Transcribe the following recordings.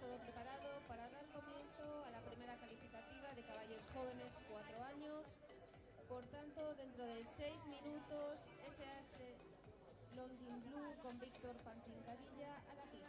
todo preparado para dar comienzo a la primera calificativa de caballos jóvenes 4 años. Por tanto, dentro de 6 minutos, SH London Blue con Víctor Pantincadilla a la pista.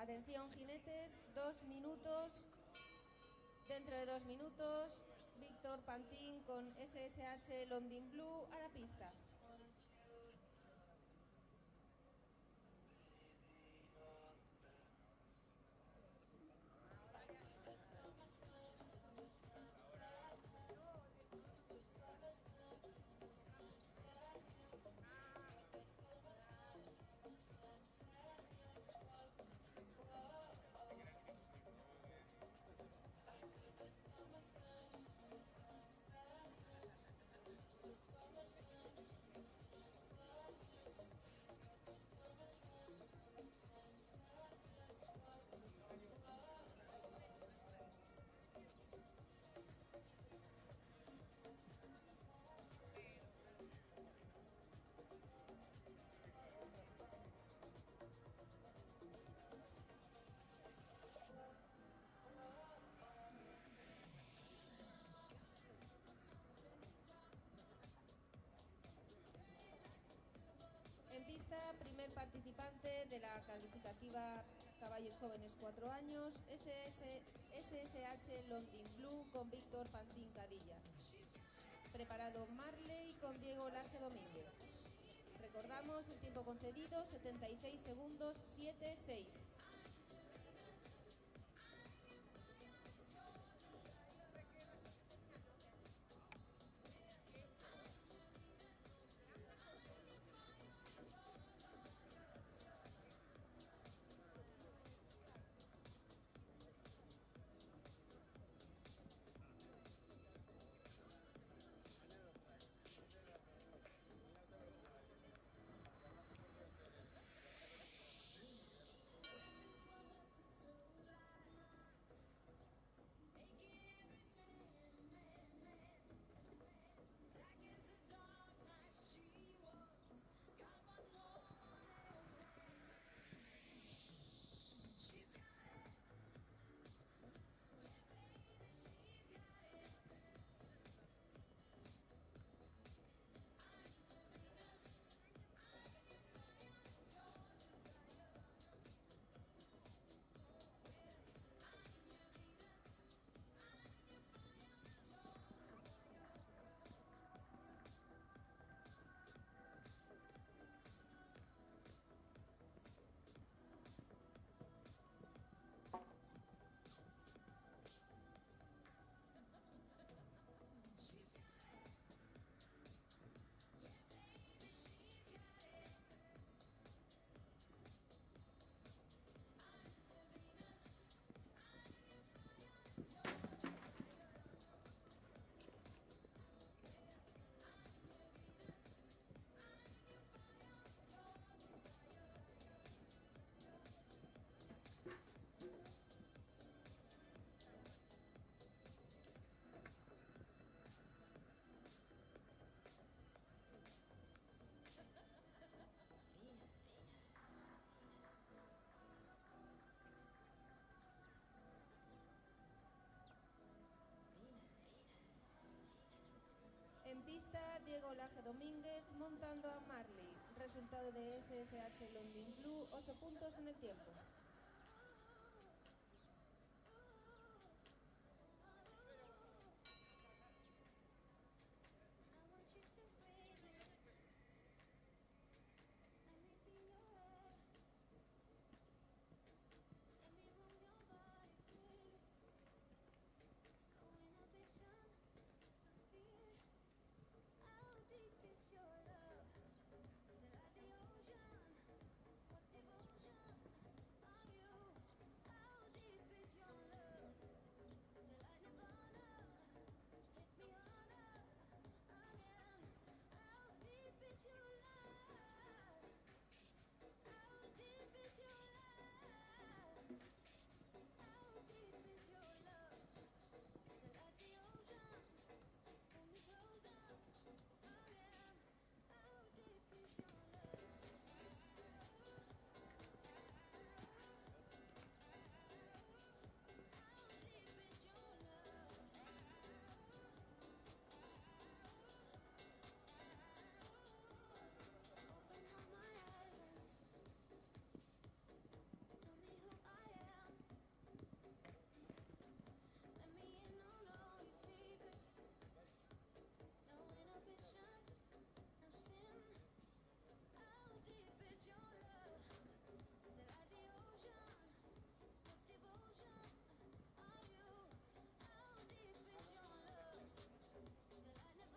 Atención jinetes, 2 minutos. Dentro de 2 minutos, Víctor Pantín con SSH London Blue a la pista. participante de la calificativa Caballos Jóvenes 4 años, SSH London Blue con Víctor Pantín Cadilla. Preparado Marley con Diego Laje Domínguez. Recordamos el tiempo concedido, 76 segundos, 7-6. En pista, Diego Laje Domínguez montando a Marley. Resultado de SSH London Blue, 8 puntos en el tiempo.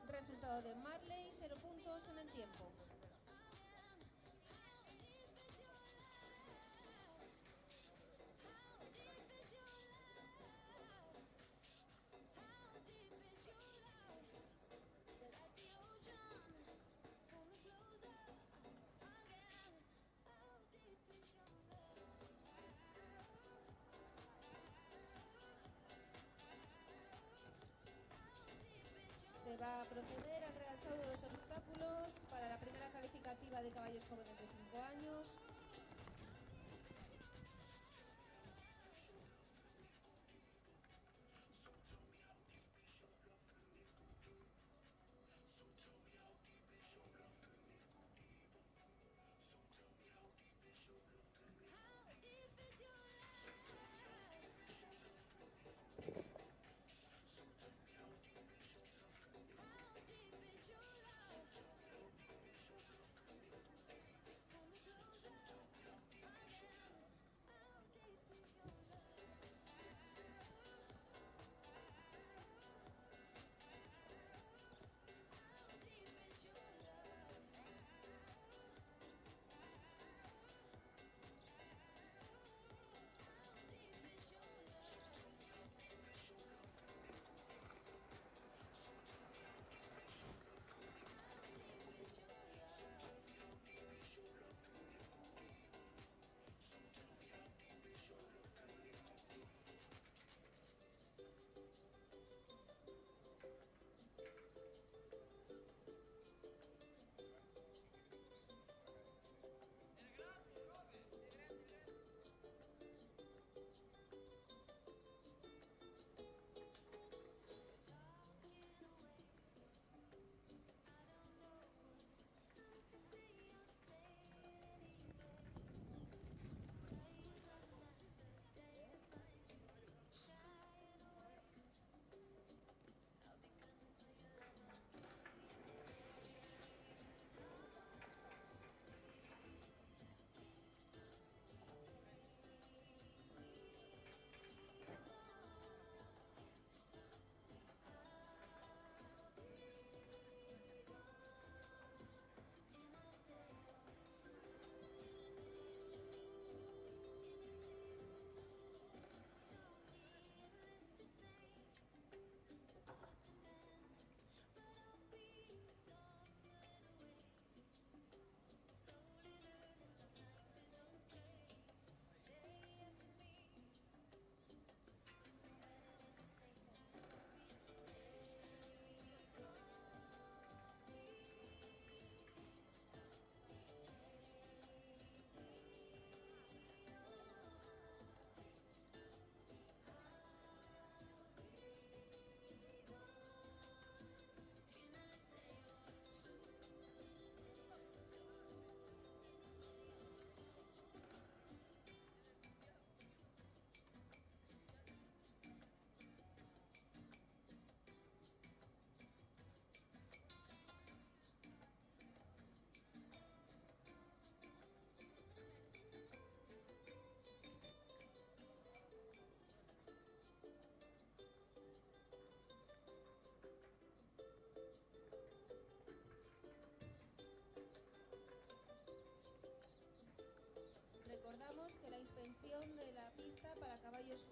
Resultado de Marley, 0 puntos en el tiempo. Se va a proceder al realzado de los obstáculos para la primera calificativa de caballos jóvenes de 5 años.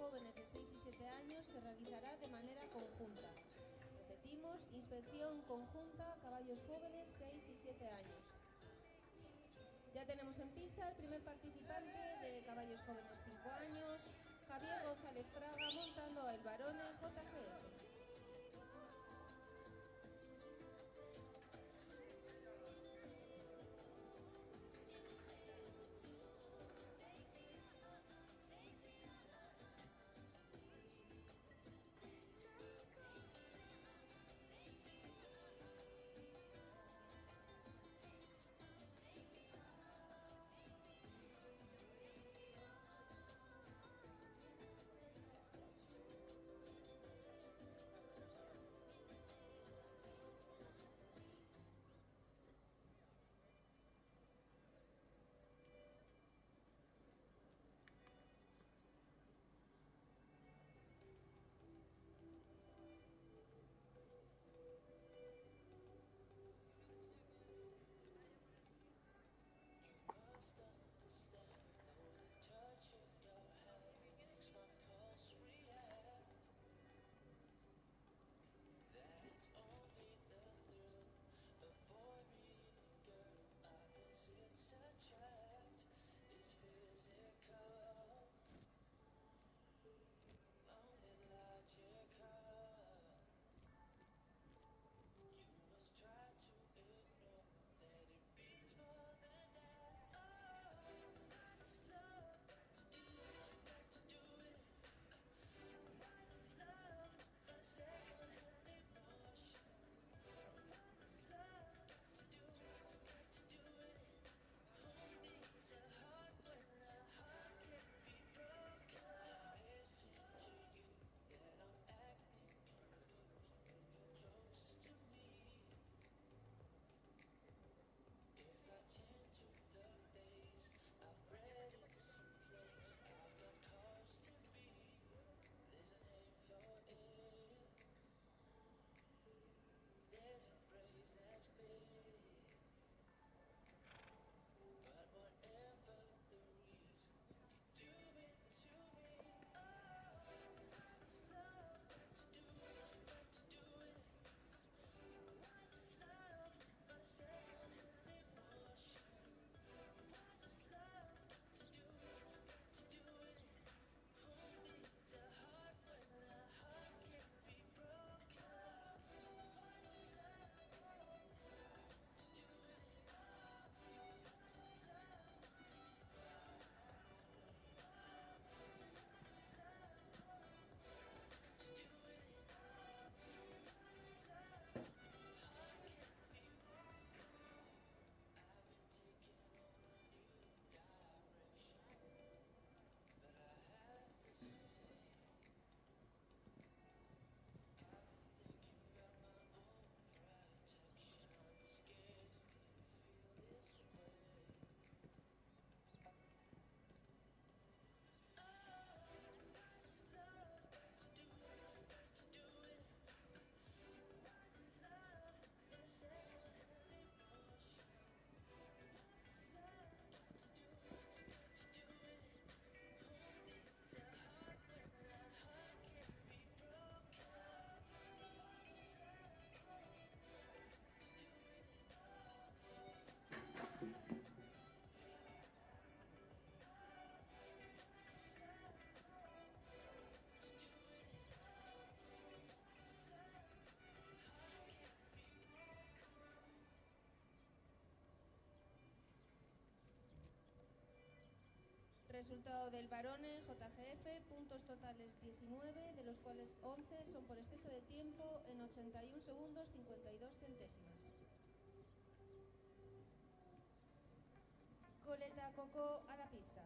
jóvenes de 6 y 7 años se realizará de manera conjunta. Repetimos, inspección conjunta, caballos jóvenes 6 y 7 años. Ya tenemos en pista el primer participante de caballos jóvenes 5 años, Javier González Fraga, montando el Barone JGF. Resultado del Barone JGF, puntos totales 19, de los cuales 11 son por exceso de tiempo en 81 segundos 52 centésimas. Coleta Coco a la pista.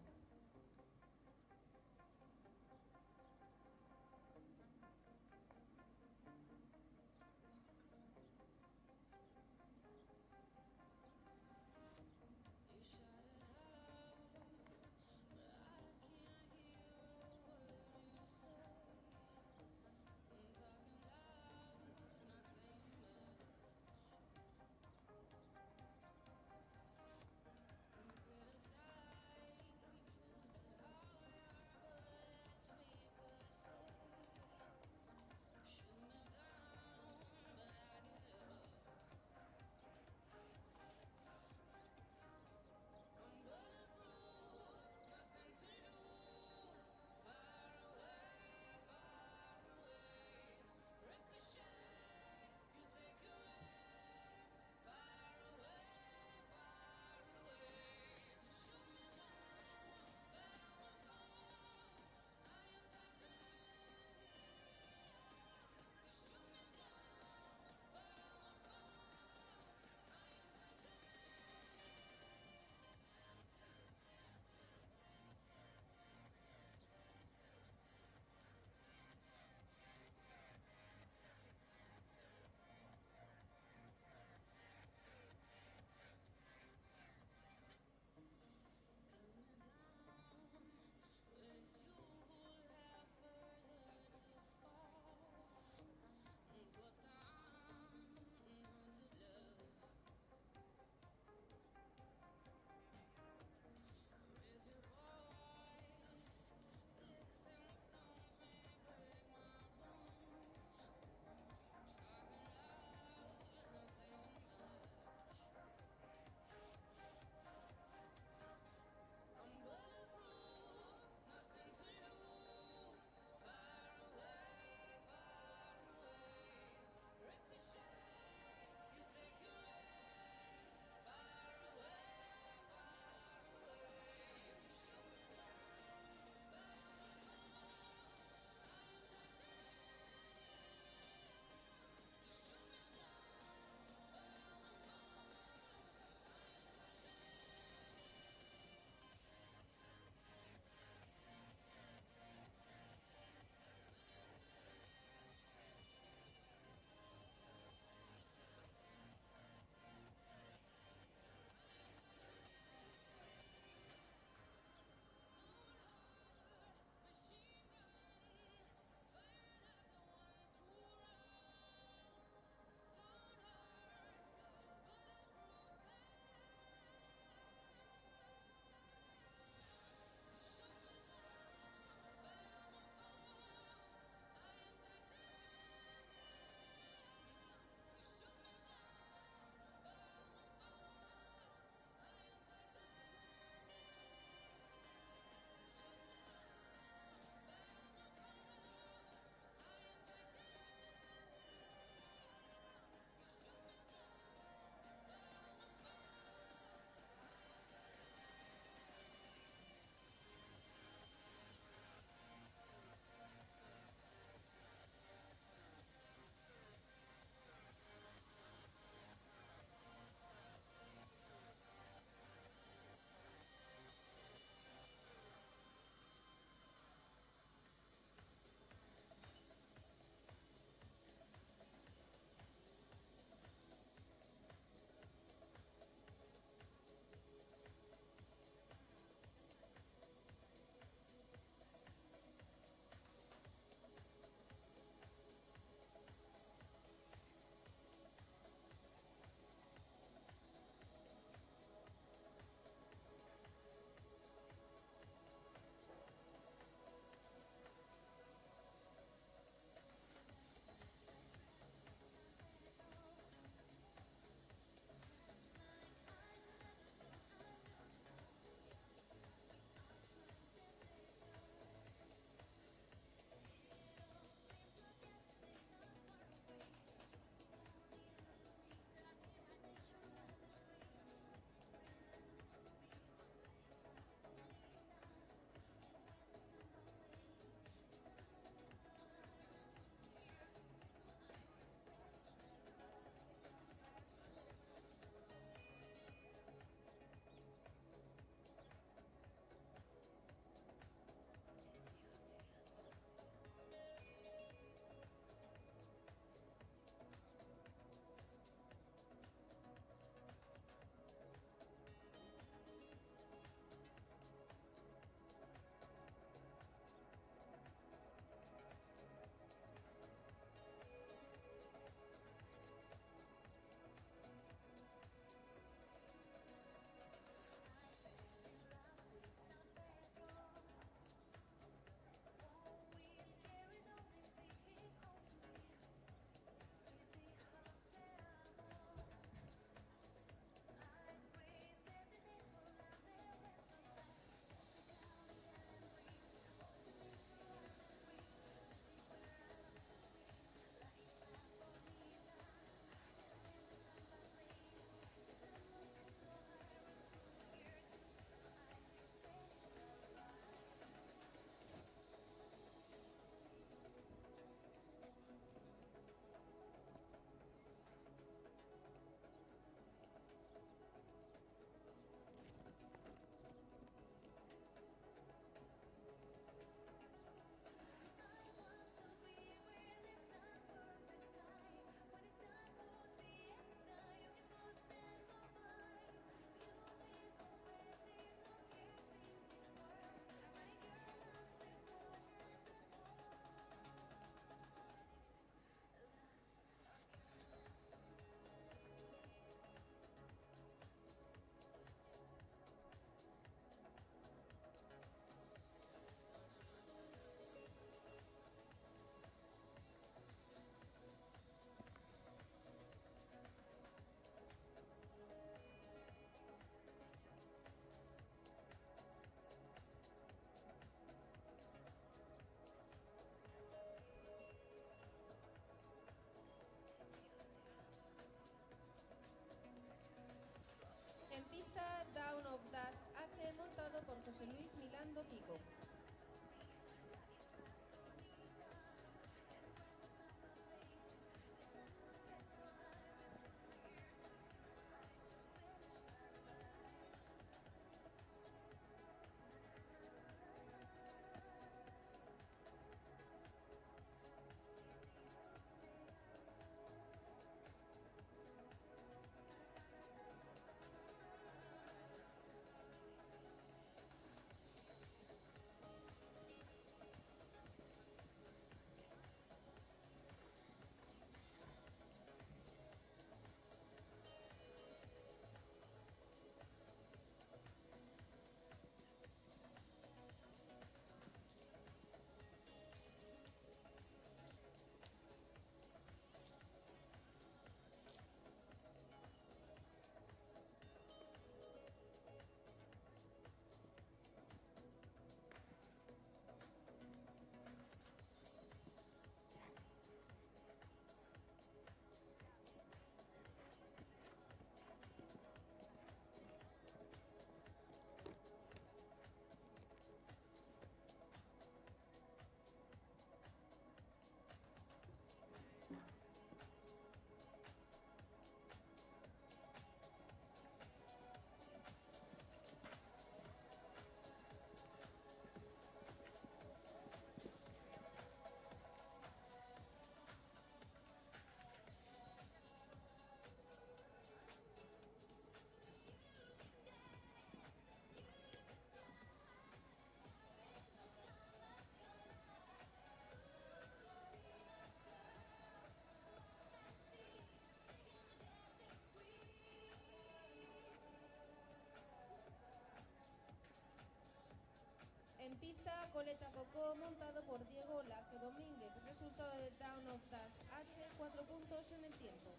José Luis Milando Pico. En pista, Coleta Cocó montado por Diego Laje Domínguez. Resultado de Down of Dash H, 4 puntos en el tiempo.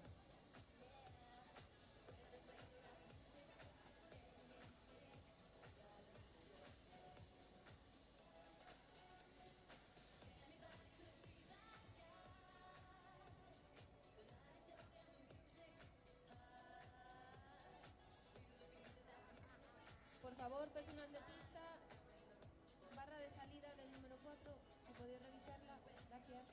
Por favor, personal de pista, barra de salida del número 4, si podéis revisarla, gracias.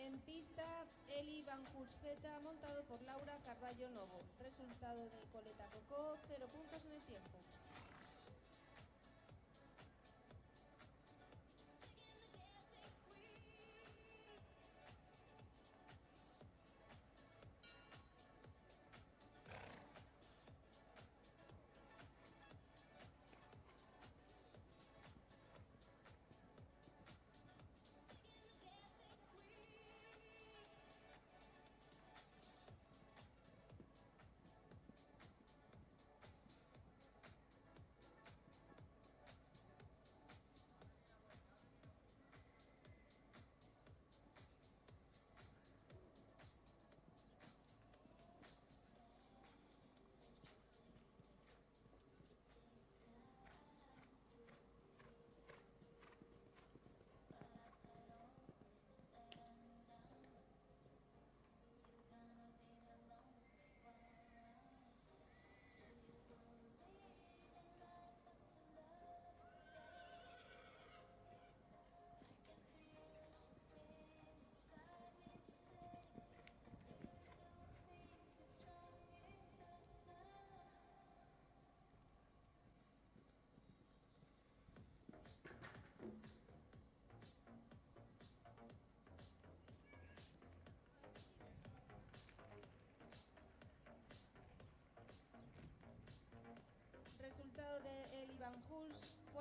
En pista, Eli Van Z montado por Laura Carballo Novo. Resultado de Coleta Cocó, 0 puntos en el tiempo.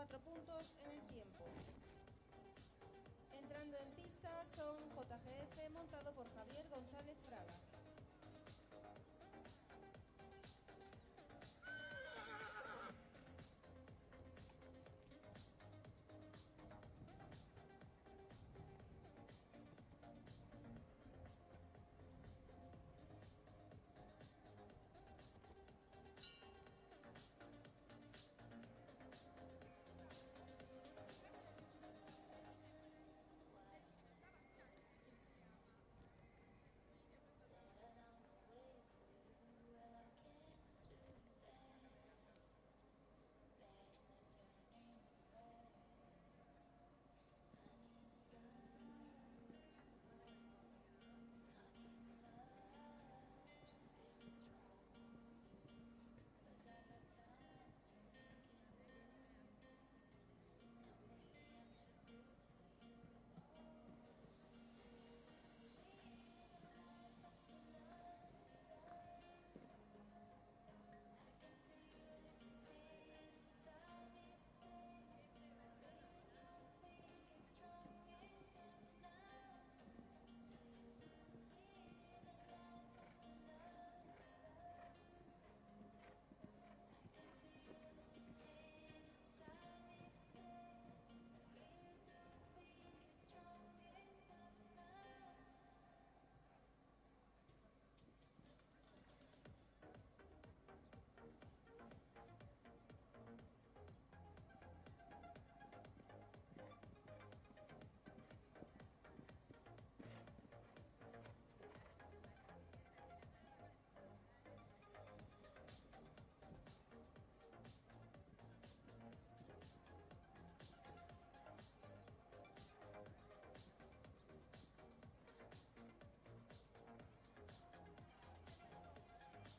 4 puntos en el tiempo. Entrando en pista son JGF montado por Javier González Fraga.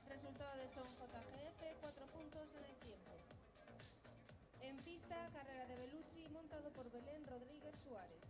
Resultado de son JGF, 4 puntos en el tiempo. En pista, carrera de Bellucci montado por Belén Rodríguez Suárez.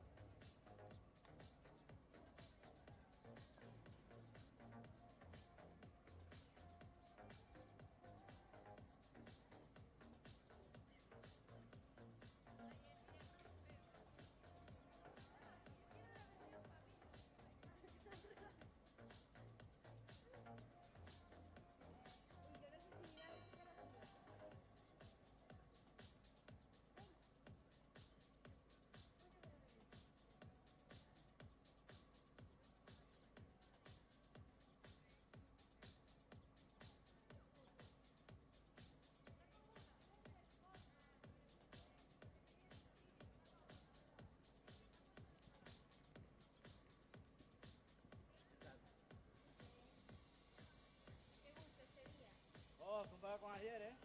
Oh, comparado con ayer, ¿eh?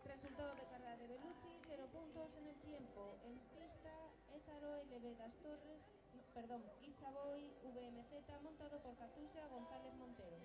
Resultado de carrera de Bellucci, 0 puntos en el tiempo. En pista, Ézaroy Levedas Torres, Itzaboy VMZ montado por Katusha González Montero.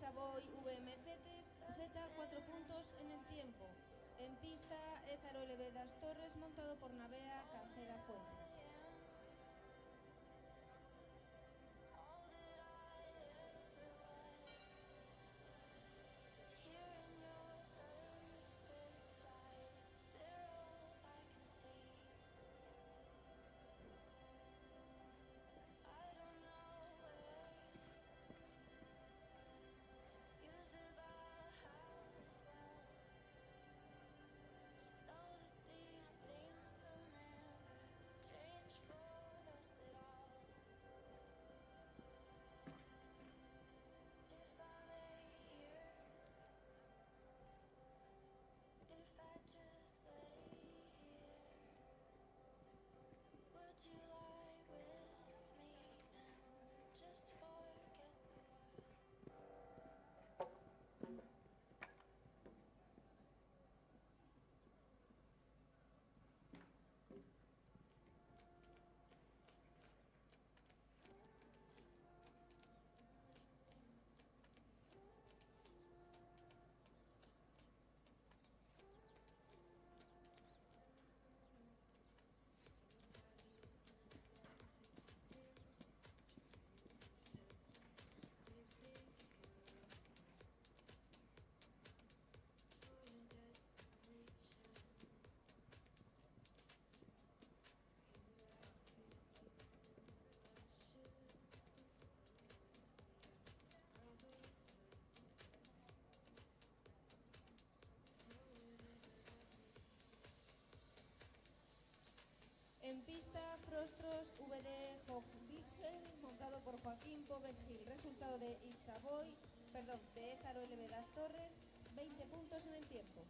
Savoy VMZ 4 puntos en el tiempo. En pista, Ézaro Levedas Torres montado por Navea Cancela Fuentes. En pista, Frostros VD Hochbigel, montado por Joaquín Pobes Gil. Resultado de Ézaro Levedas Torres, 20 puntos en el tiempo.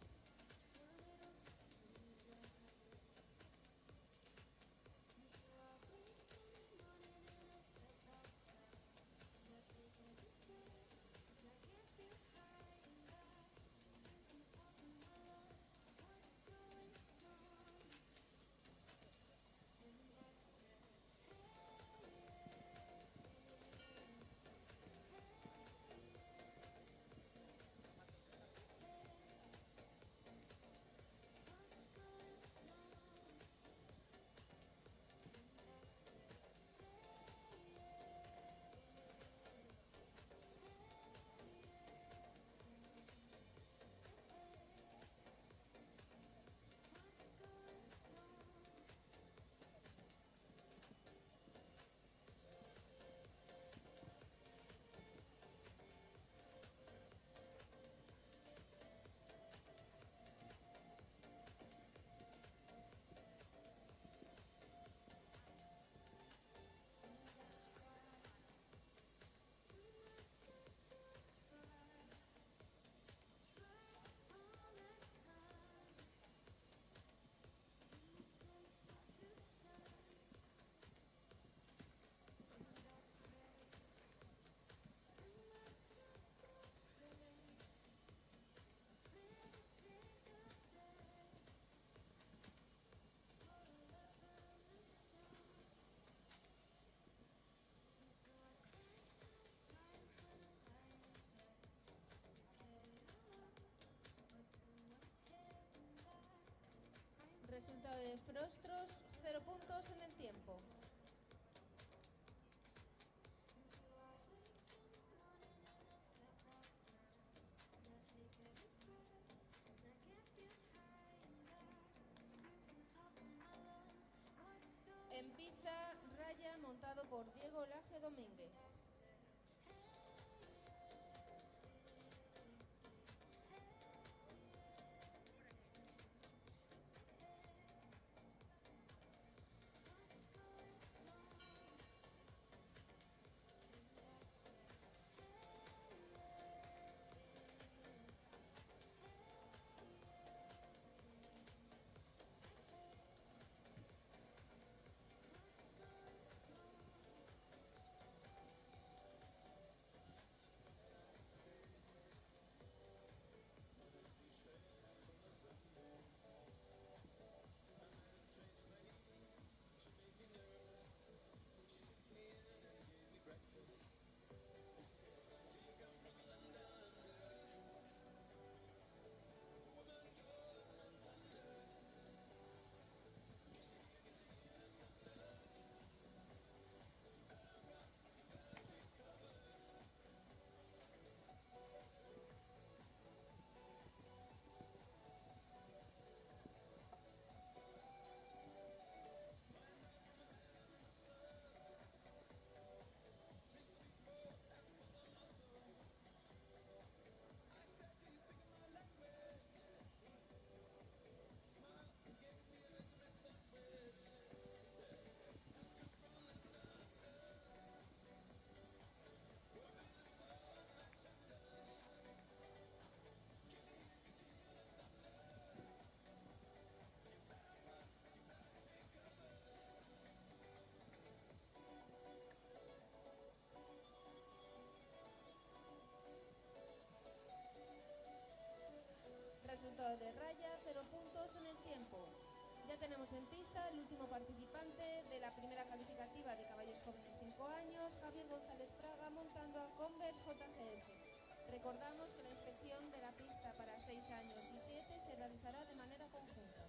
Resultado de Frostros, 0 puntos en el tiempo. En pista, Raya montado por Diego Laje Domínguez. en pista el último participante de la primera calificativa de caballos jóvenes 5 años, Javier González Fraga, montando a Converse JGF. Recordamos que la inspección de la pista para 6 años y 7 se realizará de manera conjunta.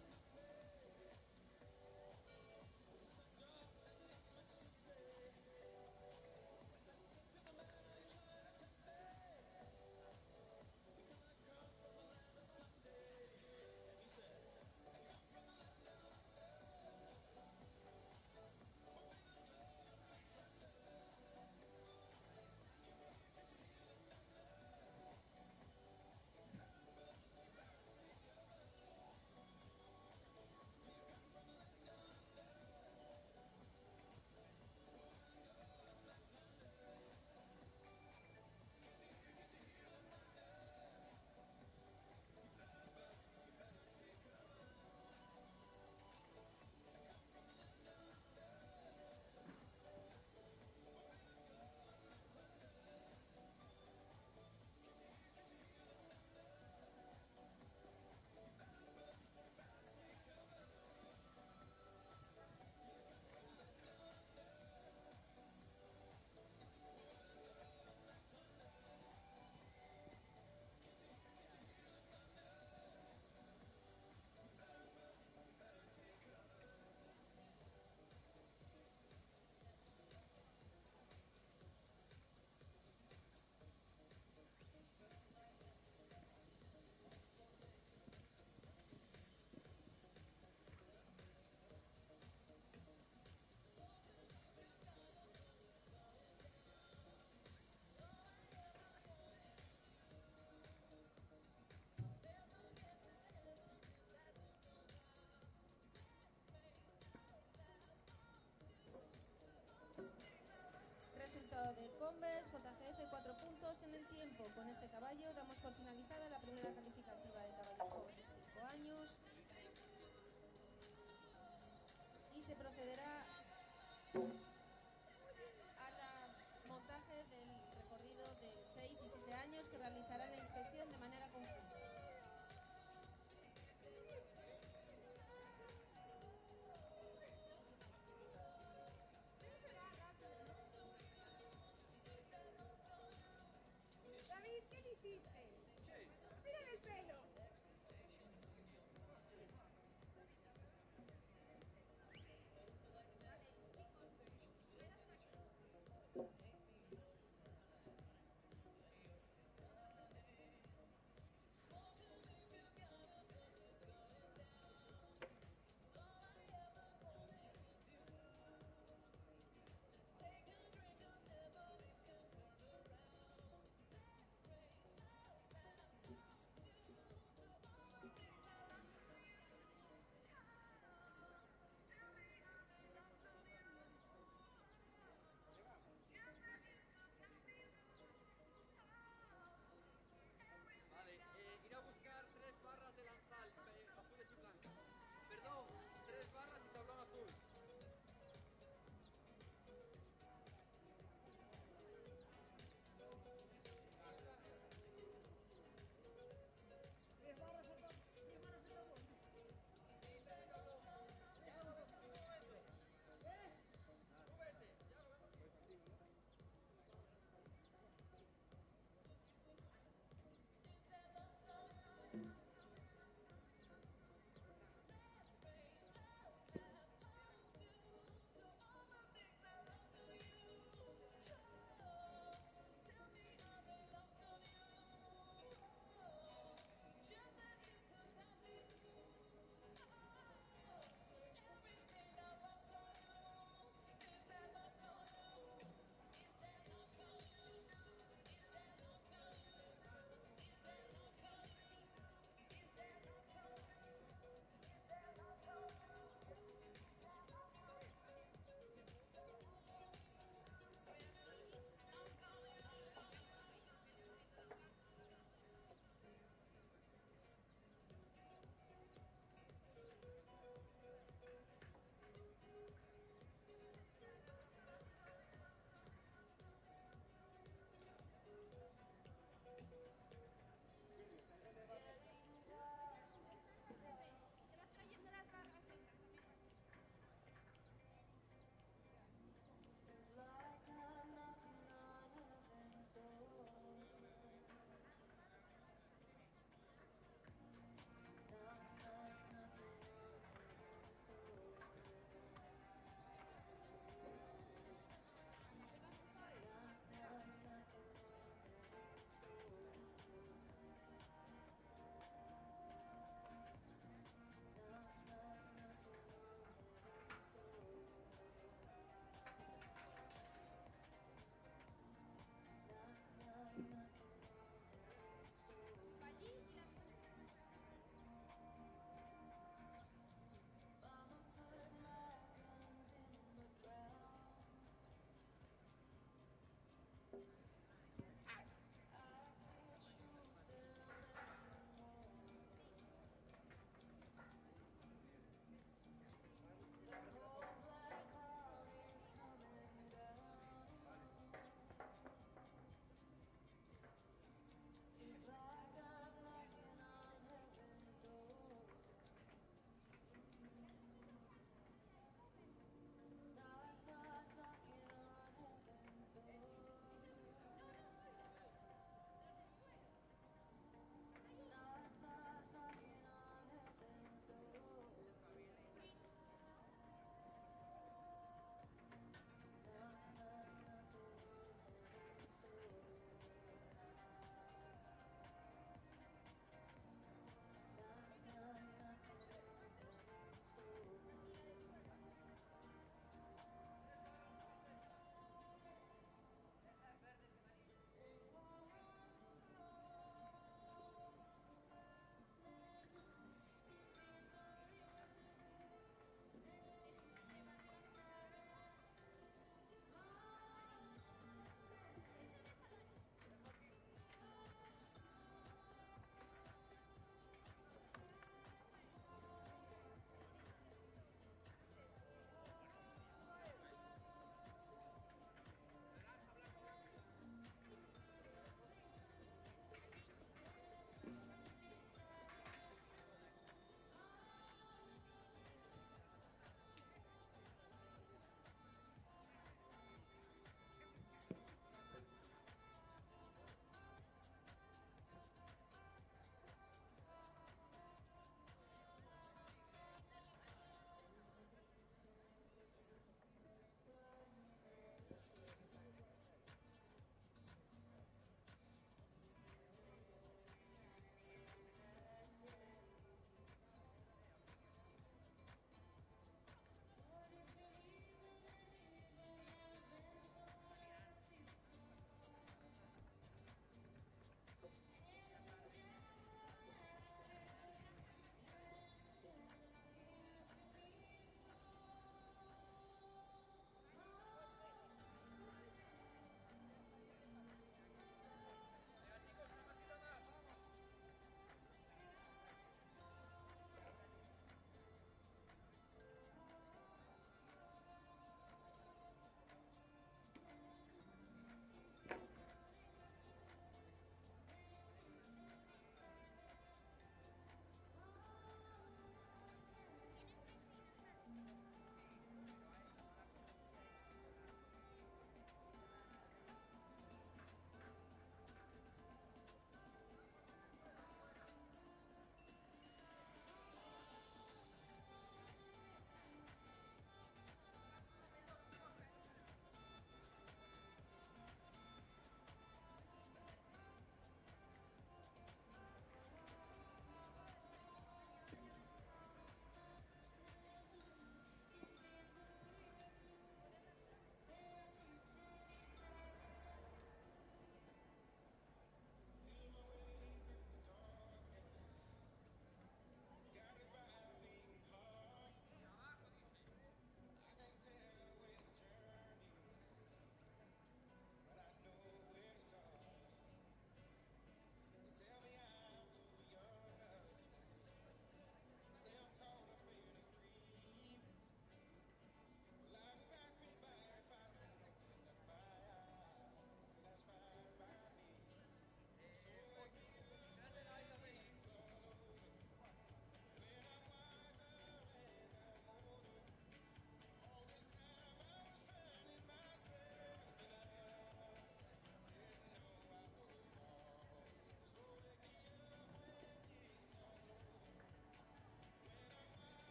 Resultado de Converse JGF 4 puntos en el tiempo. Con este caballo damos por finalizada la primera calificativa de caballos jóvenes 5 años y se procederá al montaje del recorrido de 6 y 7 años que realizará la inspección de manera conjunta. David, ¿qué le hiciste? ¡Mírale el pelo!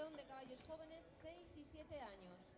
clasificación de caballos jóvenes 6 y 7 años.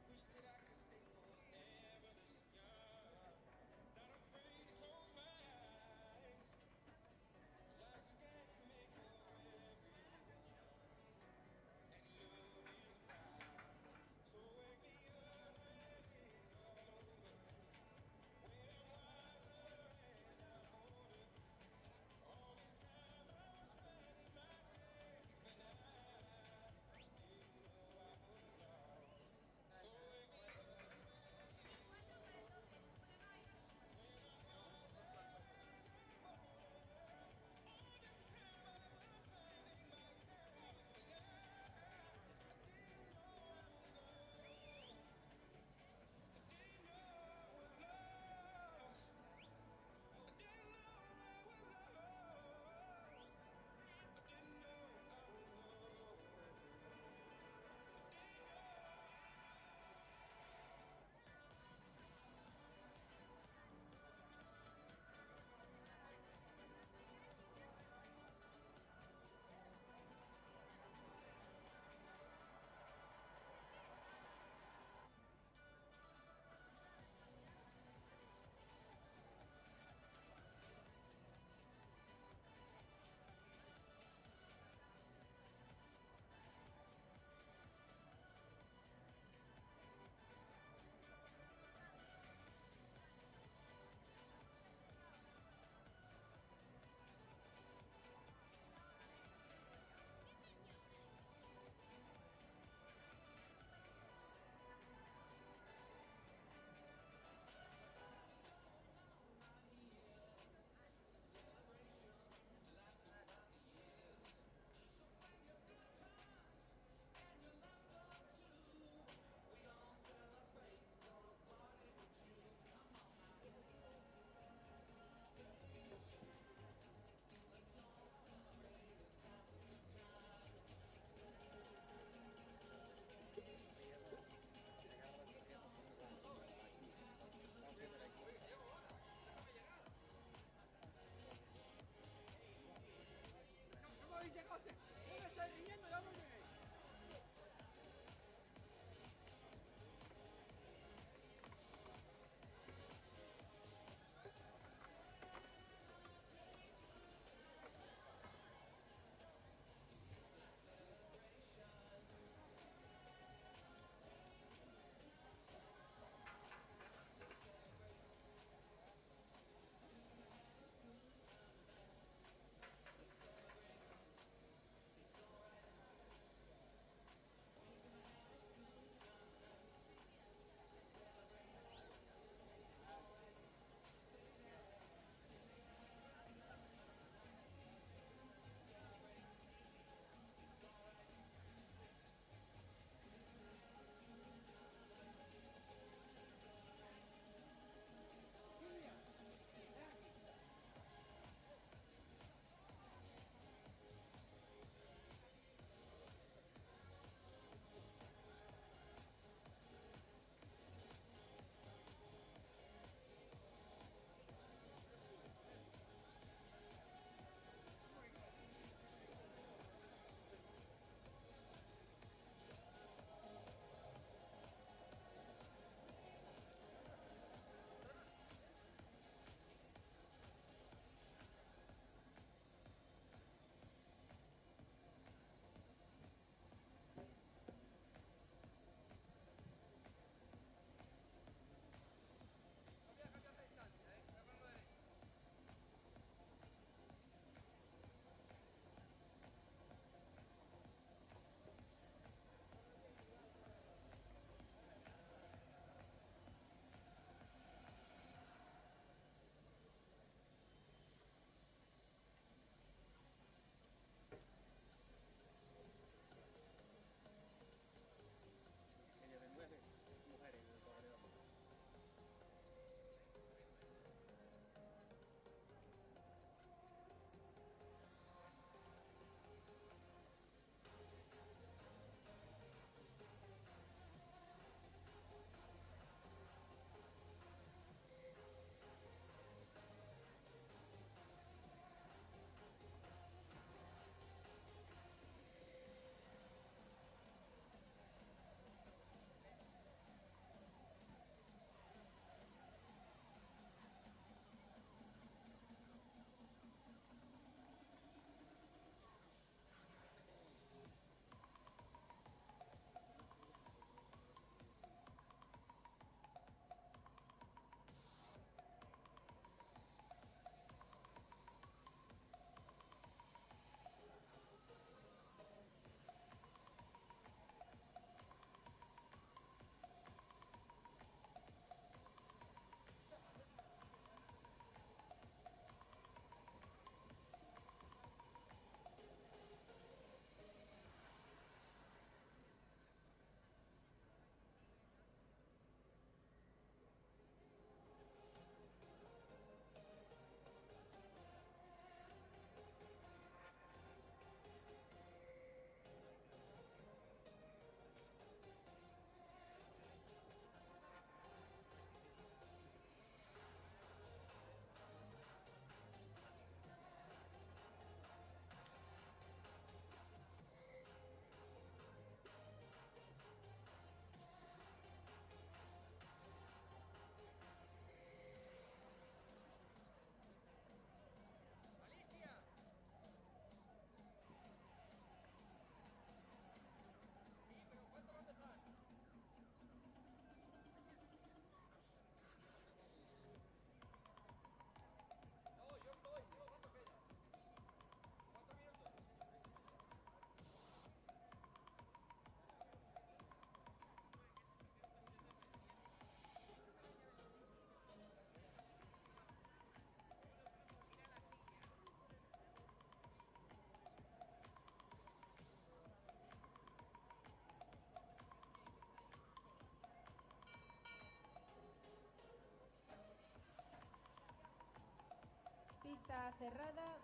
Pista cerrada.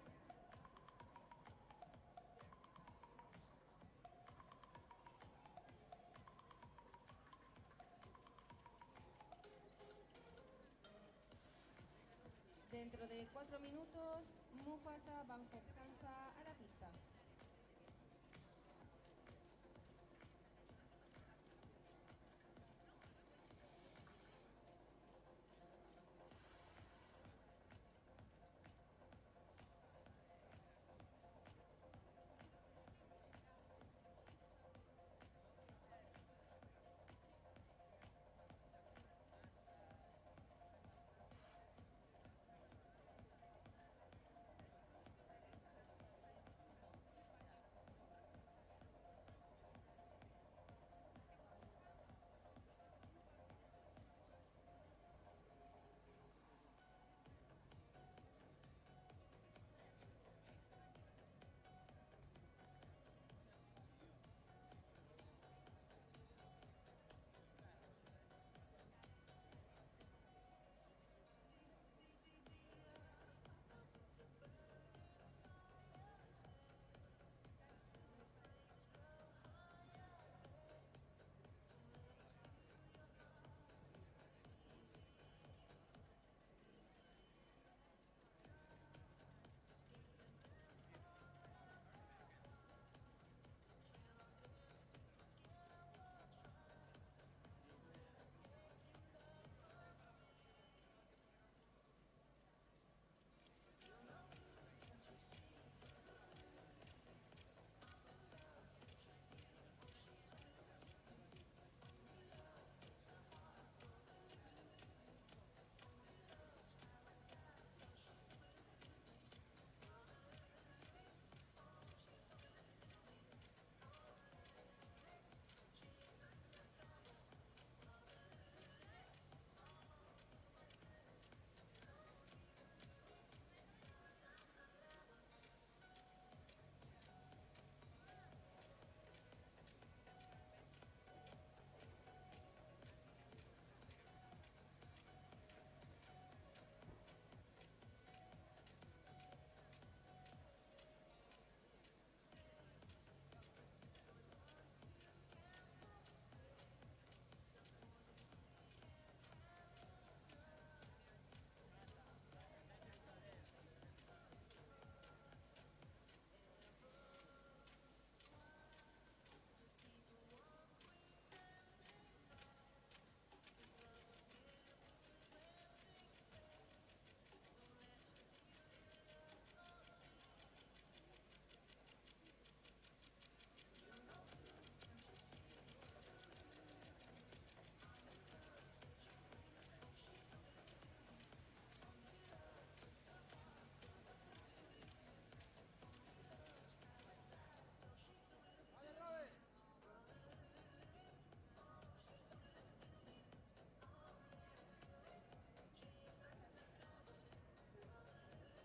Dentro de 4 minutos, Mufasa Van Hof Hansa a la pista.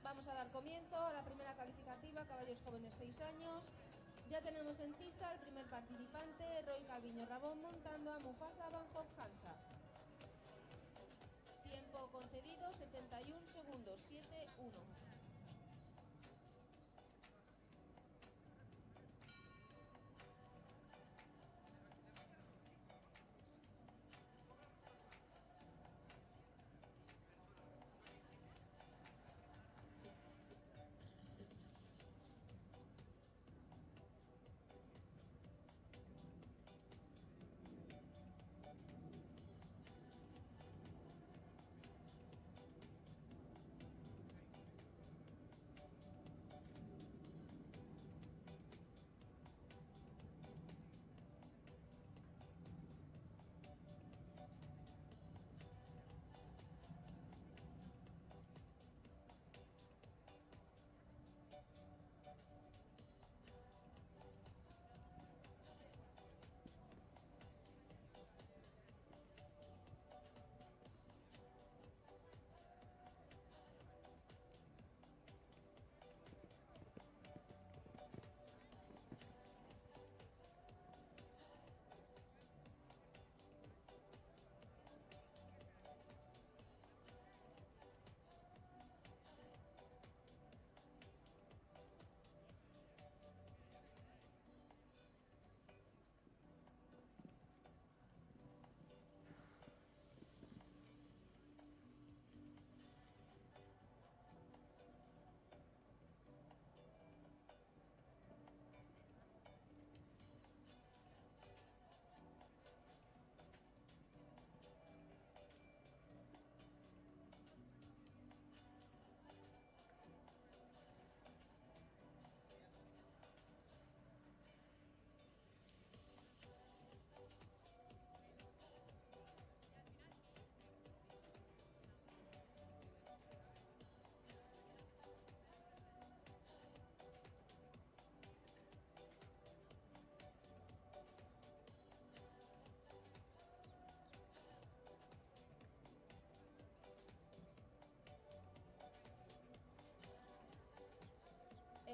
Vamos a dar comienzo a la primera calificativa, caballos jóvenes 6 años. Ya tenemos en pista al primer participante, Roy Calviño Rabón, montando a Mufasa Van Hof Hansa. Tiempo concedido 71 segundos, 7-1.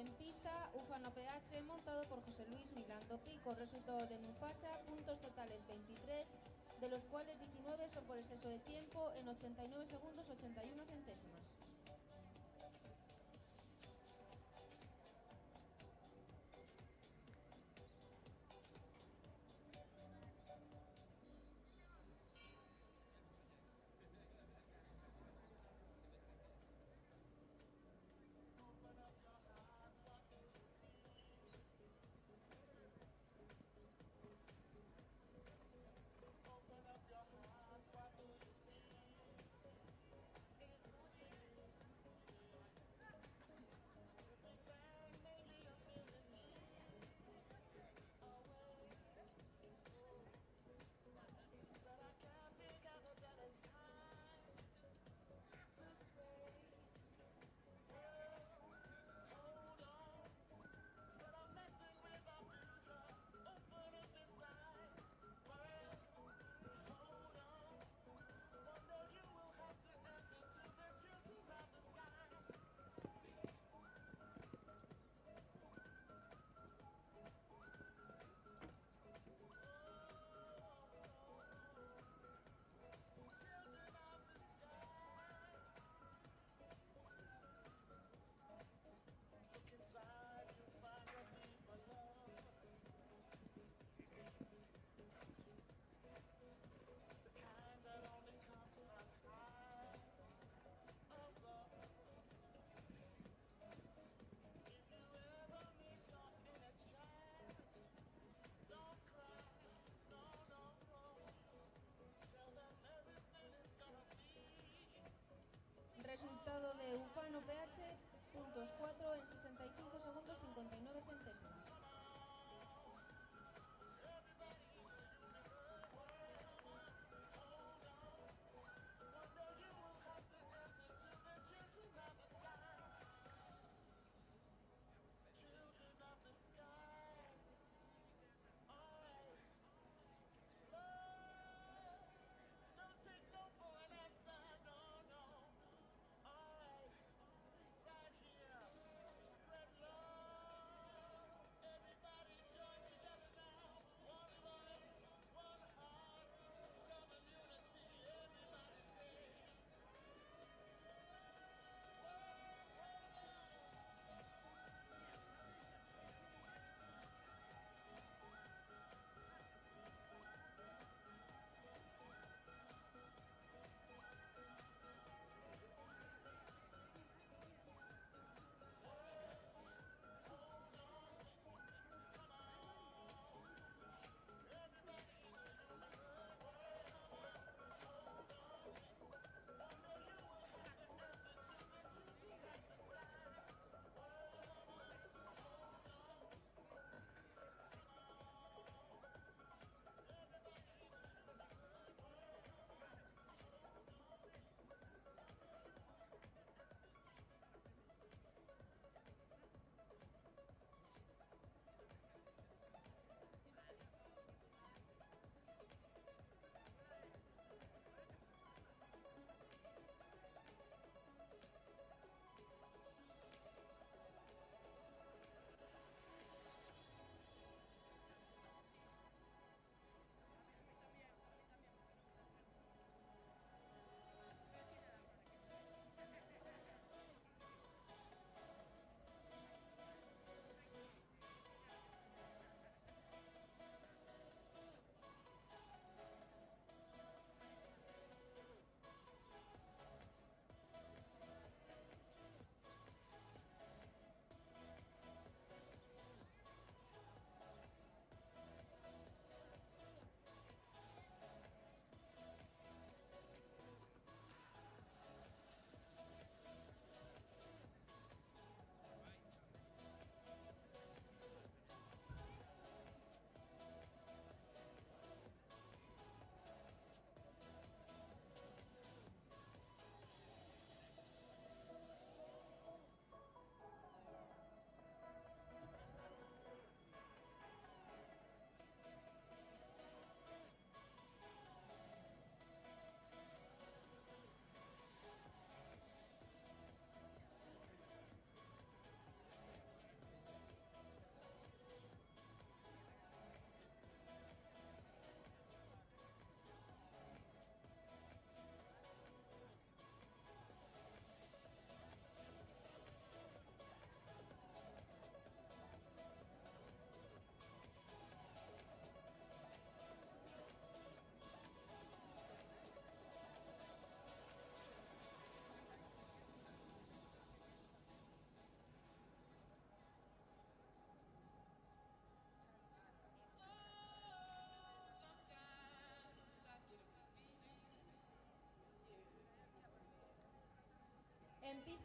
En pista, Ufano PH montado por José Luis Milando Pico, resultado de Mufasa, puntos totales 23, de los cuales 19 son por exceso de tiempo en 89 segundos 81 centésimas. Resultado de Ufano PH, puntos 4 en 65 segundos 59 centésimas.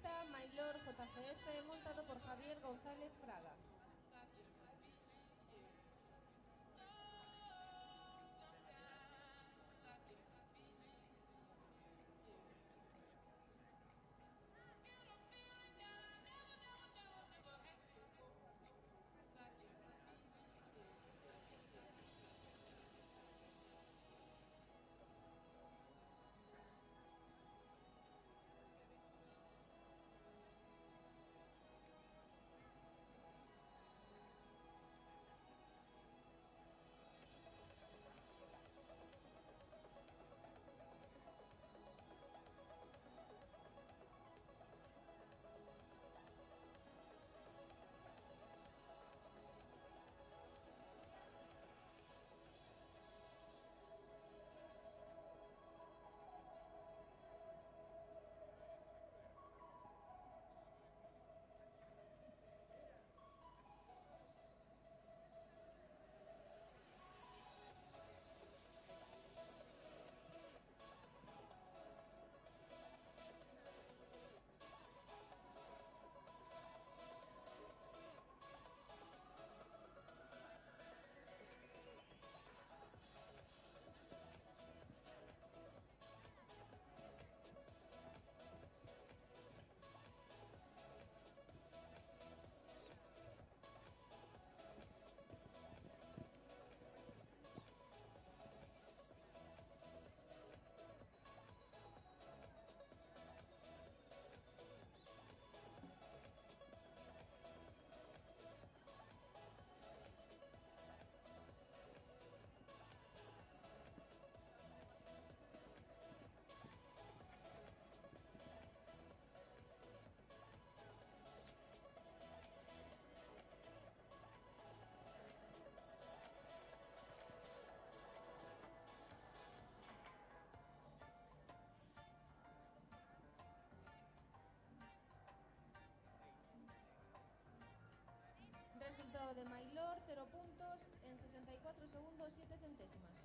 pista Mailor JGF montado por Javier González Fraga. Resultado de Mailor, 0 puntos en 64 segundos 7 centésimas.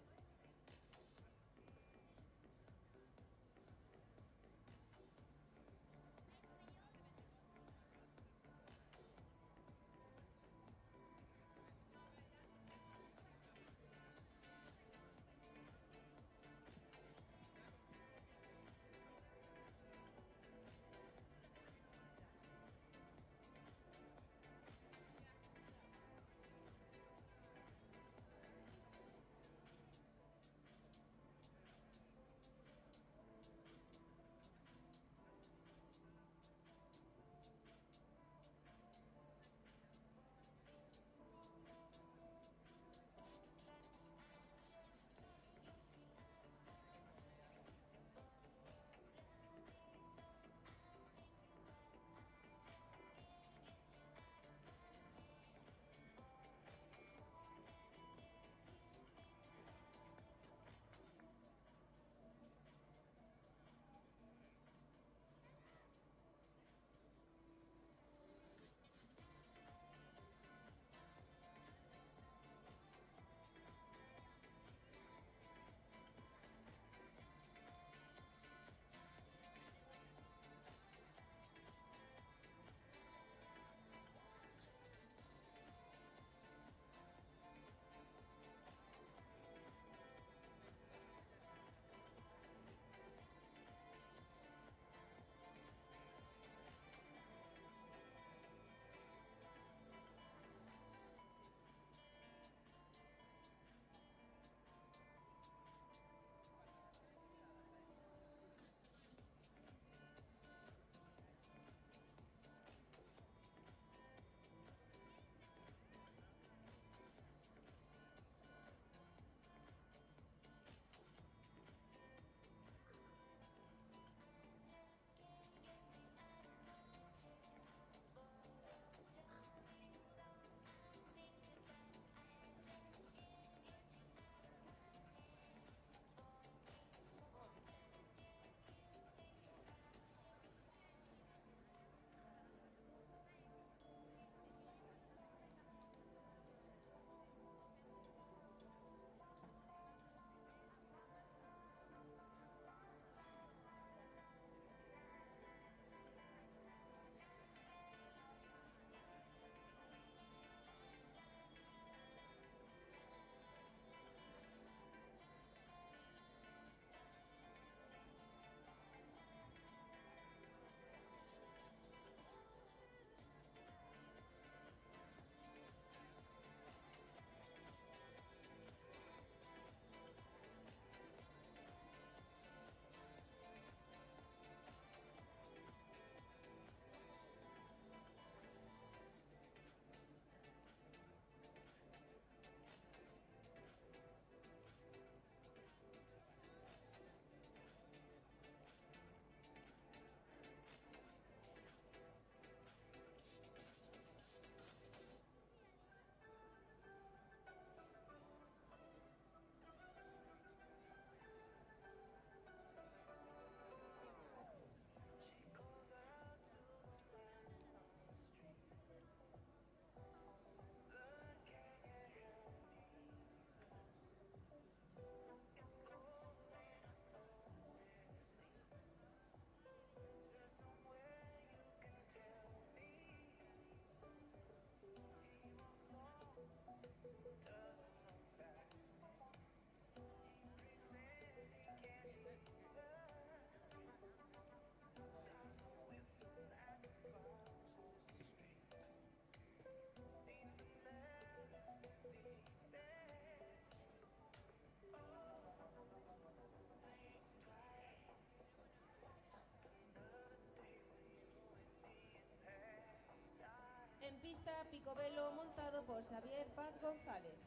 picobelo montado por Xavier Paz González.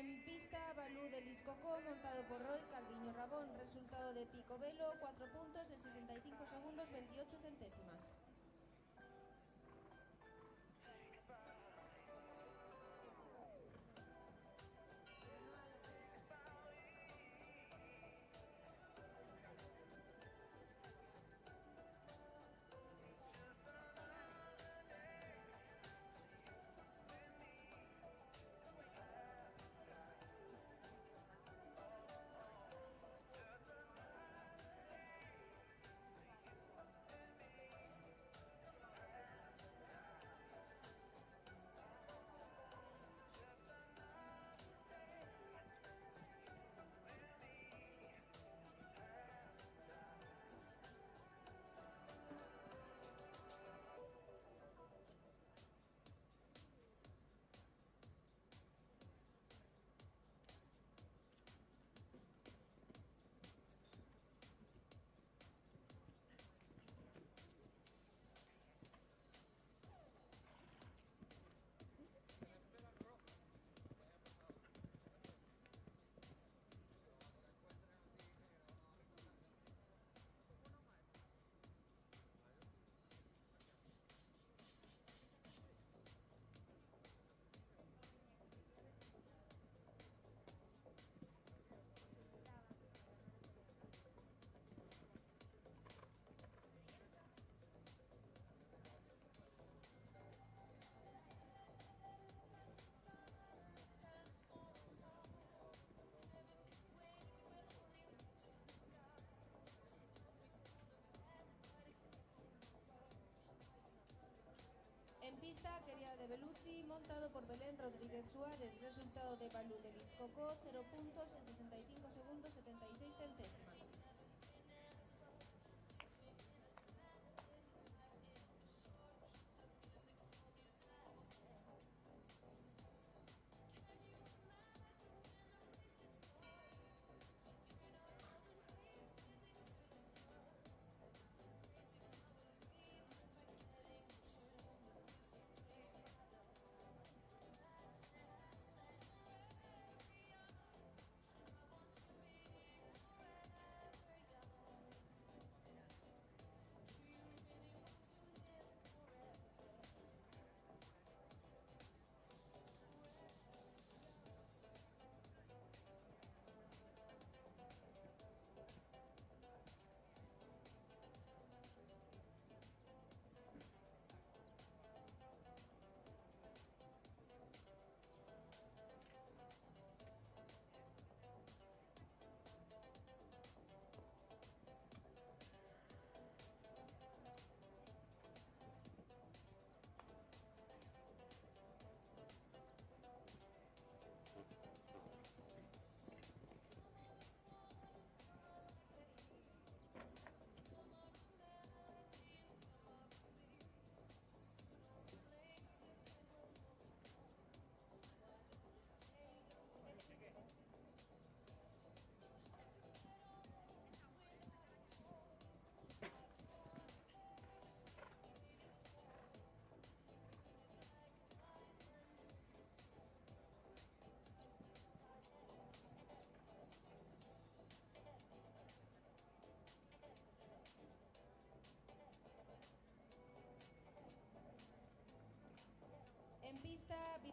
En pista, Balú de Liscocó, montado por Roy Calviño Rabón. Resultado de picobelo, 4 puntos en 65 segundos 28 centésimas. En pista, Quería de Belucci, montado por Belén Rodríguez Suárez. Resultado de Balú de Liscocó, 0 puntos en 65 segundos 76 centésimas.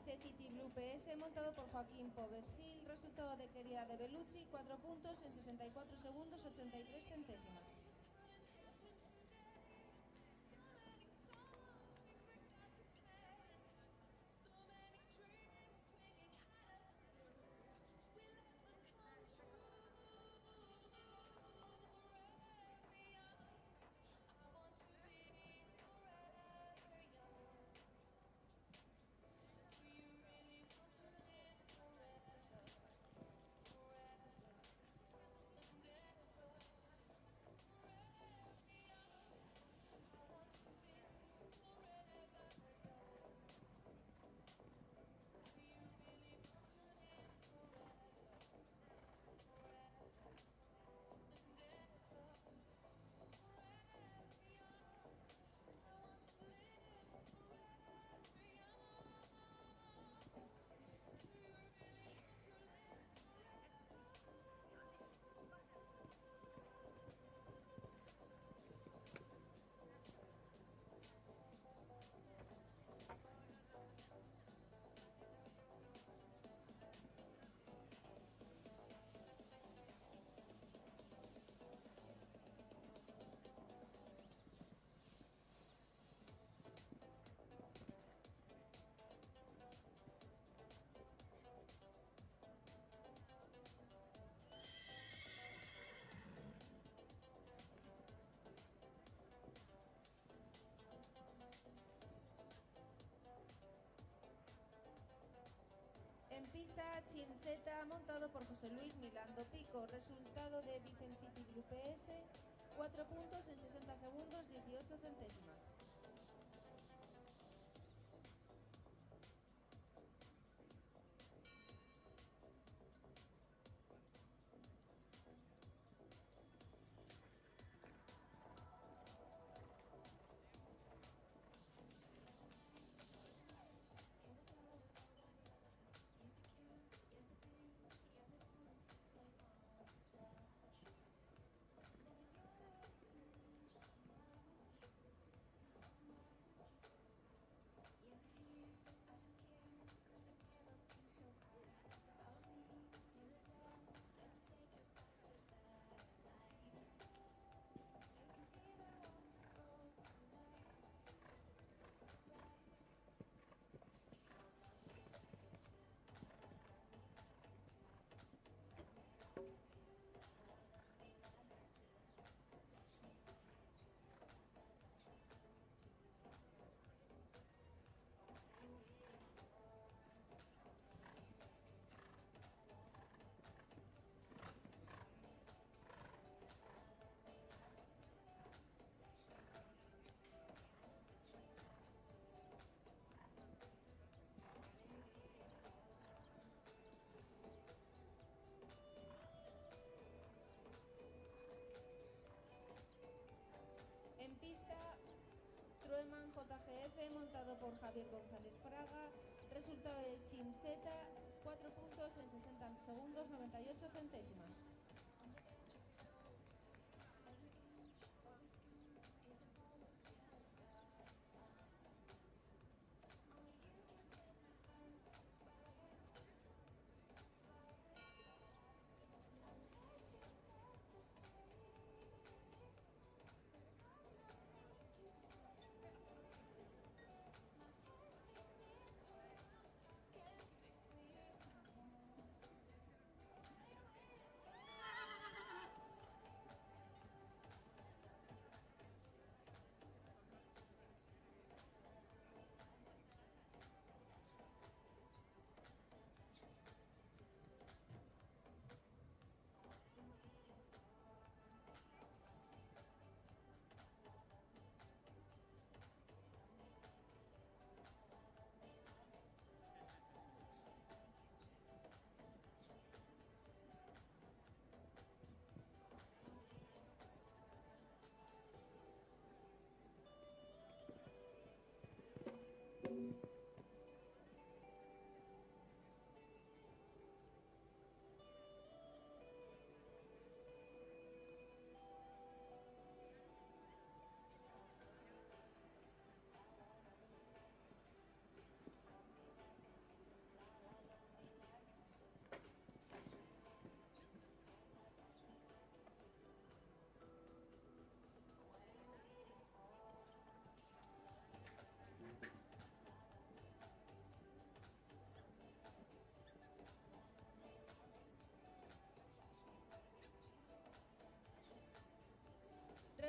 Vice City Blue PS montado por Joaquín Pobes Gil, resultado de Querida de Bellucci, 4 puntos en 64 segundos 83 centésimas. En pista, Chinzeta montado por José Luis Milando Pico, resultado de Vicente Blue PS, 4 puntos en 60 segundos 18 centésimas. En pista, Trueman JGF montado por Javier González Fraga, resultado de Chinzeta, 4 puntos en 60 segundos 98 centésimas.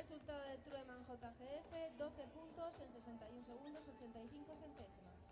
resultado de Trueman JGF, 12 puntos en 61 segundos 85 centésimas.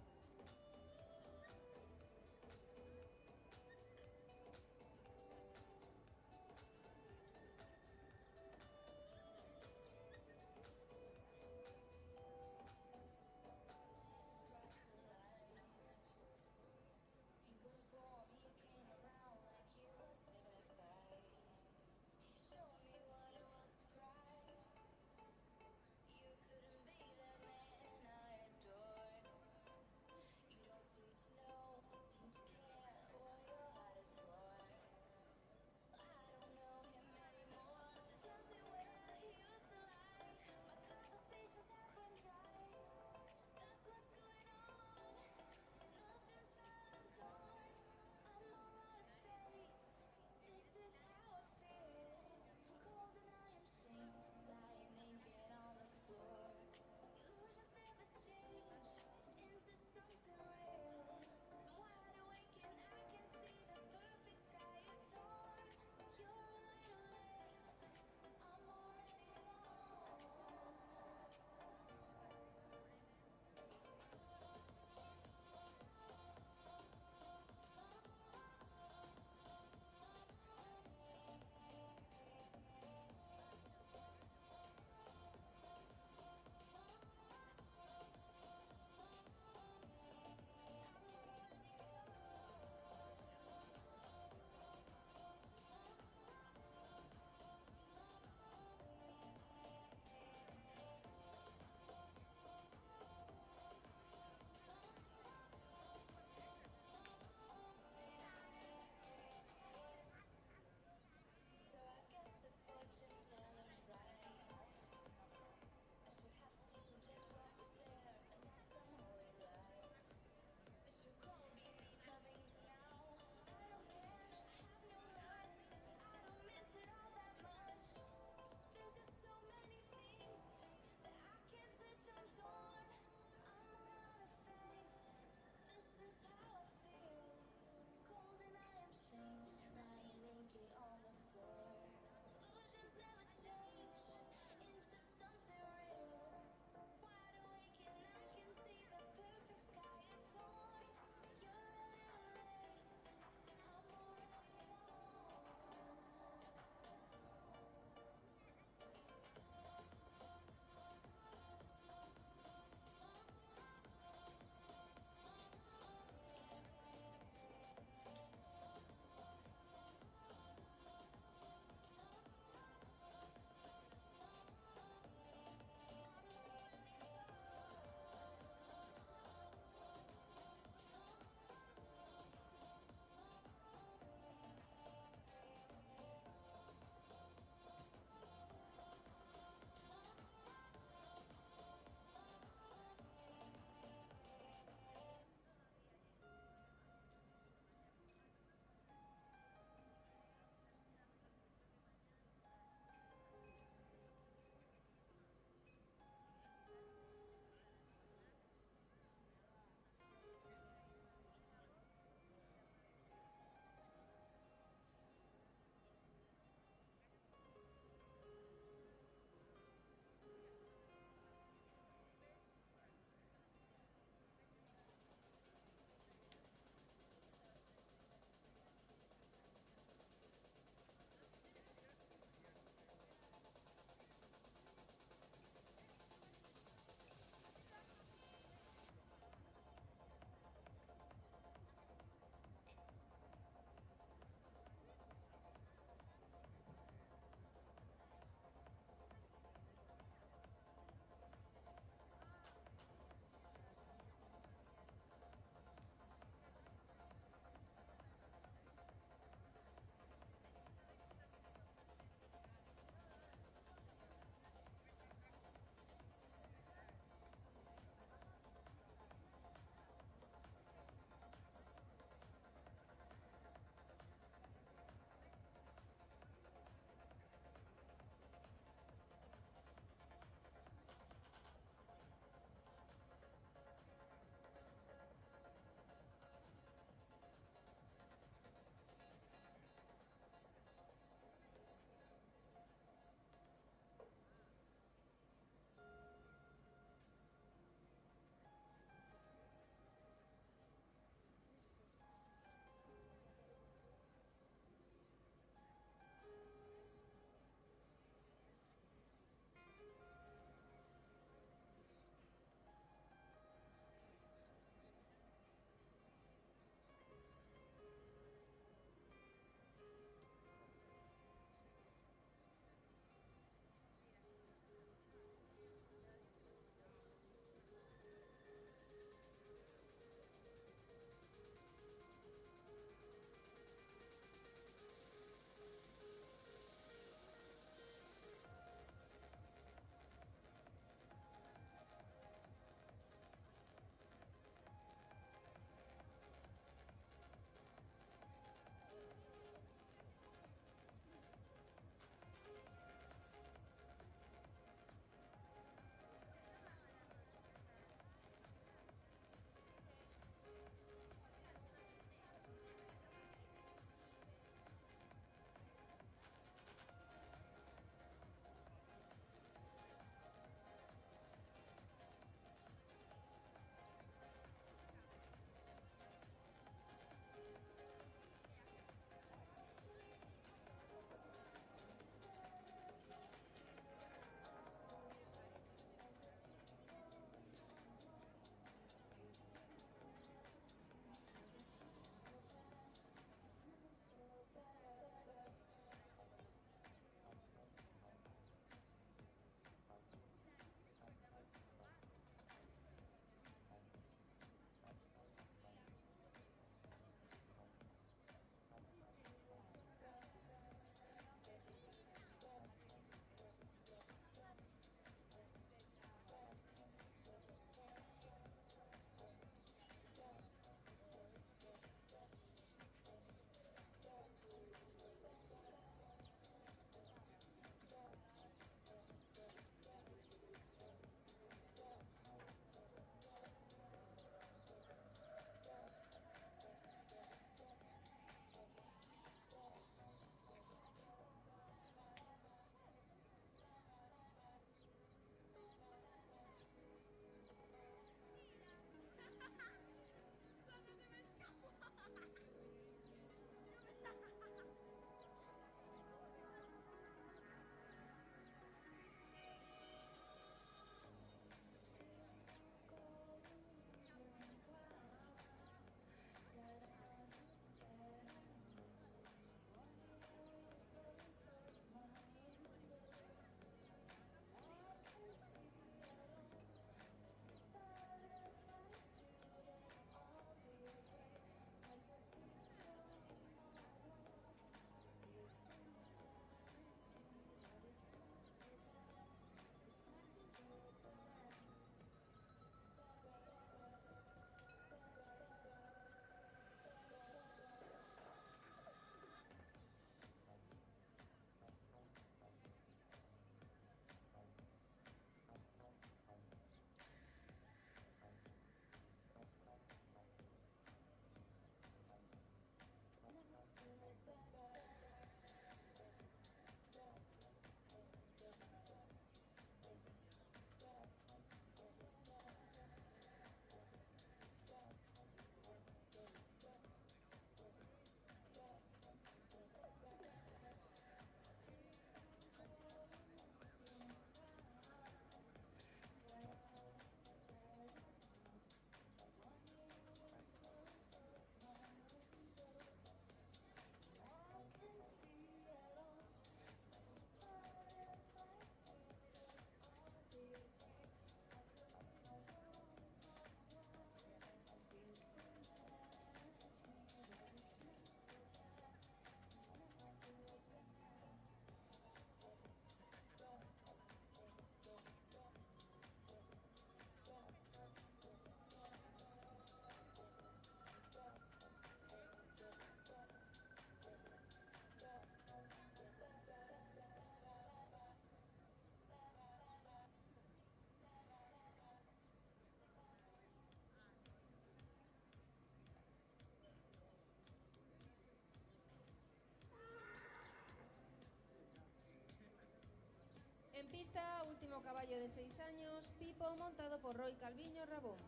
último caballo de 6 años, Pipo, montado por Roy Calviño Rabón.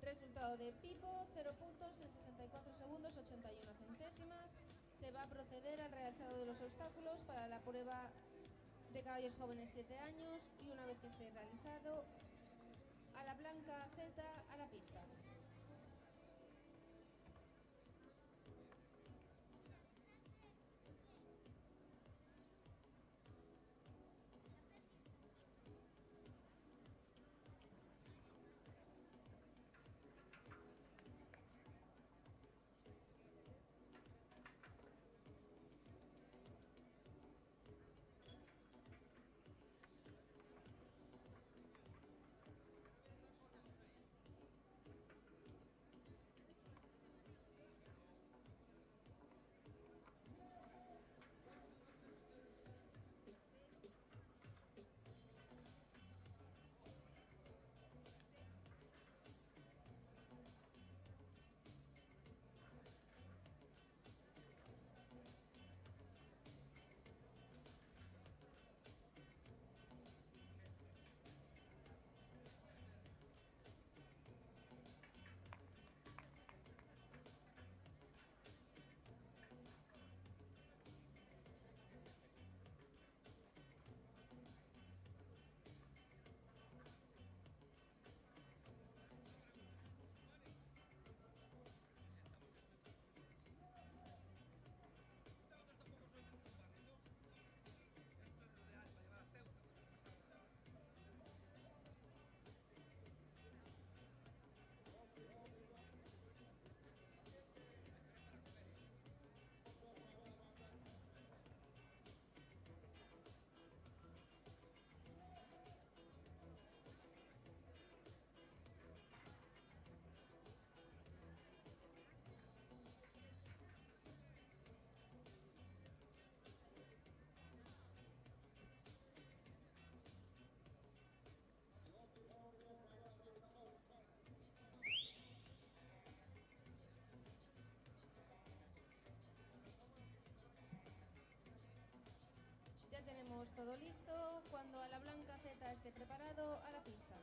Resultado de Pipo, 0 puntos en 64 segundos 81 centésimas. Se va a proceder al realizado de los obstáculos para la prueba de caballos jóvenes 7 años y una vez que esté realizado, a la blanca Z a la pista. Ya tenemos todo listo. Cuando a la blanca Z esté preparado, a la pista.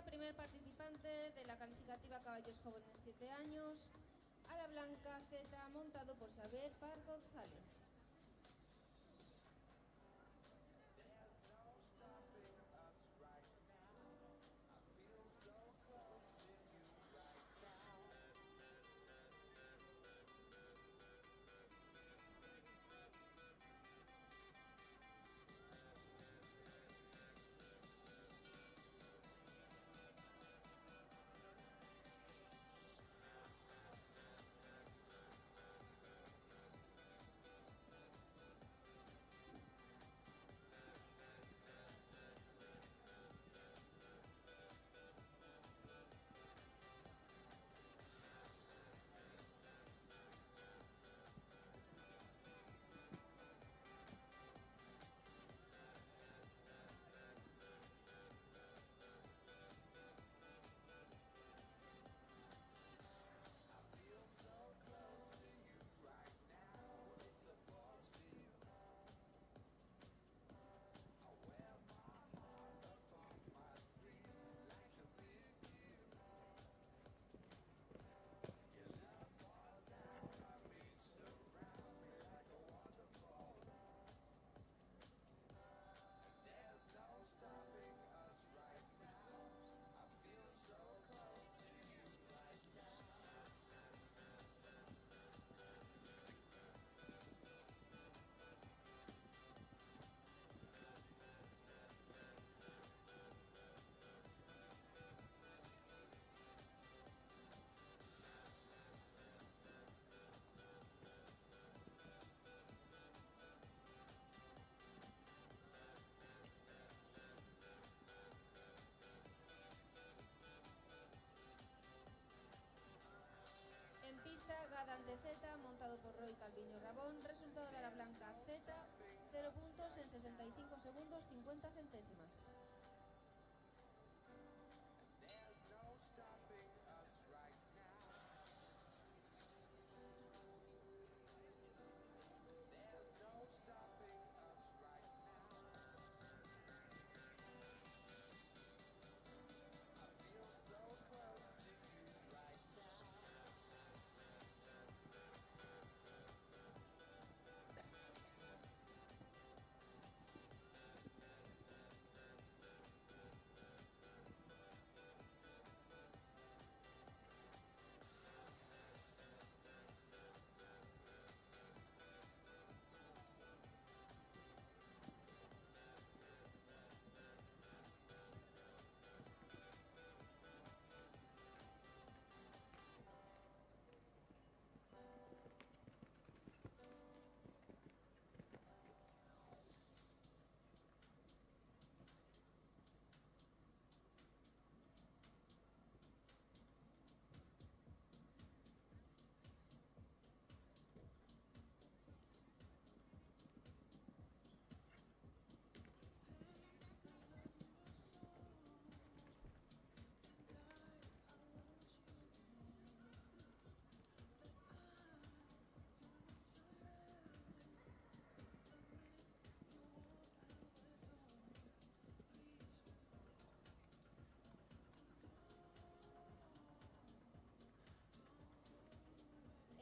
primer participante de la calificativa Caballos Jóvenes 7 años, a la blanca Z, montado por Xavier Par González. En pista, Gadante Z, montado por Roy Calviño Rabón, resultado de la blanca Z, 0 puntos en 65 segundos 50 centésimas.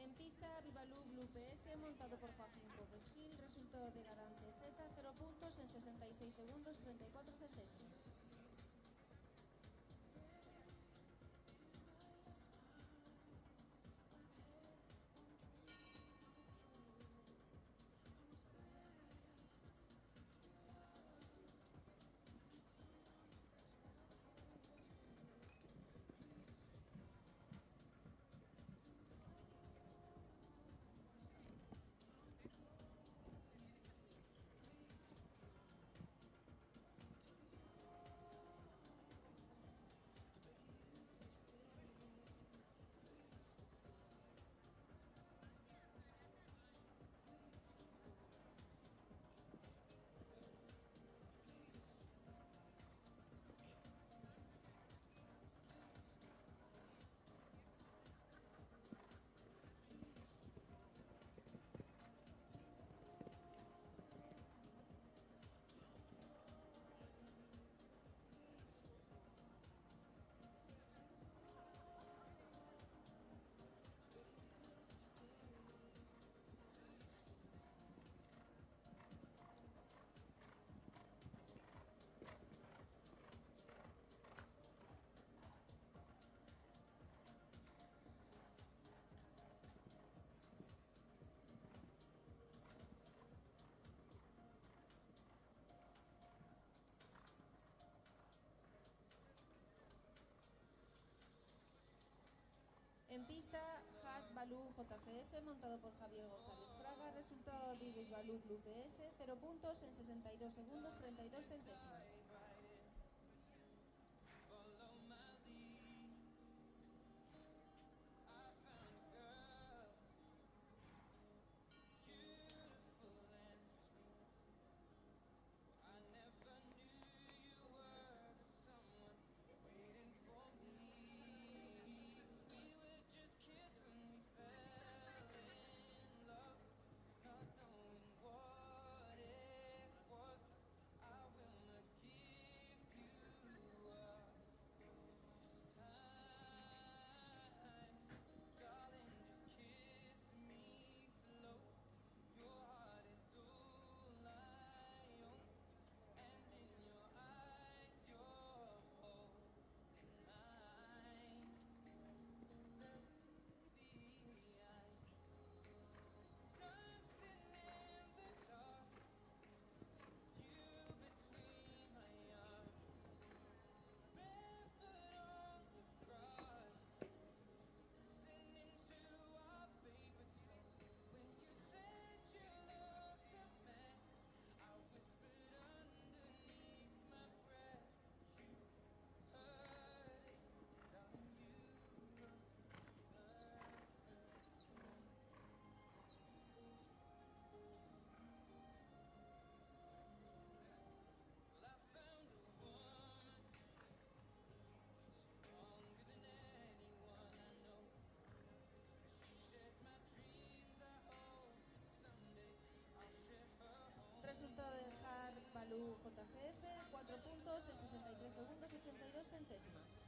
En pista, Vivalú Blue PS, montado por Joaquín Popes Gil, resultado de Gadante Z, 0 puntos en 66 segundos 34 centésimas. En pista, Hard Balú JGF montado por Javier González Fraga. Resultado Vivid Balú Blue PS, 0 puntos en 62 segundos 32 centésimas. Resultado de Hard Balú JGF, 4 puntos en 63 segundos 82 centésimas.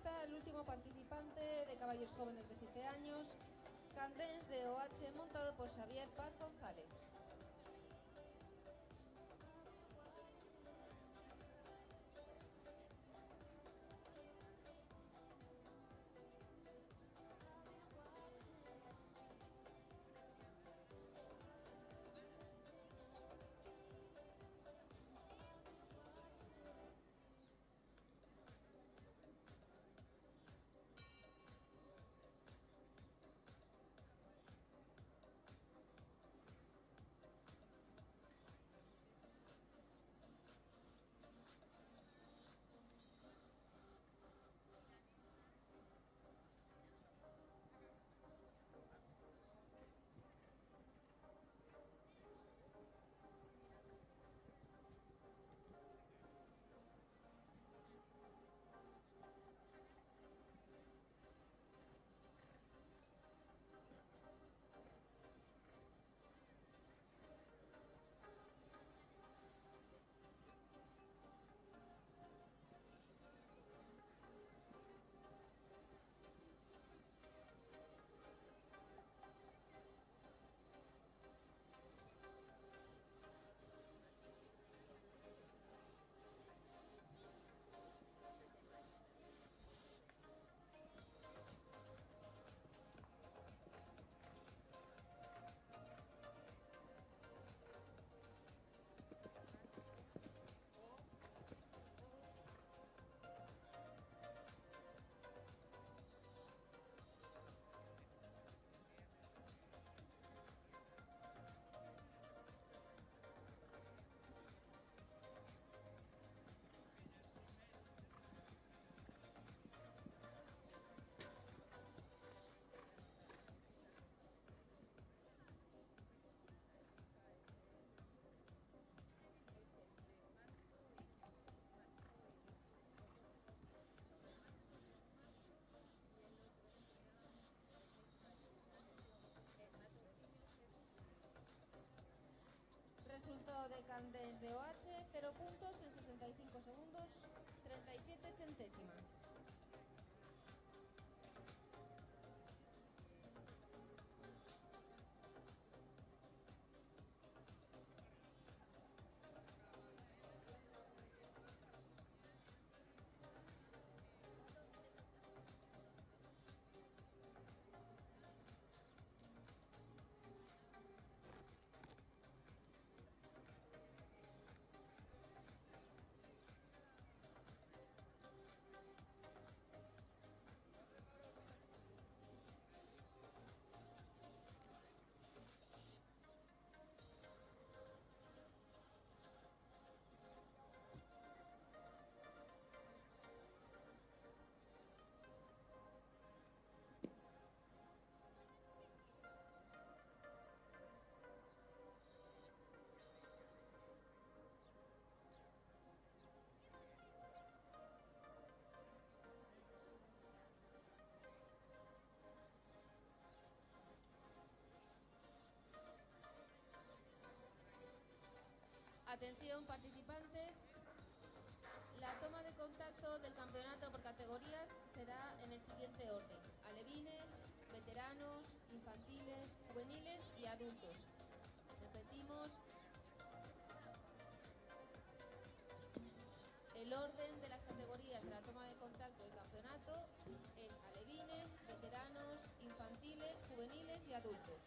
pista el último participante de caballos jóvenes de 7 años, Candens de OH, montado por Xavier Paz González. Resultado de Candens de OH, 0 puntos en 65 segundos, 37 centésimas. Atención participantes, la toma de contacto del campeonato por categorías será en el siguiente orden: alevines, veteranos, infantiles, juveniles y adultos. Repetimos, el orden de las categorías de la toma de contacto del campeonato es alevines, veteranos, infantiles, juveniles y adultos.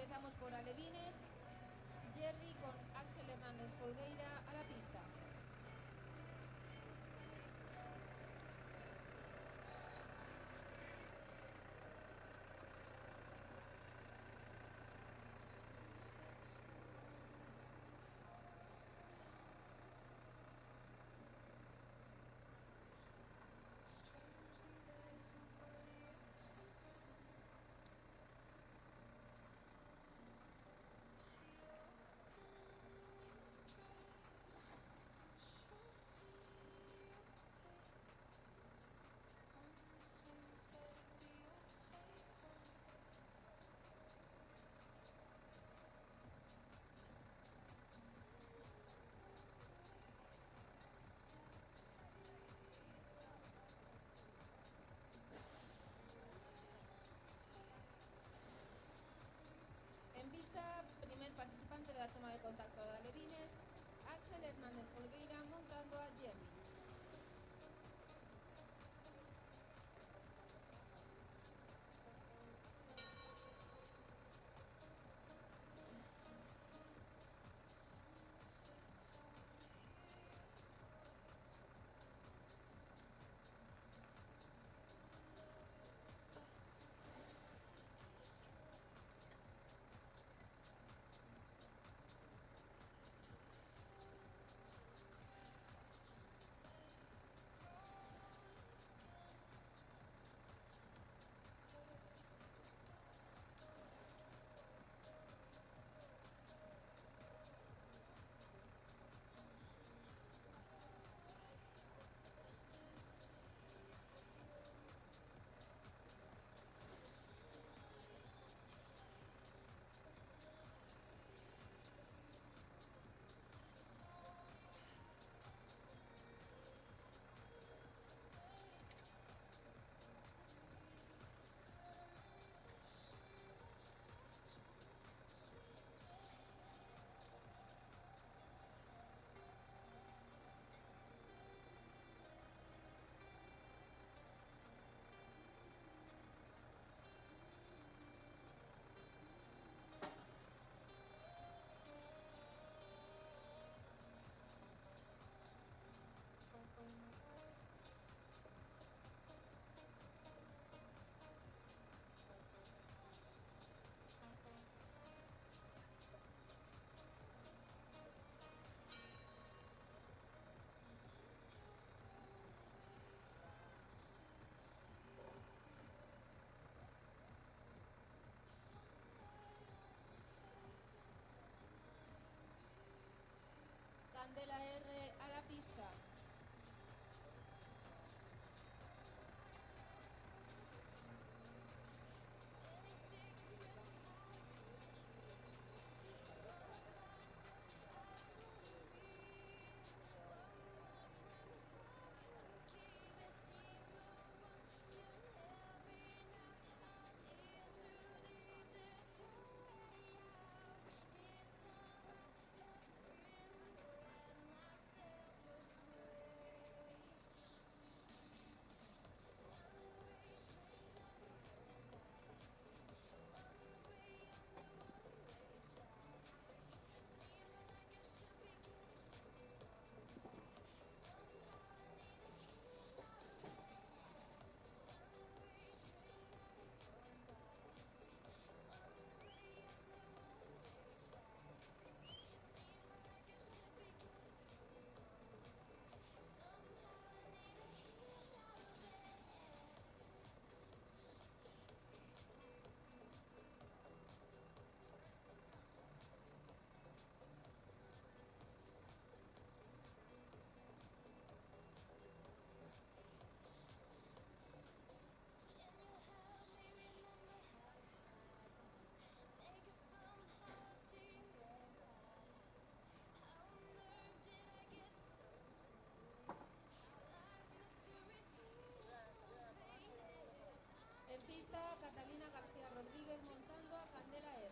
Empezamos por alevines. Jerry con Axel Hernández Folgueira a la pista. En pista, primer participante de la toma de contacto de alevines, Axel Hernández Folgueira montando a Jerry. Candela R a la pista. En pista, Catalina García Rodríguez montando a Candela R.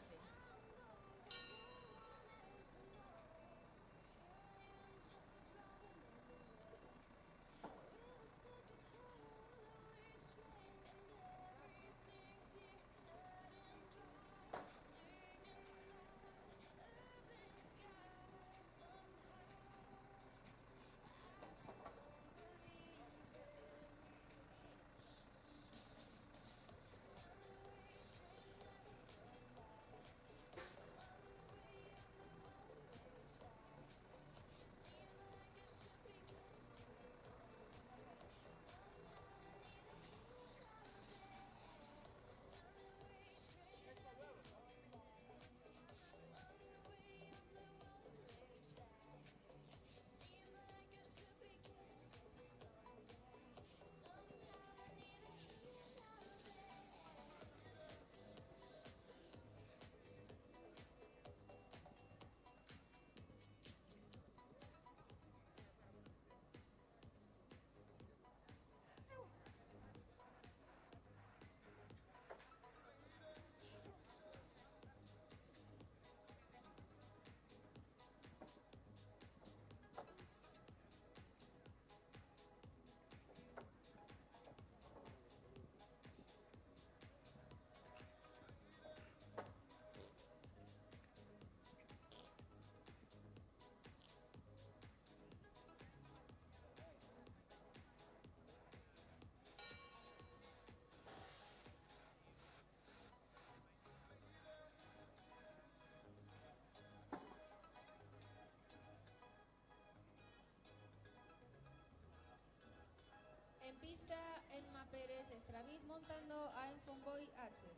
David montando a Enfonboy H.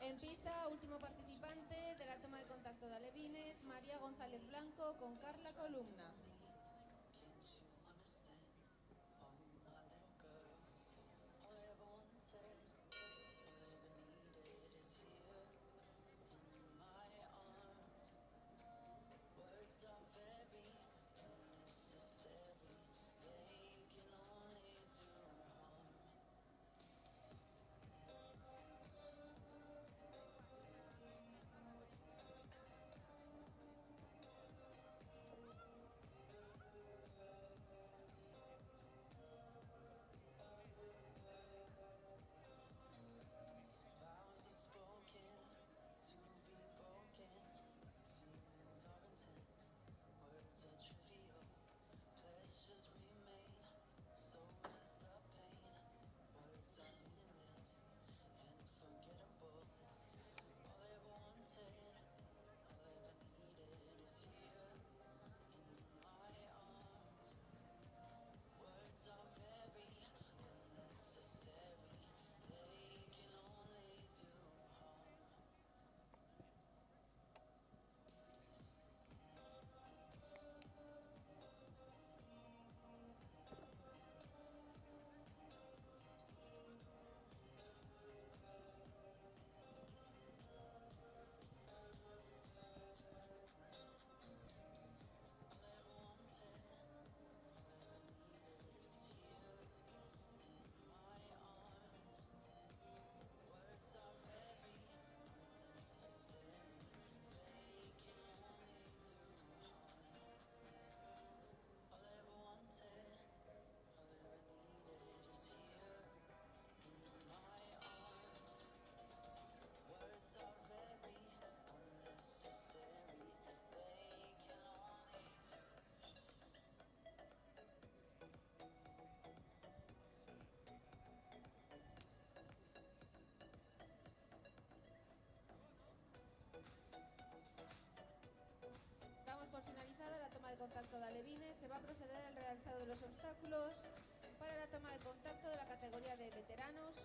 En pista, último participante de la toma de contacto de alevines, María González Blanco con Carla Columna. Damos por finalizada la toma de contacto de alevines. Se va a proceder al realzado de los obstáculos para la toma de contacto de la categoría de veteranos.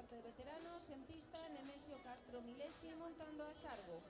parte de veteranos, en pista Nemesio Castro Milesi montando a Sargo.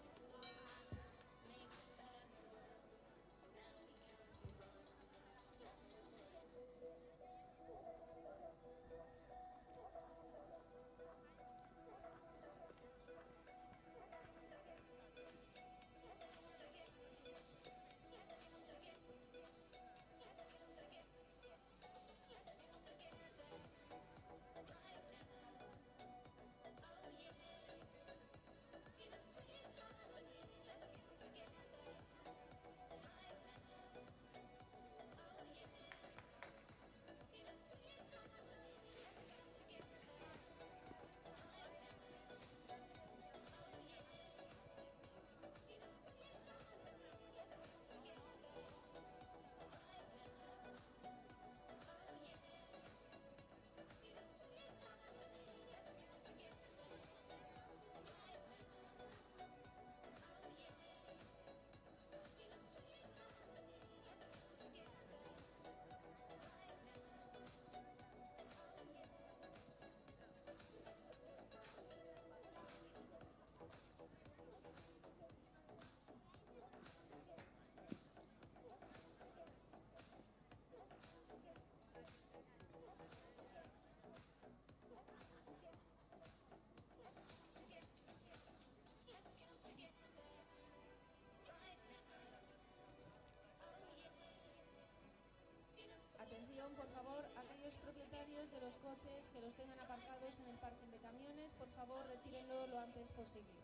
Atención, por favor, aquellos propietarios de los coches que los tengan aparcados en el parking de camiones, por favor, retírenlo lo antes posible.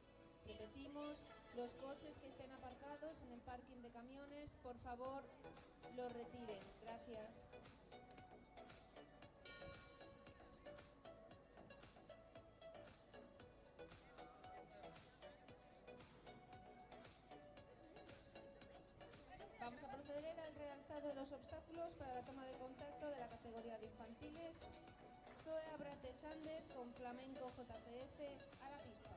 Repetimos, los coches que estén aparcados en el parking de camiones, por favor, los retiren. Gracias. Vamos a proceder al realzado de los obstáculos para la toma de contacto de la categoría de infantiles. Zoe Abrate Sander con Flamenco JCF a la pista.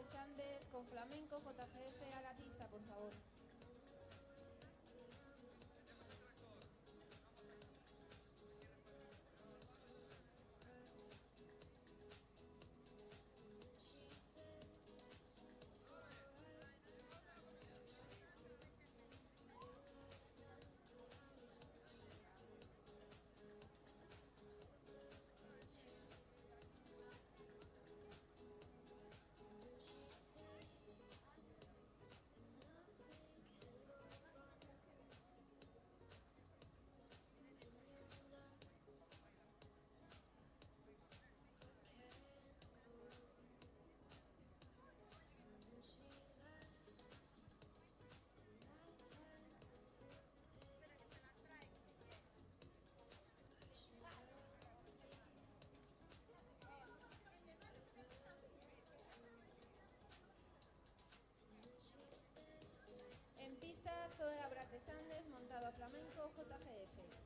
Sández con flamenco. JGF a la pista, por favor. En pista, Zoe Abrate Sández, montado a flamenco, JGF.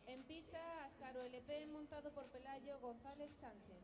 En pista, Ascaro LP, montado por Pelayo González Sánchez.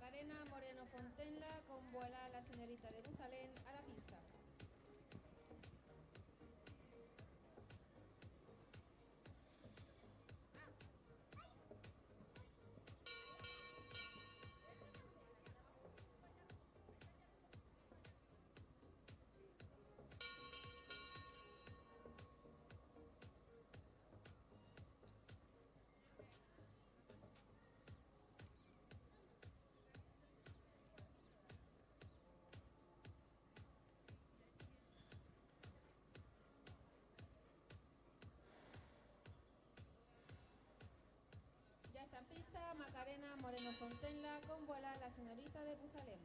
Macarena Moreno Fontenla con Voilà la señorita de Buzalén a la pista. Ya está en pista Macarena Moreno Fontenla con Voilà la señorita de Buzalén.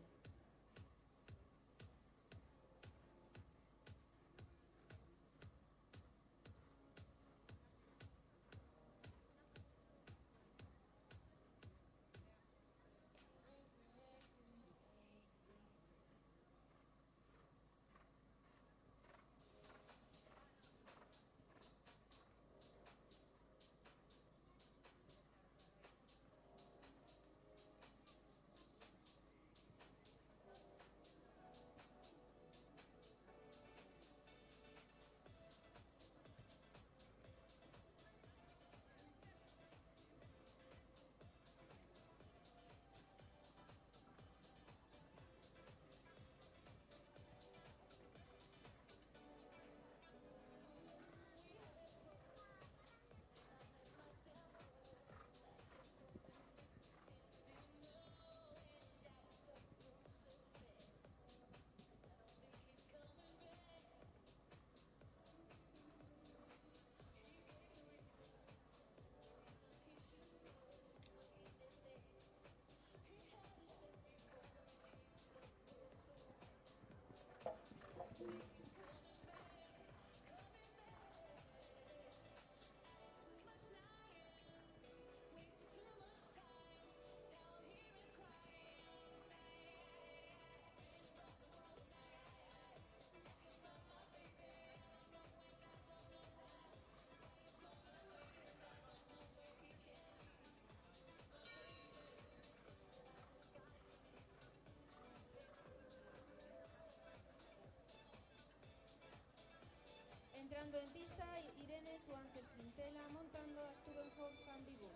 Entrando en pista, Irene Suárez Quintela montando a Stubenhof Cambibu.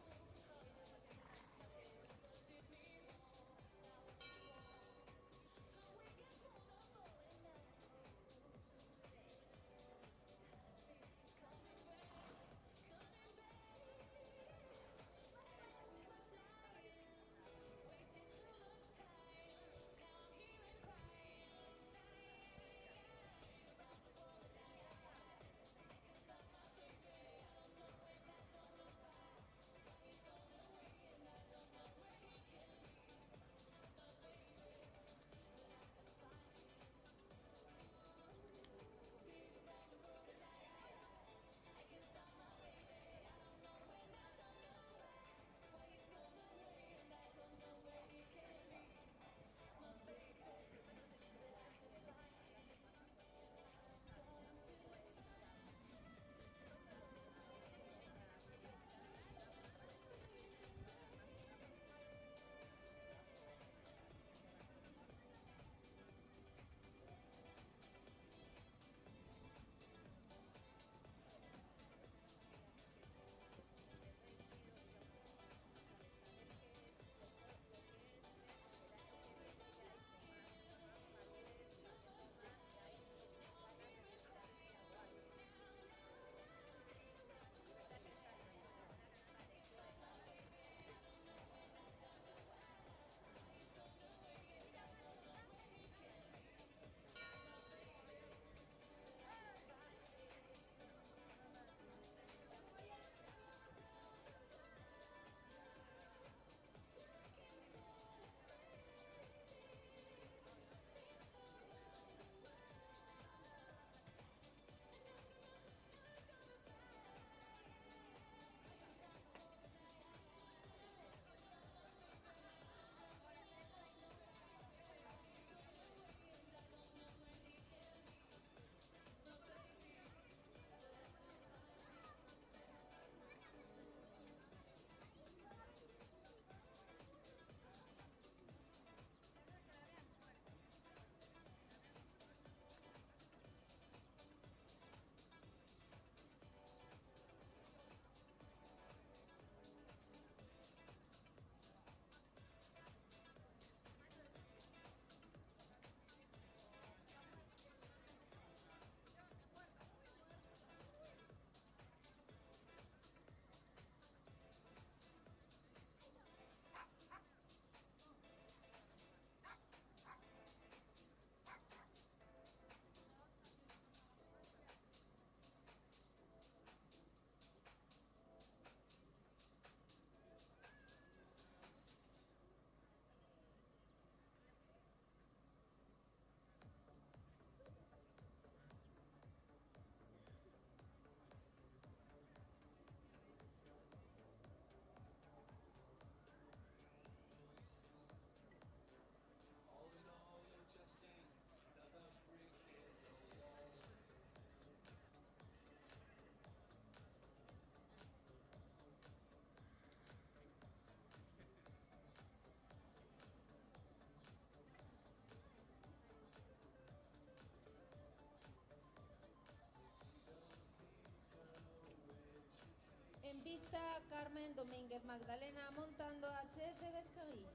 Carmen Domínguez Magdalena montando a Chef de Bescarí.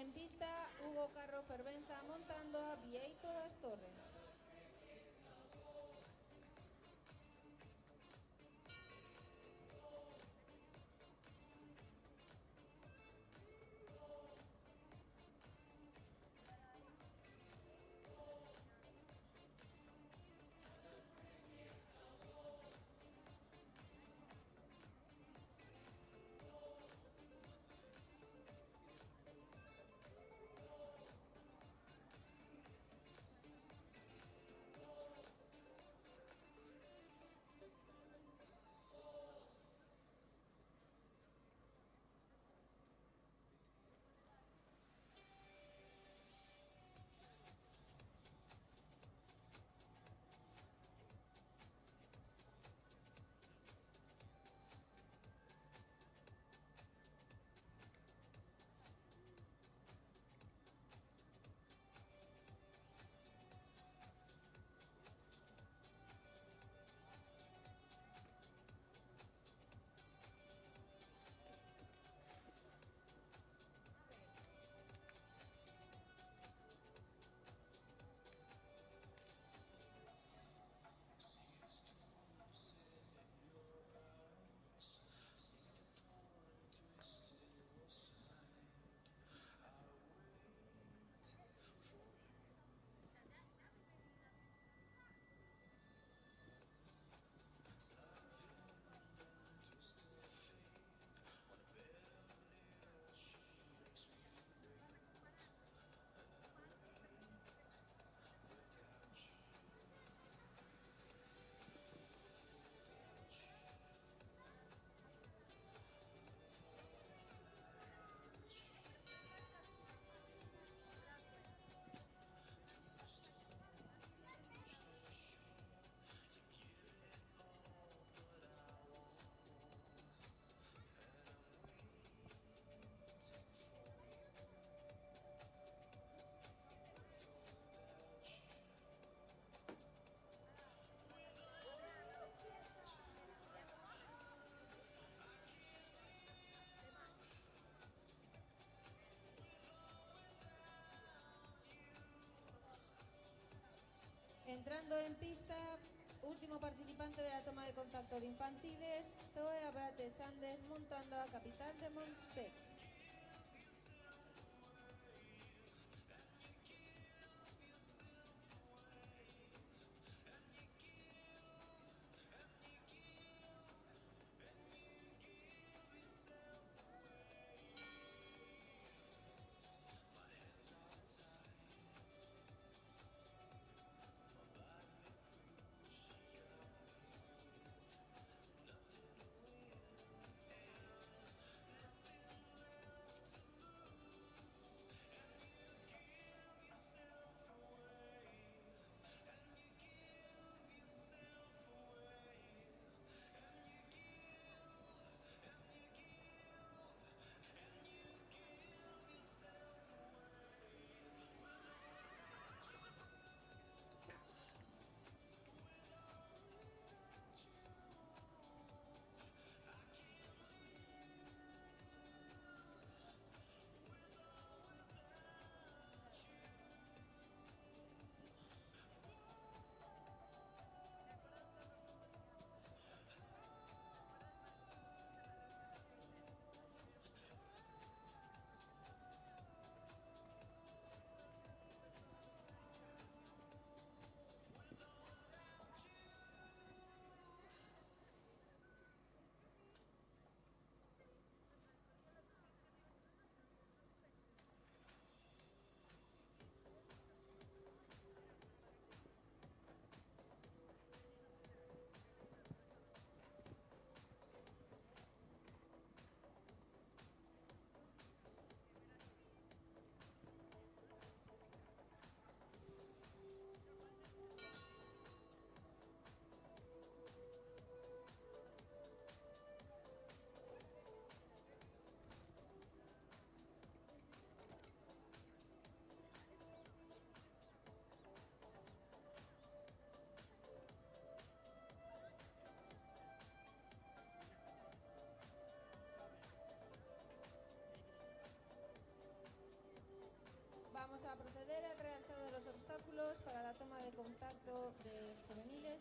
En pista, Hugo Carro Fervenza montando a Vieito das Torres. Entrando en pista, último participante de la toma de contacto de infantiles, Zoe Abrate Sanders montando a Capitán de Monster. Vamos a proceder al realzado de los obstáculos para la toma de contacto de juveniles.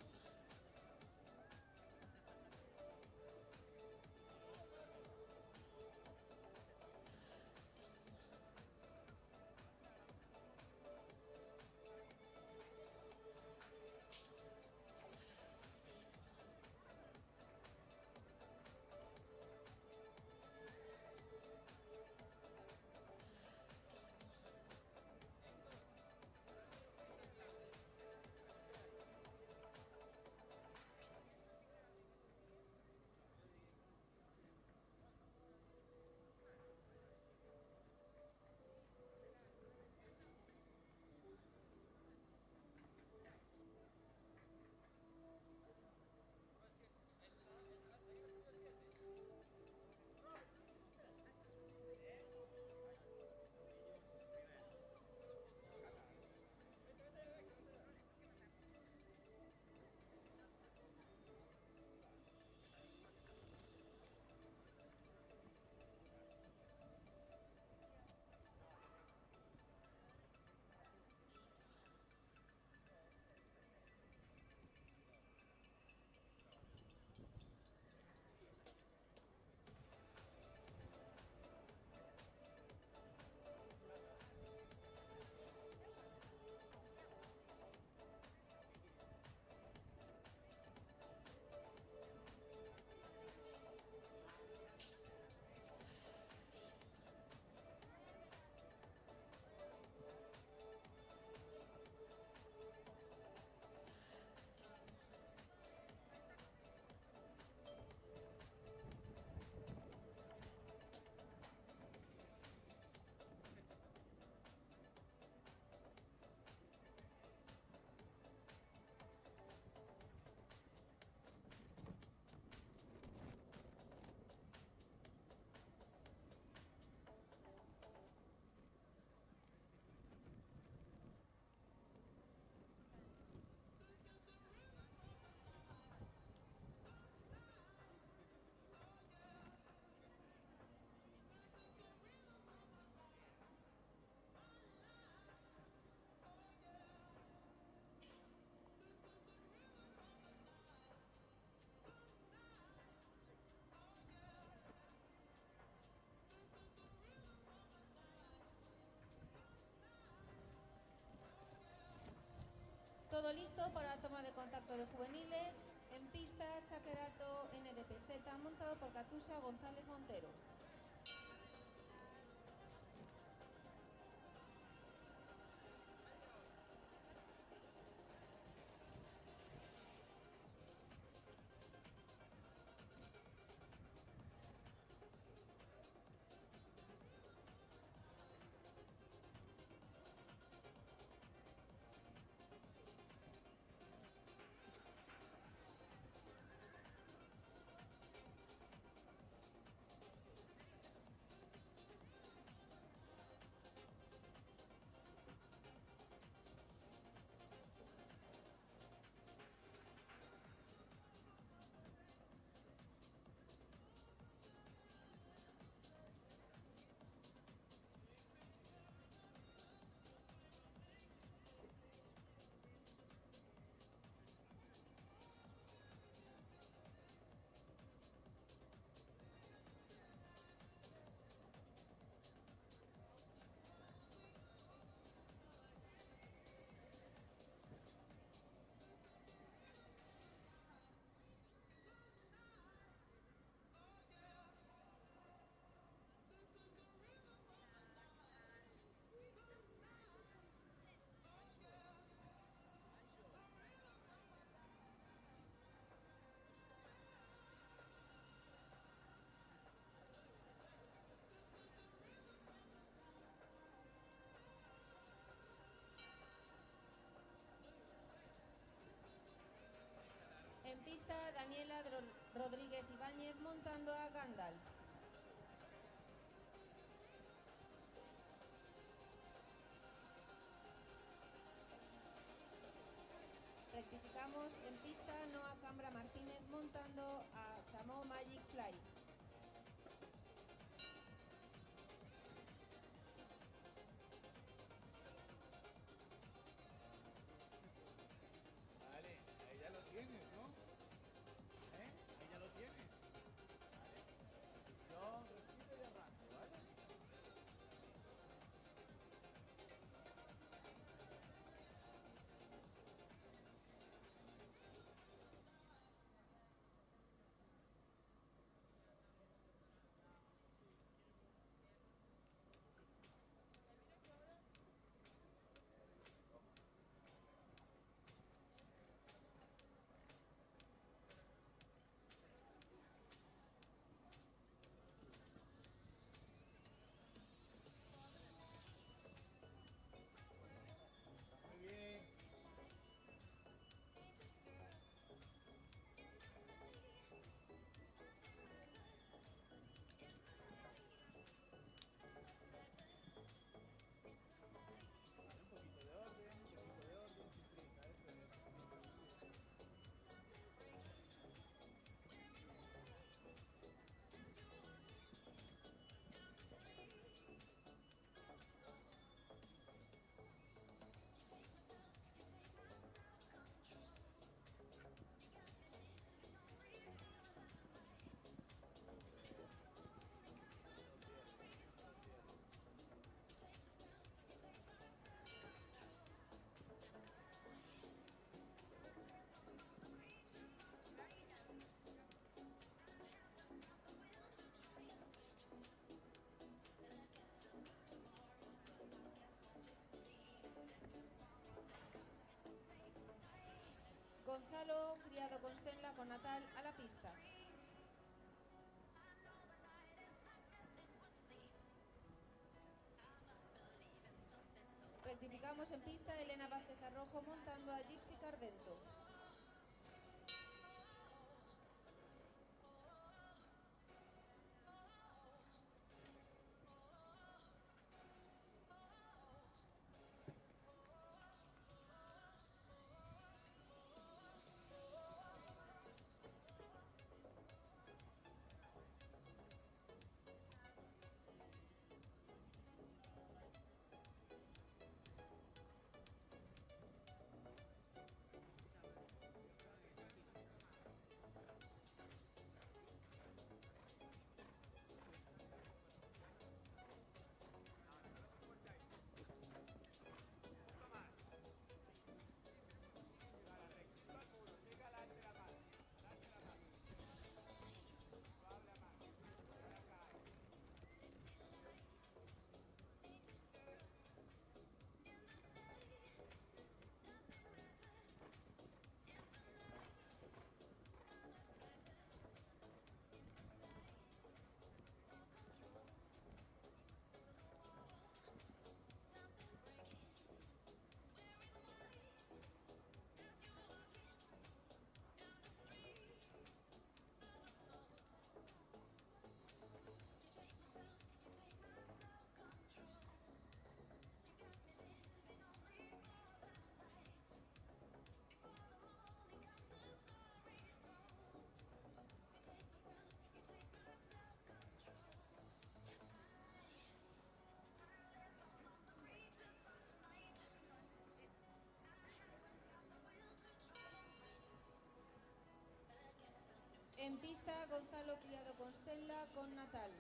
Todo listo para la toma de contacto de juveniles. En pista, Chaquerato NDPZ, montado por Katusha González Montero. En pista, Daniela Rodríguez Ibáñez montando a Gandalf. Rectificamos, en pista, Noa Cambra Martínez montando a Chamó Magic Fly. Vale, ahí ya lo tienes, ¿no? ¿Eh? Ahí ya lo tienes. Vale. Yo respiro y arranco, ¿vale? Muy bien. Vale, un poquito de orden, sin prisa, eso es. No lo pierdas, no lo pierdas. Gonzalo, criado con Stenla con Natal a la pista. Rectificamos, en pista, Elena Vázquez Arrojo montando a Gypsy Carvento. En pista, Gonzalo Criado Constella con Natal.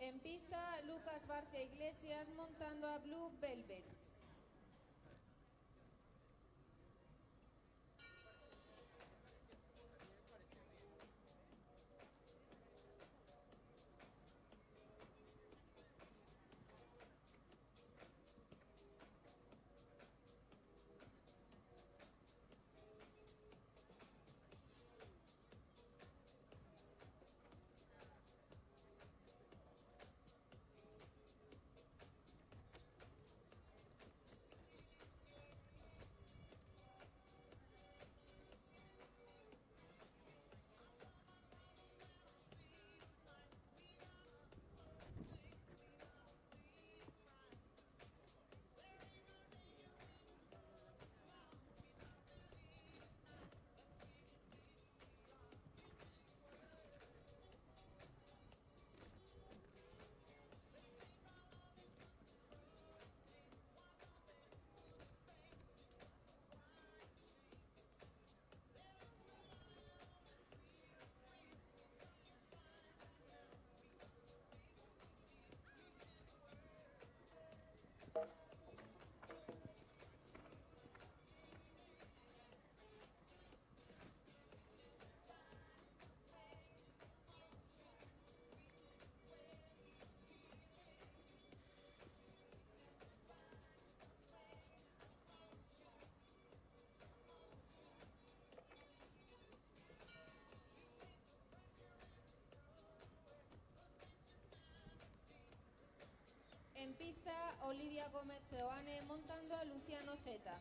En pista, Lucas Barcia Iglesias montando a Blue Velvet. En pista, Olivia Gómez Seoane montando a Luciano Zeta.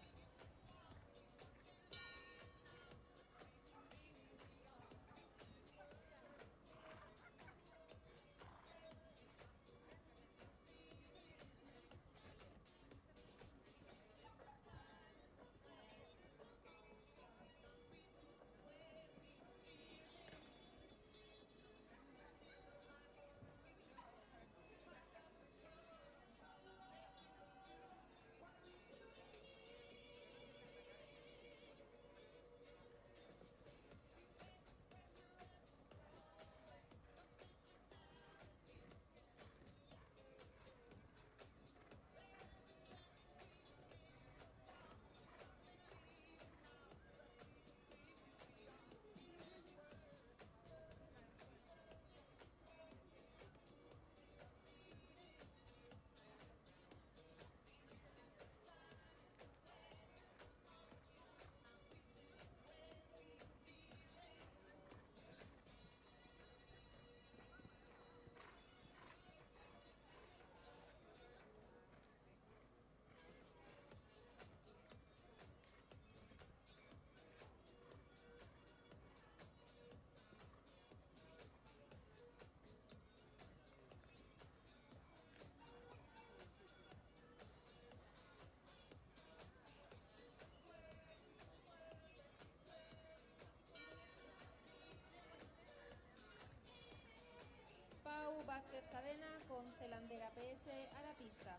con Celandera PS a la pista.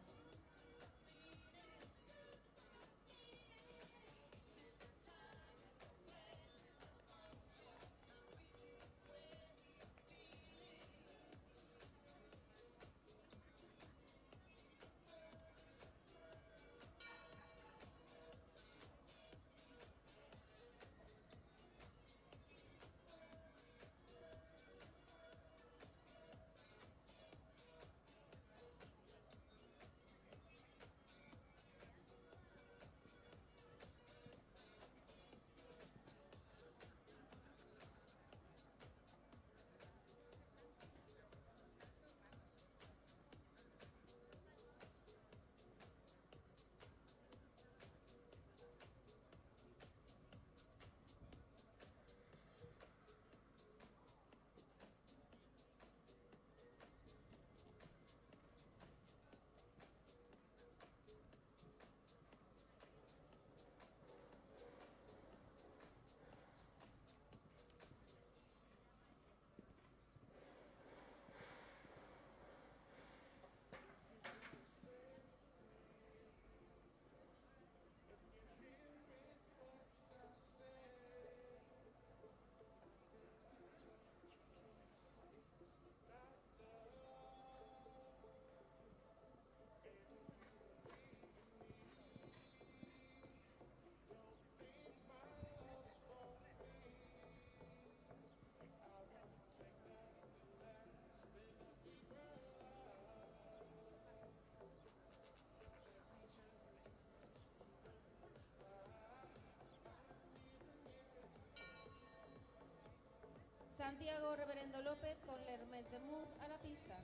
Santiago Reverendo López con L'Hermes de Muz a la pista.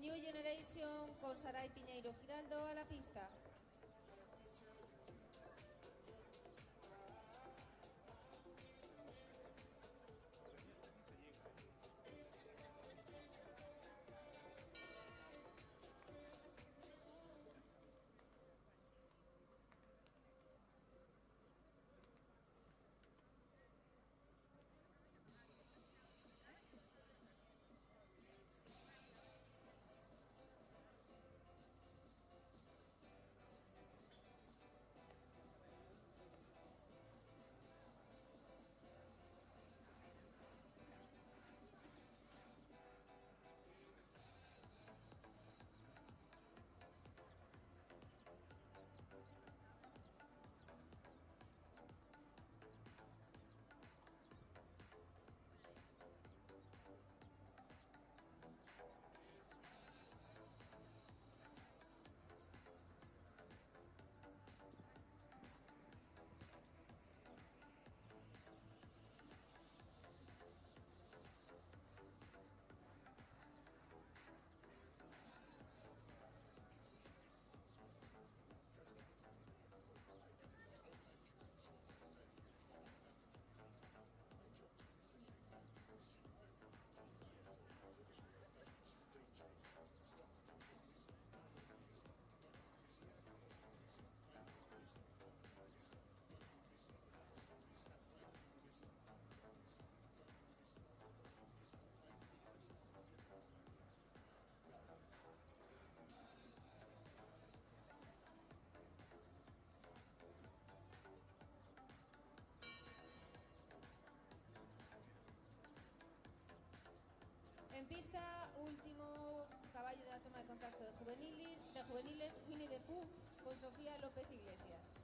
New Generation con Saray Piñeiro Giraldo a la pista. pista, último caballo de la toma de contacto de juveniles, Winnie the Pooh con Sofía López Iglesias.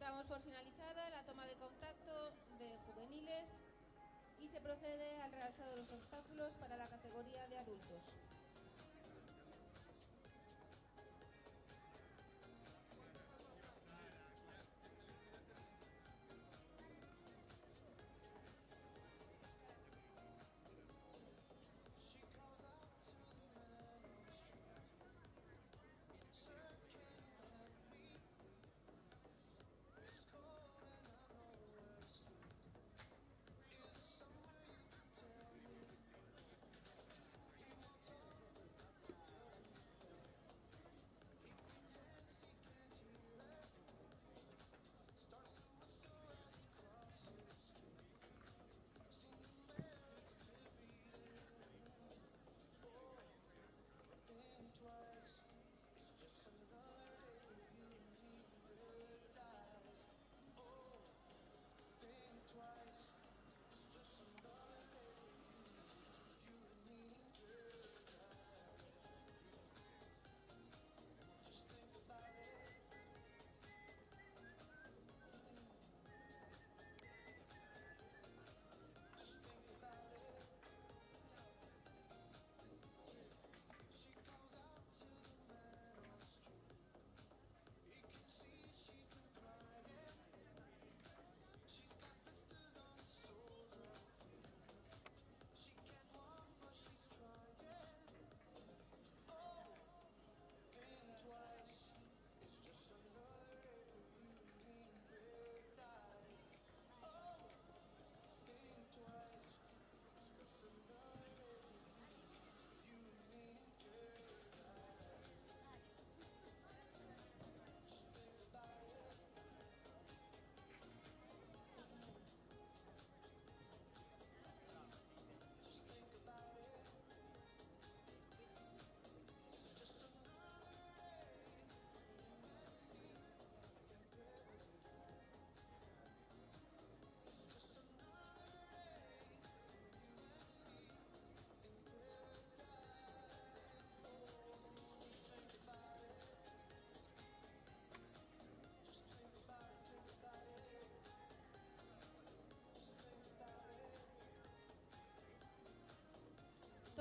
Damos por finalizada la toma de contacto de juveniles y se procede al realzado de los obstáculos para la categoría de adultos.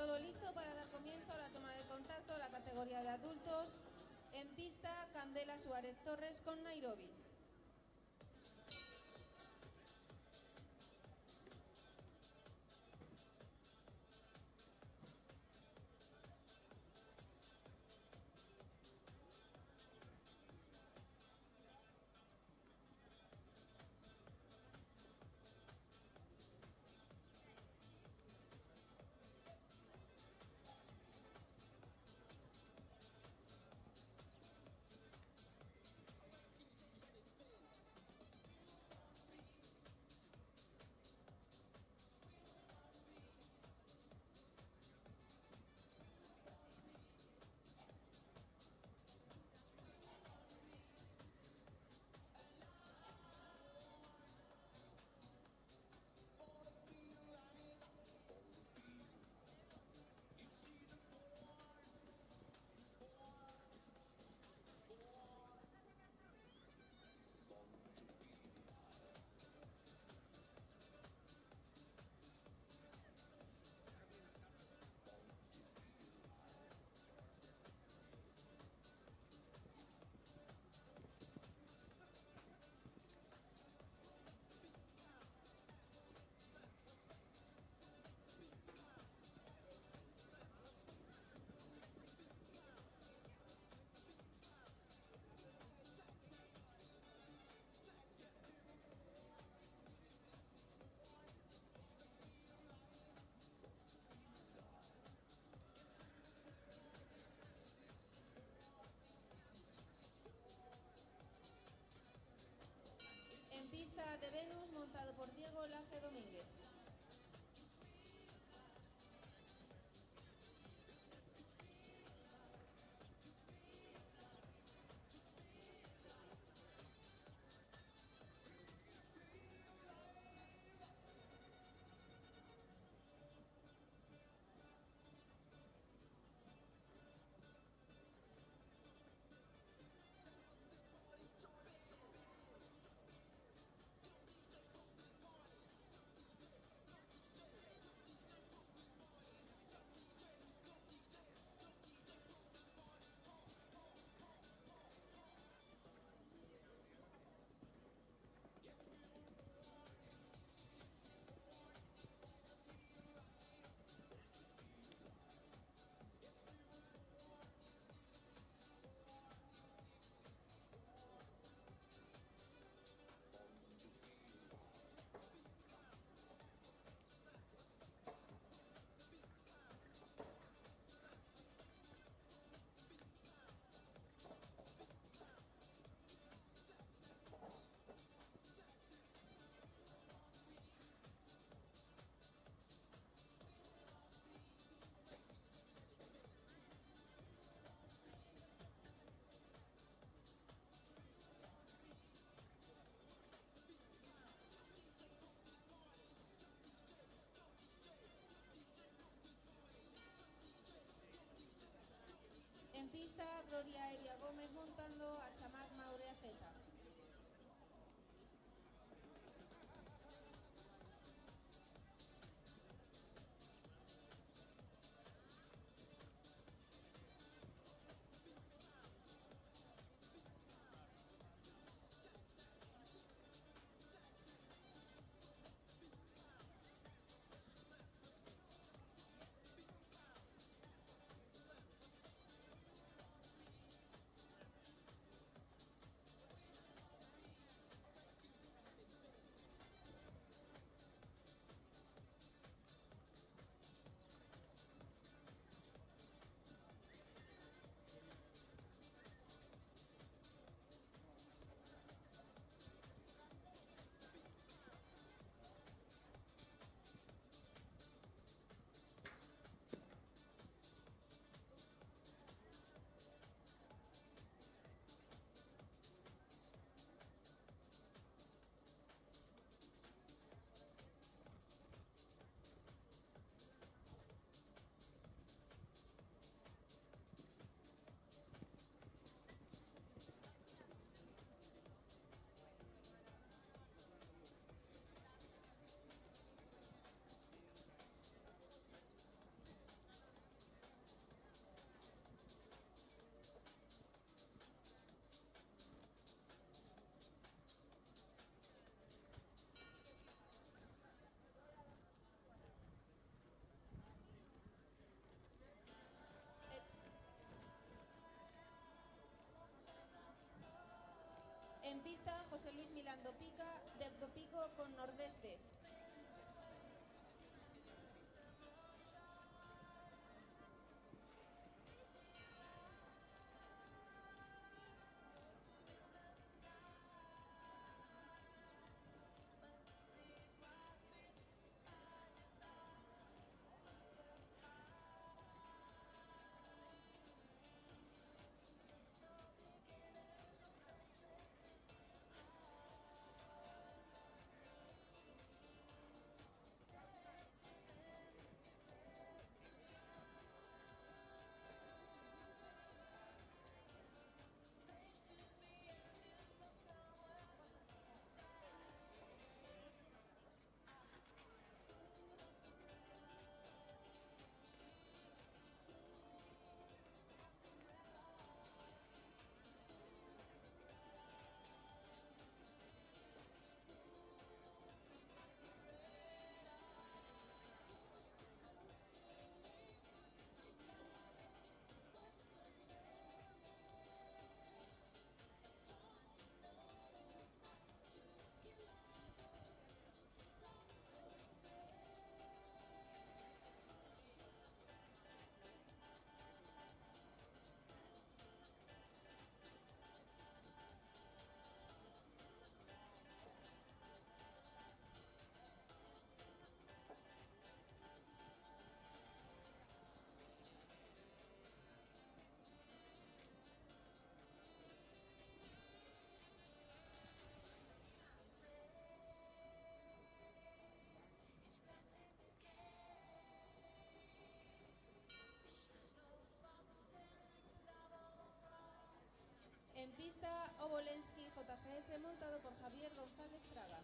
Todo listo para dar comienzo a la toma de contacto a la categoría de adultos. En pista, Candela Suárez Torres con Nairobi. En pista, José Luis Milán Dopico con Nordeste. En pista, Obolensky JGF montado por Javier González Fraga.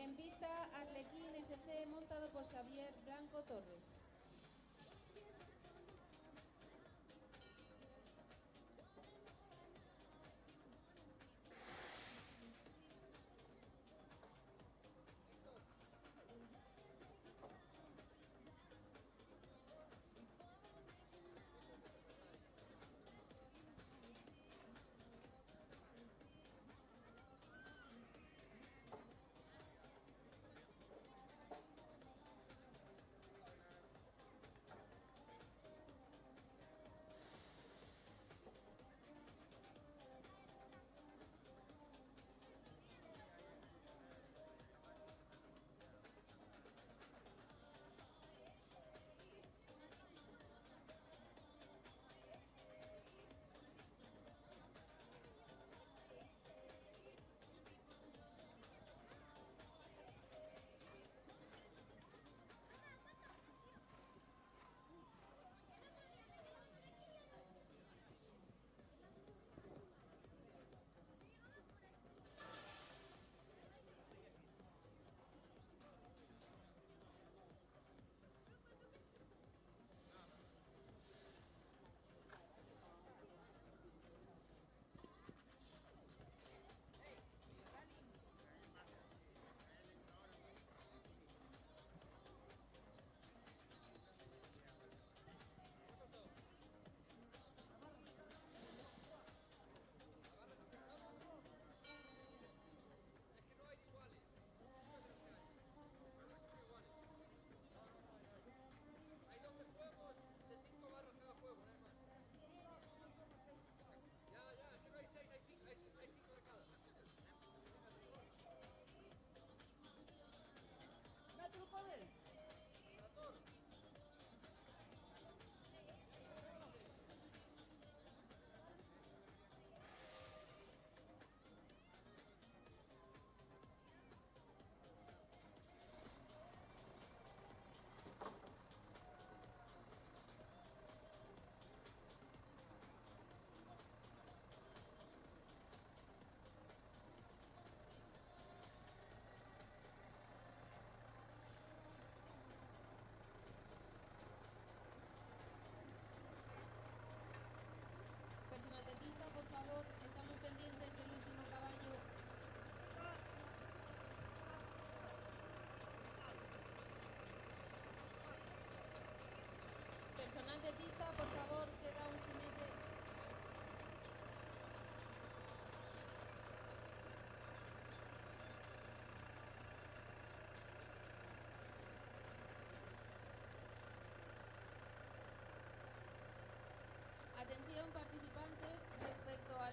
En pista, Arlequín SC montado por Xavier Blanco Torres.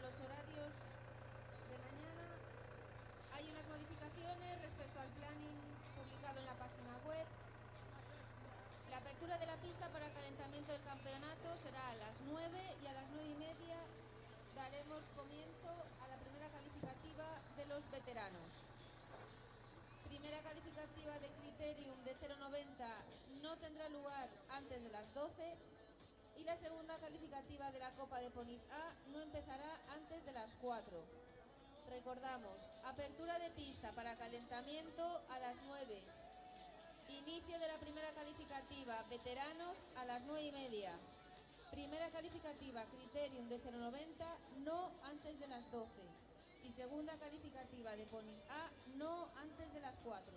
los horarios de mañana hay unas modificaciones respecto al planning publicado en la página web. La apertura de la pista para calentamiento del campeonato será a las 9 y a las 9:30 daremos comienzo a la primera calificativa de los veteranos. Primera calificativa de Criterium de 0,90 no tendrá lugar antes de las 12 y la segunda calificativa de la Copa de Ponis A no empezará antes de las 4. Recordamos, apertura de pista para calentamiento a las 9. Inicio de la primera calificativa, veteranos, a las 9:30. Primera calificativa, Criterium de 0,90, no antes de las 12. Y segunda calificativa de Ponis A, no antes de las 4.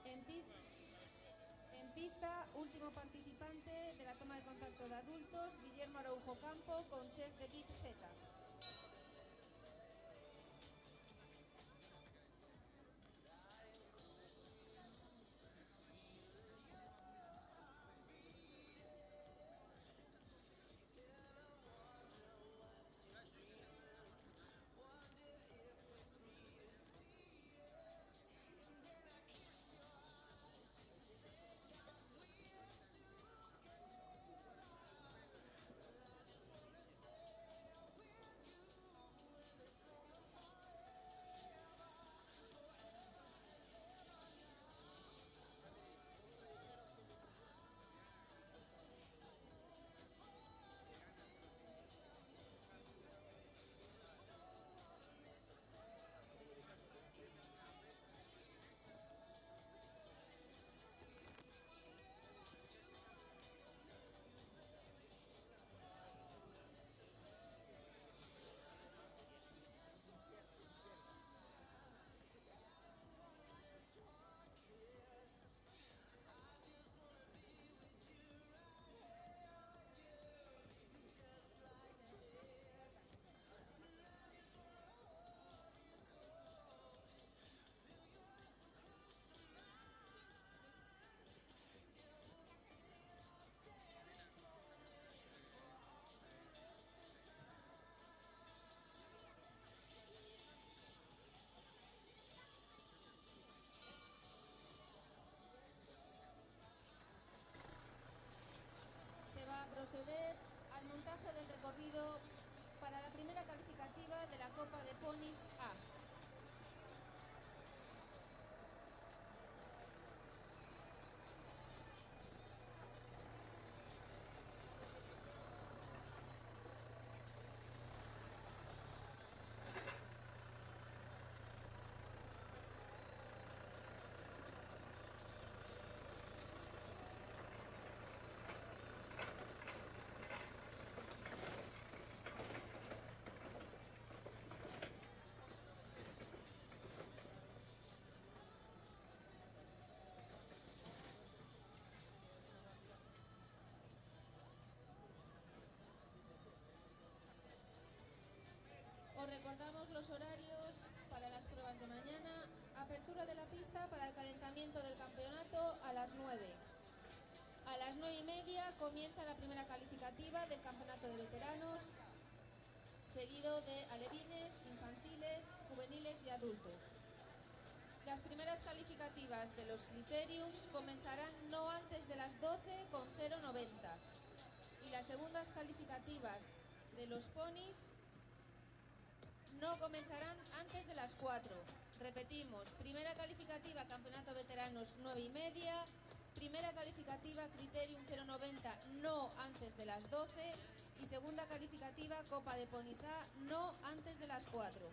En pista, último participante de la toma de contacto de adultos, Guillermo Araujo Campo, con chef de equipo Z. Se va a proceder al montaje del recorrido para la primera calificativa de la Copa de Ponis A. Os recordamos los horarios para las pruebas de mañana. Apertura de la pista para el calentamiento del campeonato a las 9. A las 9:30 comienza la primera calificativa del campeonato de veteranos, seguido de alevines, infantiles, juveniles y adultos. Las primeras calificativas de los criteriums comenzarán no antes de las 12 con 0,90 y las segundas calificativas de los ponis no comenzarán antes de las 4. Repetimos, primera calificativa campeonato veteranos 9:30, primera calificativa criterium 0,90 no antes de las 12 y segunda calificativa Copa de Ponis A no antes de las 4.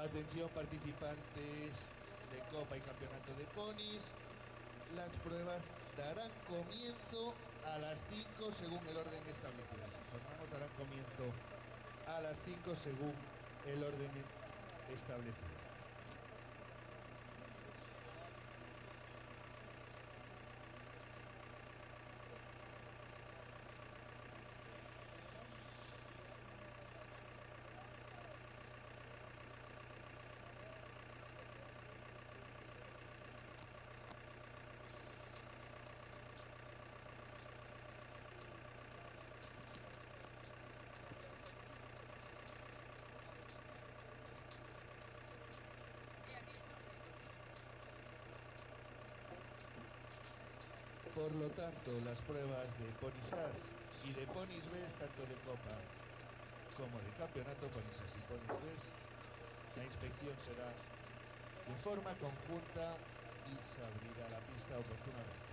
Atención participantes de Copa y Campeonato de Ponis. Las pruebas darán comienzo a las 5 según el orden establecido. Les informamos, darán comienzo a las 5 según el orden establecido. Por lo tanto, las pruebas de Ponis As y de Ponis Best, tanto de Copa como de Campeonato, Ponis As y Ponis Best, la inspección será de forma conjunta y se abrirá la pista oportunamente.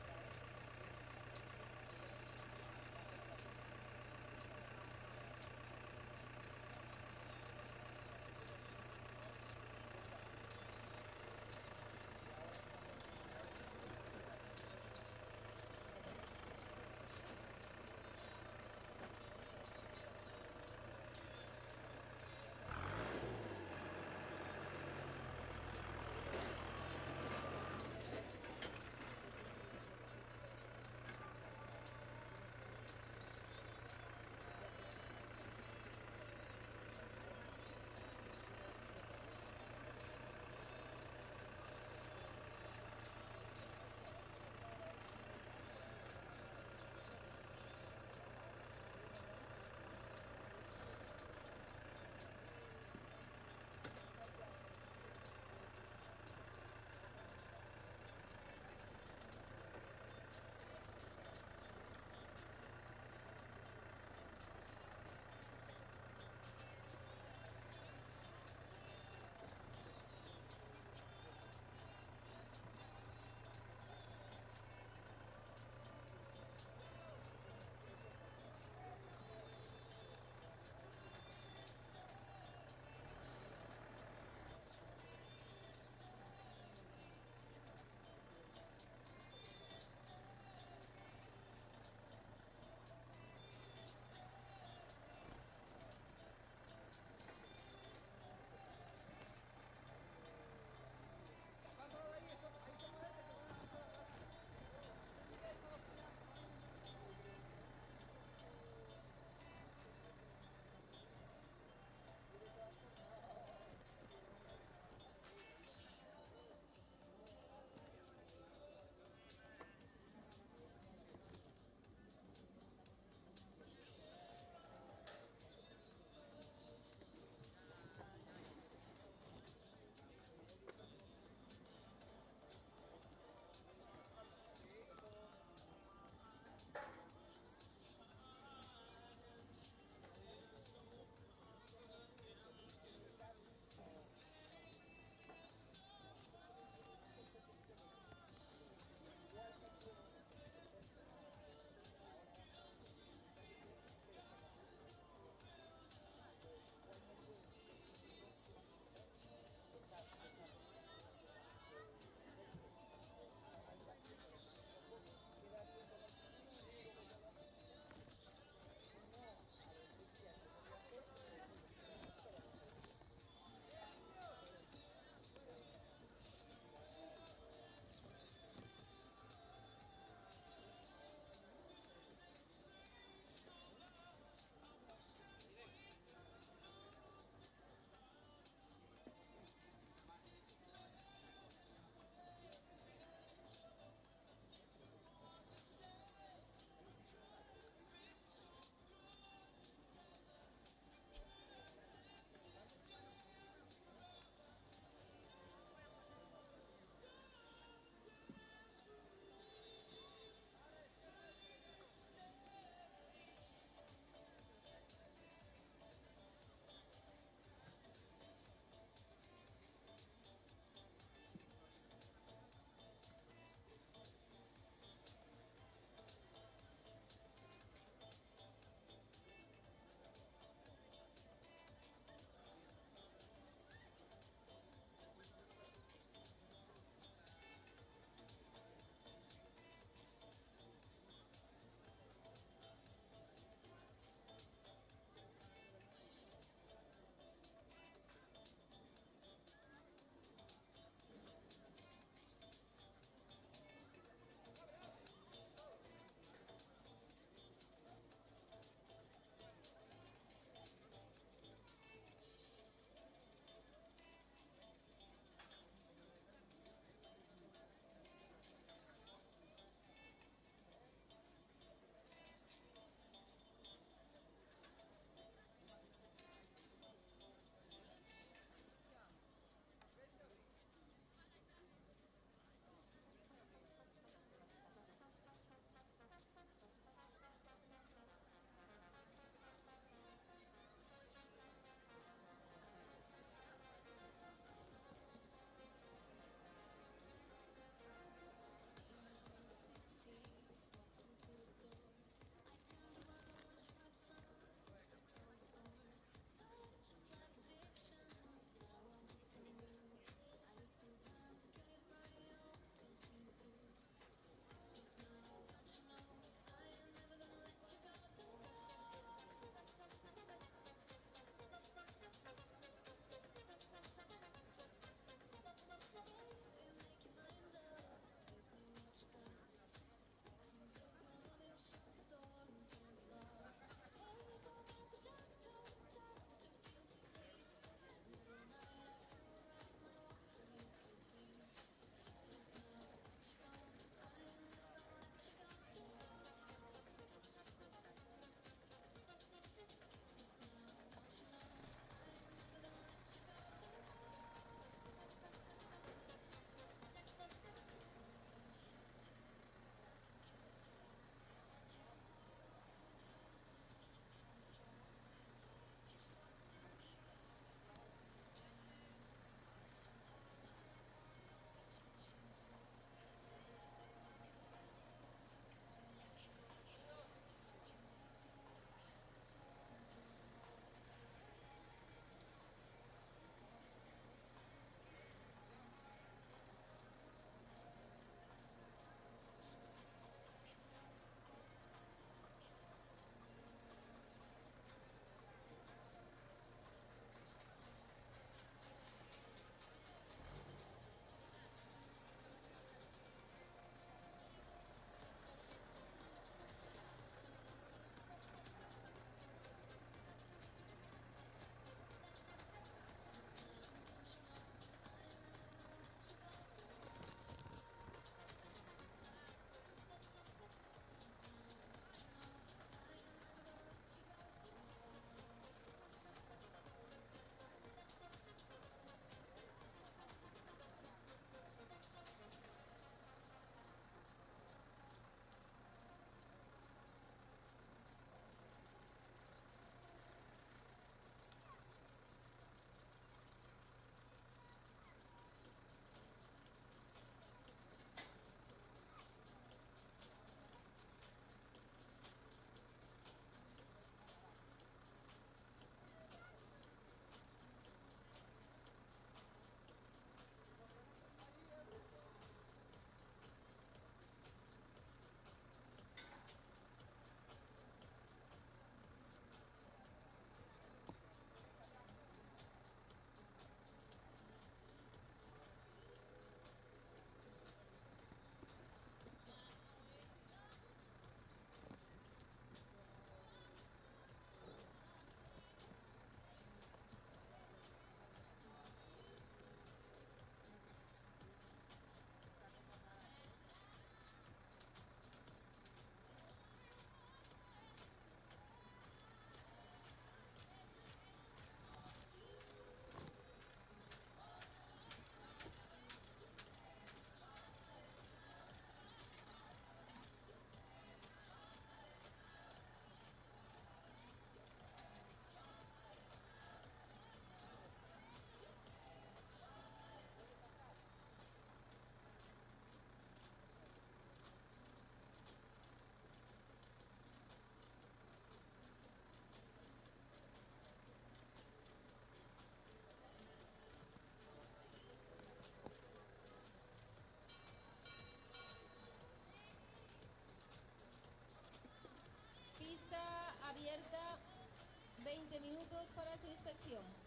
Acción.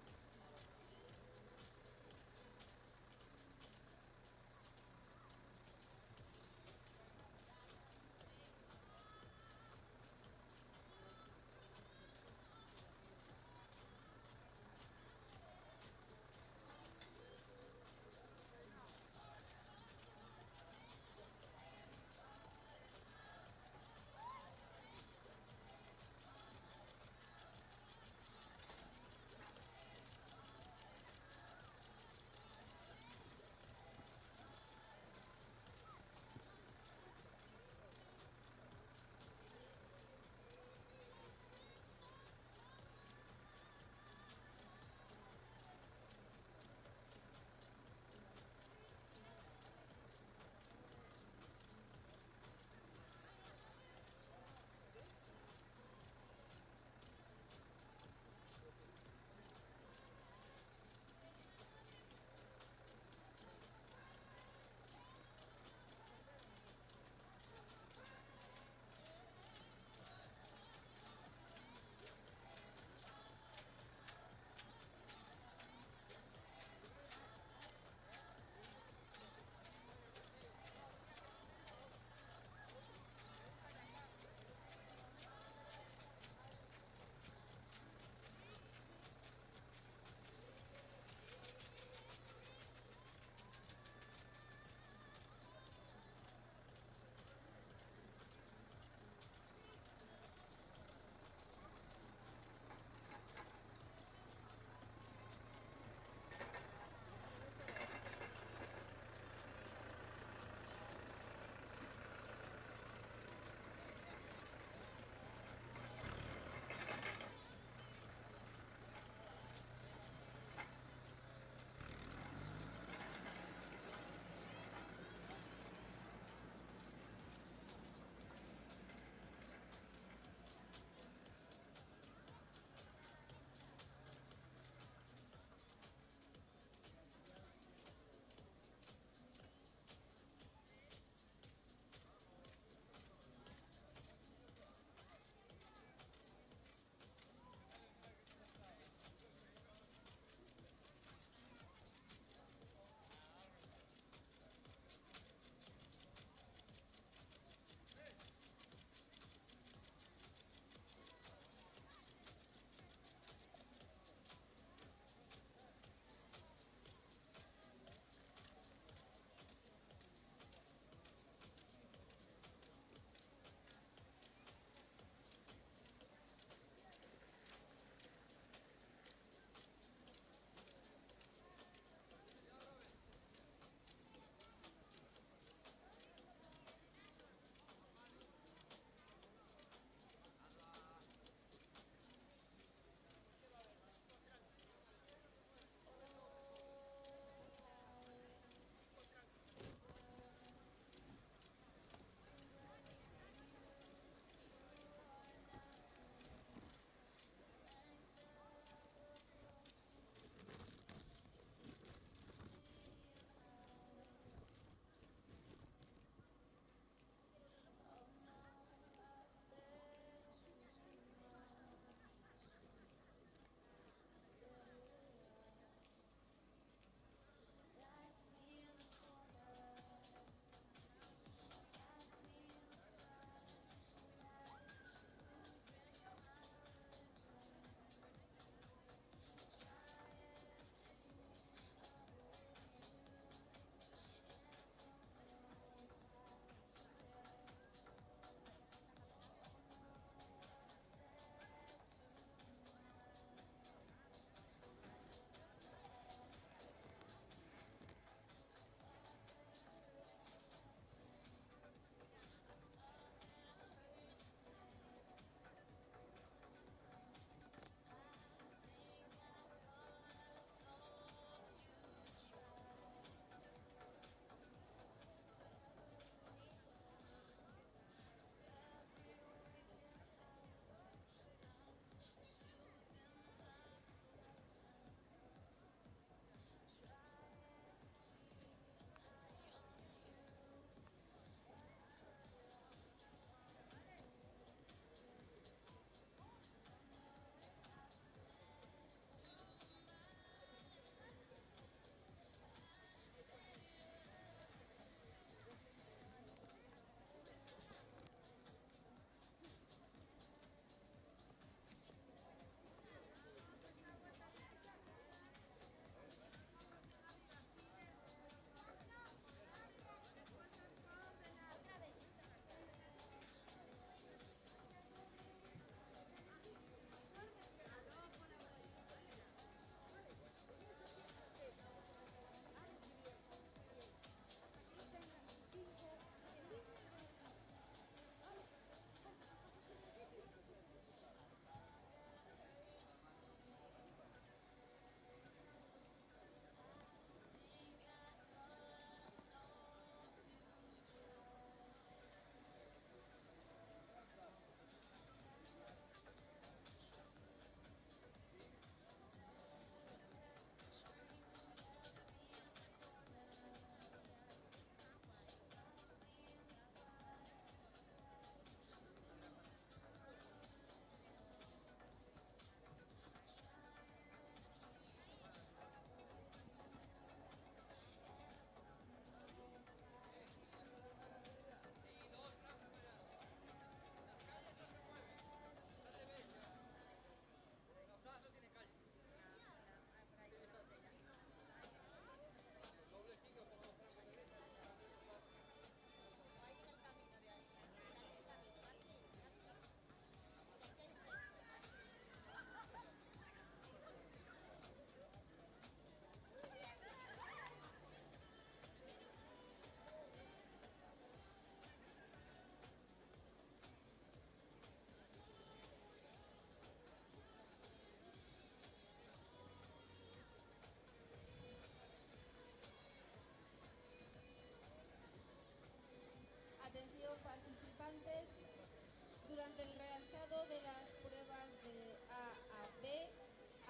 Durante el realzado de las pruebas de A a B,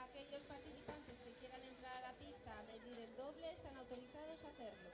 aquellos participantes que quieran entrar a la pista a medir el doble están autorizados a hacerlo.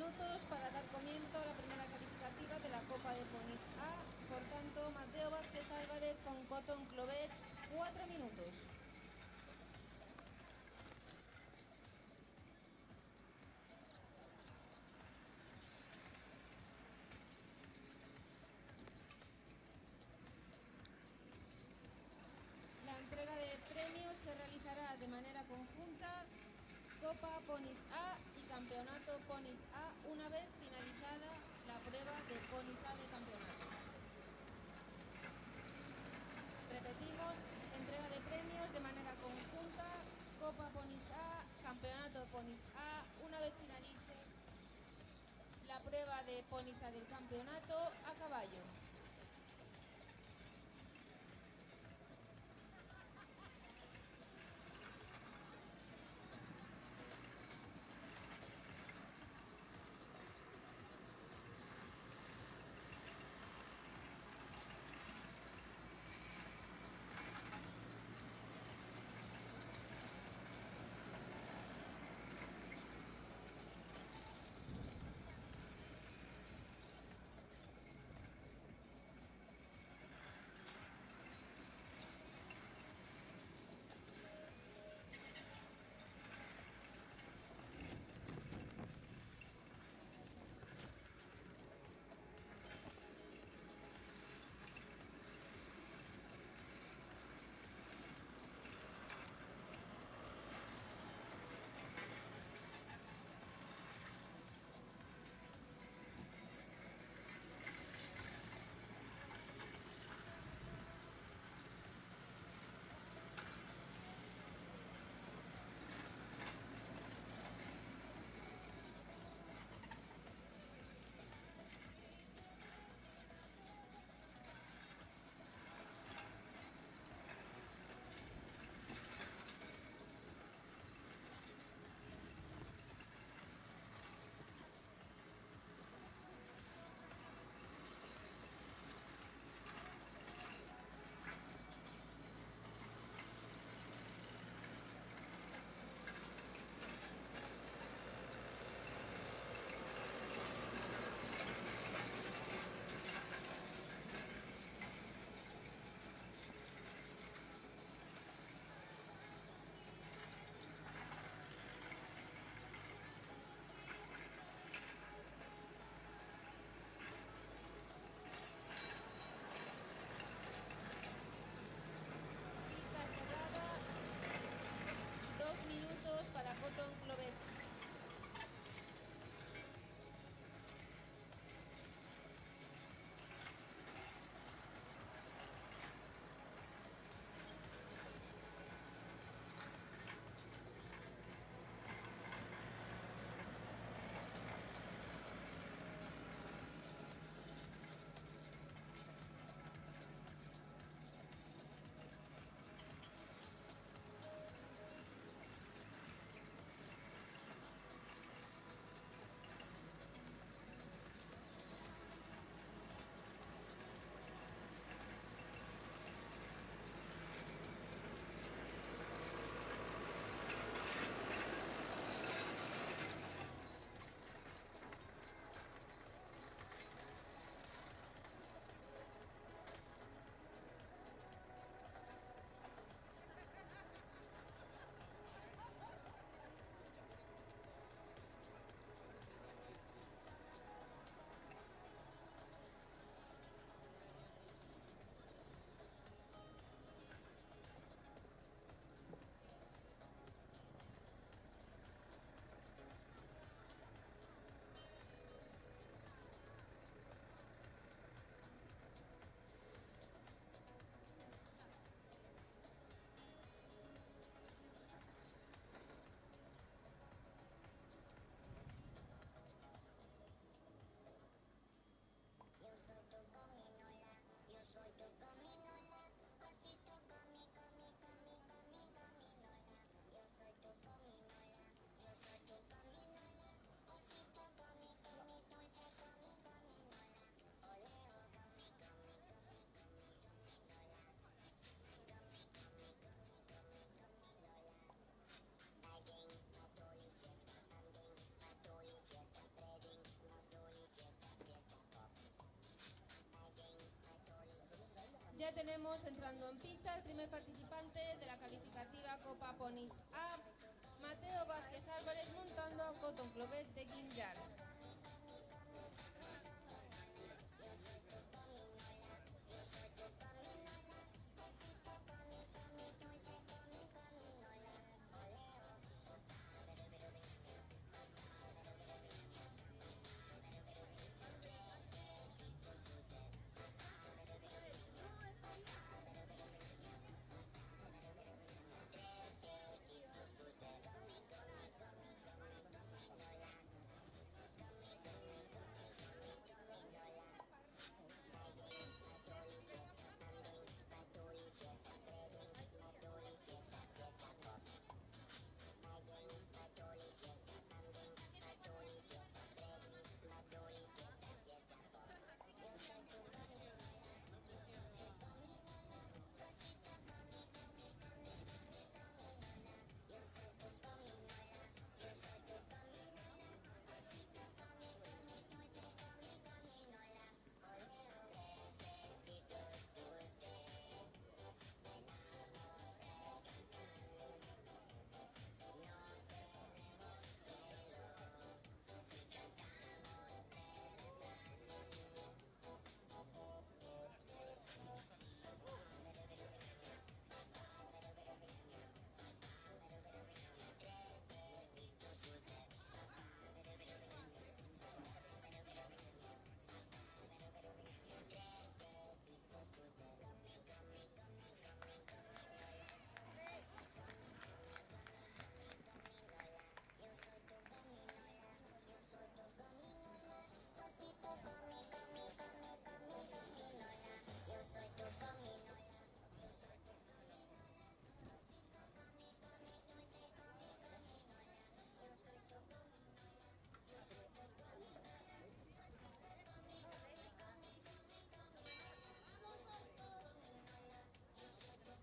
minutos para dar comienzo a la primera calificativa de la Copa de Ponis A. Por tanto, Mateo Vázquez Álvarez con Cotton Clovet, 4 minutos. La entrega de premios se realizará de manera conjunta, Copa Ponis A y Campeonato Ponis A, una vez finalizada la prueba de Ponis A del campeonato. Repetimos, entrega de premios de manera conjunta, Copa Ponis A, Campeonato Ponis A, una vez finalice la prueba de Ponis A del campeonato a caballo. Ya tenemos entrando en pista el primer participante de la calificativa Copa Ponis A, Mateo Vázquez Álvarez, montando a Cotton Clovet de Guinjar.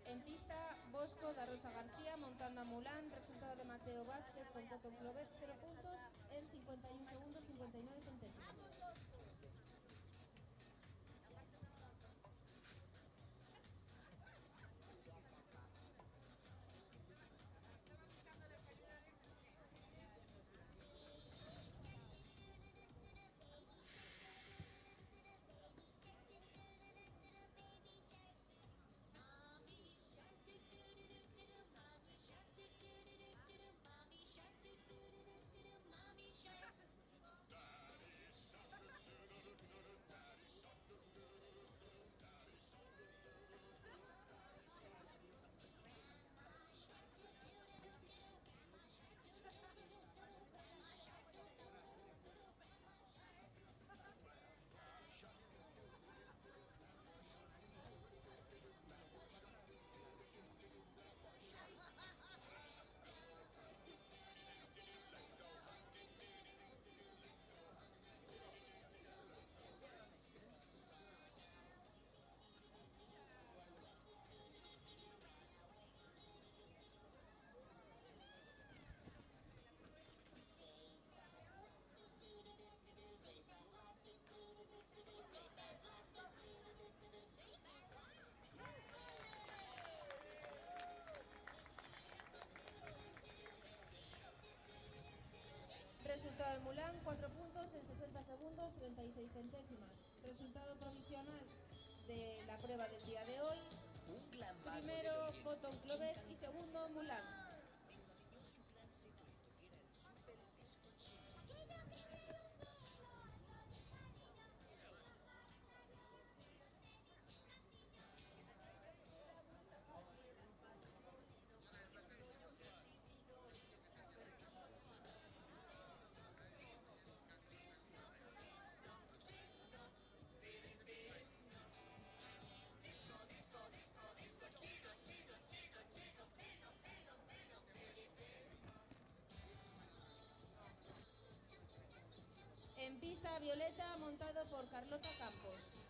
En pista, Bosco da Rosa García montando a Mulan, resultado de Mateo Vázquez con Cotton Clovet 0 puntos en 51 segundos 59 centésimas. Resultado de Mulan, 4 puntos en 60 segundos 36 centésimas. Resultado provisional de la prueba del día de hoy. Primero Cotton Clovet y segundo Mulan. En pista, Violeta montado por Carlota Campos.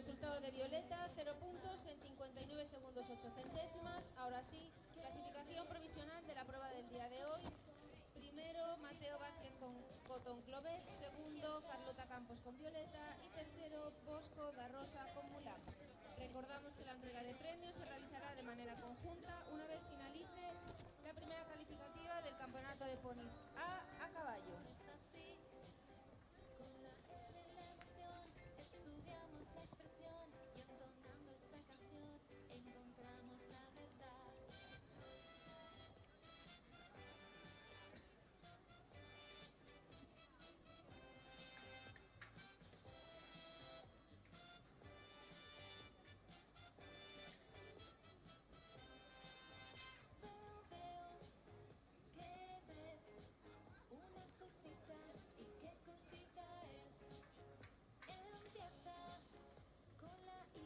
Resultado de Violeta, 0 puntos en 59 segundos 8 centésimas. Ahora sí, clasificación provisional de la prueba del día de hoy. Primero, Mateo Vázquez con Cotton Clovet. Segundo, Carlota Campos con Violeta. Y tercero, Bosco da Rosa con Mulam. Recordamos que la entrega de premios se realizará de manera conjunta una vez finalice la primera calificativa del campeonato de ponis A caballo. Estudiamos la expresión y entonando esta canción encontramos la verdad. Veo que ves una cosita y qué cosita es. Empieza con la I.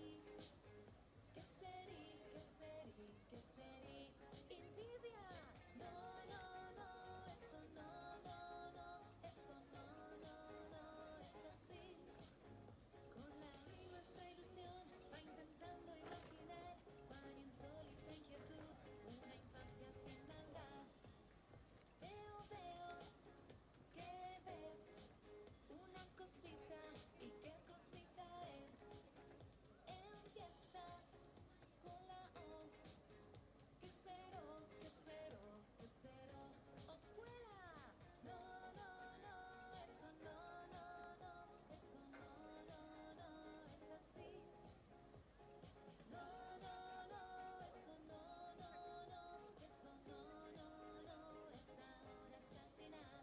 ¿Qué sería? ¿Qué sería? ¿Qué sería? Envidia. No, no, no, eso no, no, no, eso no, no, no, es así. Con la I nuestra ilusión va intentando imaginar cuán insólita inquietud, una infancia sin maldad. Veo que ves una cosita y qué cosita es. Empieza con la O. ¿Qué cero? ¿Qué cero? ¿Qué cero? Oscuela. No, no, no, eso no, no, no, eso no, no, no, es así. No, no, no, eso no, no, no, eso no, no, no, es ahora hasta el final.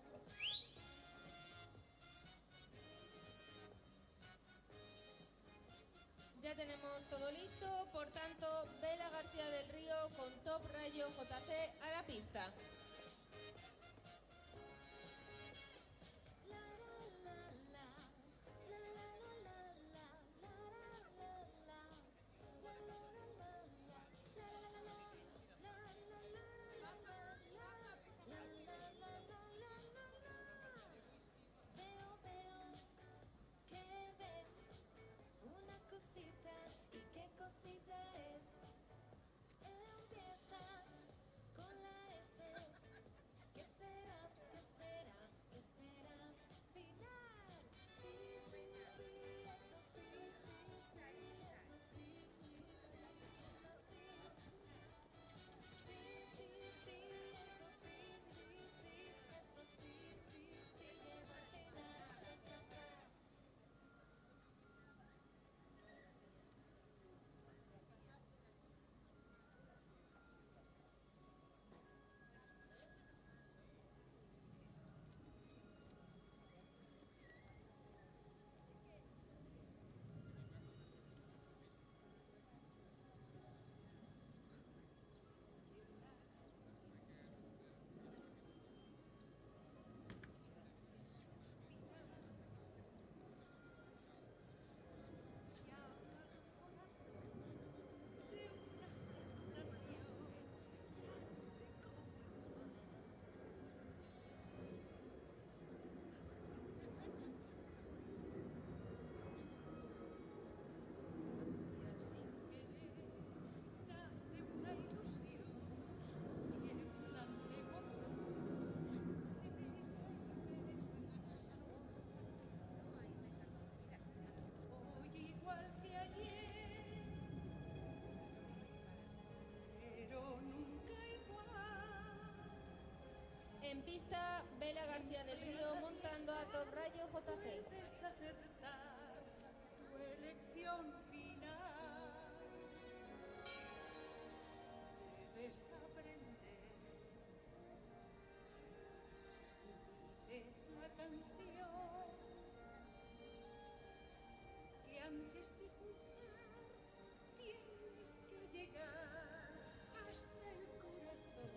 Ya tenemos todo listo, por tanto, Vela García del Río con Top Rayo JC a la pista. Veo que ves una cosita y qué cosita es. Empieza con la F. ¿Qué será? ¿Qué será? ¿Qué será? Final. Sí, sí, sí, eso sí, sí, sí, eso sí, sí, sí, eso sí. Sí, sí, sí, eso sí, sí, sí, eso sí, sí, sí, llegó al final. Cha, cha, cha. En pista, Vela García del Río montando a Top Rayo JC. Puedes acertar tu elección final. Debes aprender. Dice la canción que antes de juzgar tienes que llegar hasta el corazón.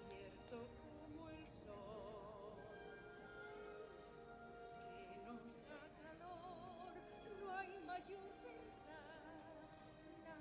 Cierto como el sol, que nos da calor, no hay mayor verdad. La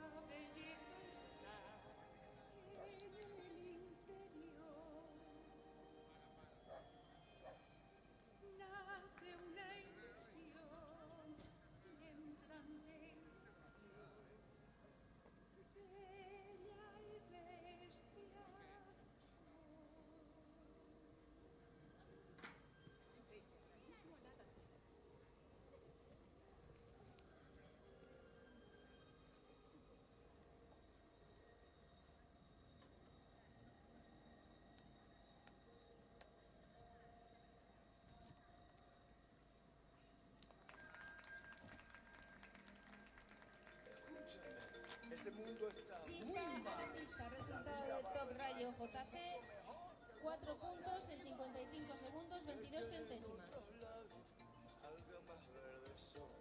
Chispa a la pista, resultado de Top Rayo JC, 4 puntos en 55 segundos, 22 centésimas. Algo más verde son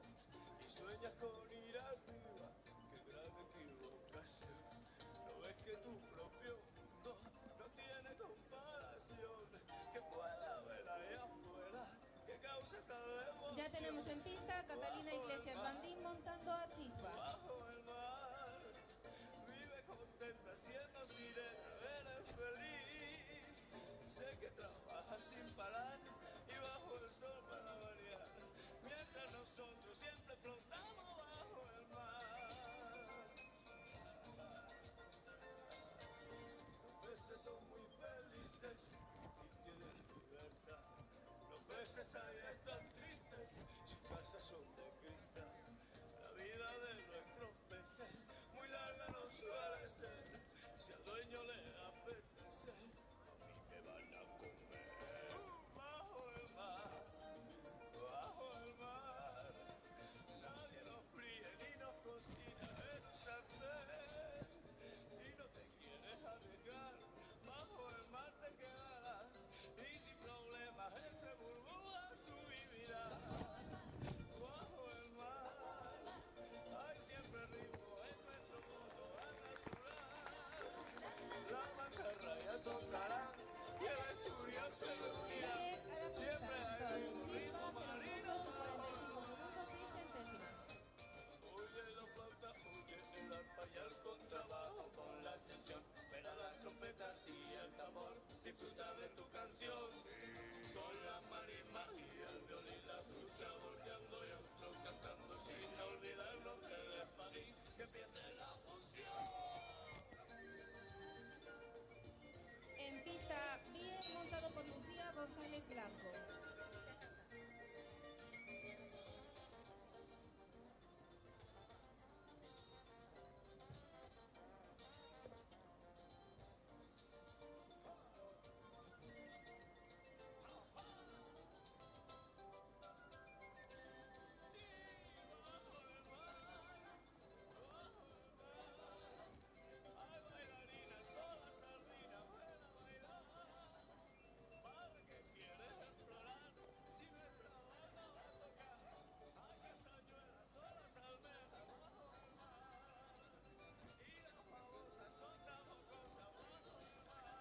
y sueñas con ir arriba. Qué gran equivocación. No ves que tu propio mundo no tiene comparación. Que pueda haber ahí afuera que cause tal emoción. Ya tenemos en pista a Catalina Iglesias Bandín montando a Chispa. Bajo el mar, vive contenta siendo sirena, eres feliz. Sé que trabajas sin parar y bajo el sol para variar, mientras nosotros siempre flotamos bajo el mar. Los peces son muy felices y tienen libertad. Los peces ahí están tristes, sus casas son de cristal. La vida de nuestros peces muy larga no suele ser. Si al dueño le apetece, a mí me van a comer. Bajo el mar, nadie nos fríe ni nos cocina en un sartén. Si no te quieres arriesgar, bajo el mar te quedarás y sin problemas entre burbujas tú vivirás. Bajo el mar, hay siempre ritmo en nuestro mundo a natural. La mantarraya tocará y el asturias se reunirá. Bier a la pista, Siempre hay resultado de un Chispa, ritmo 0 marino. puntos en 45 segundos, 6 centésimas. Oye la flauta, oye el arpa y el contrabajo con la atención. Ven a las trompetas y el tambor, disfruta de tu canción. Con la marisma y el violín, la trucha volteando y otro cantando, sin olvidarnos del espadín, que empiece la función. En pista, Bier montado por Lucía González Blanco. Hay bailarinas, sola sardina, ven a bailar. Padre que quieres explorar, si nuestra banda va a tocar. Hay castañuelas, solas almejas bajo el mar. Y las babosas son tan jocosas bajo el mar.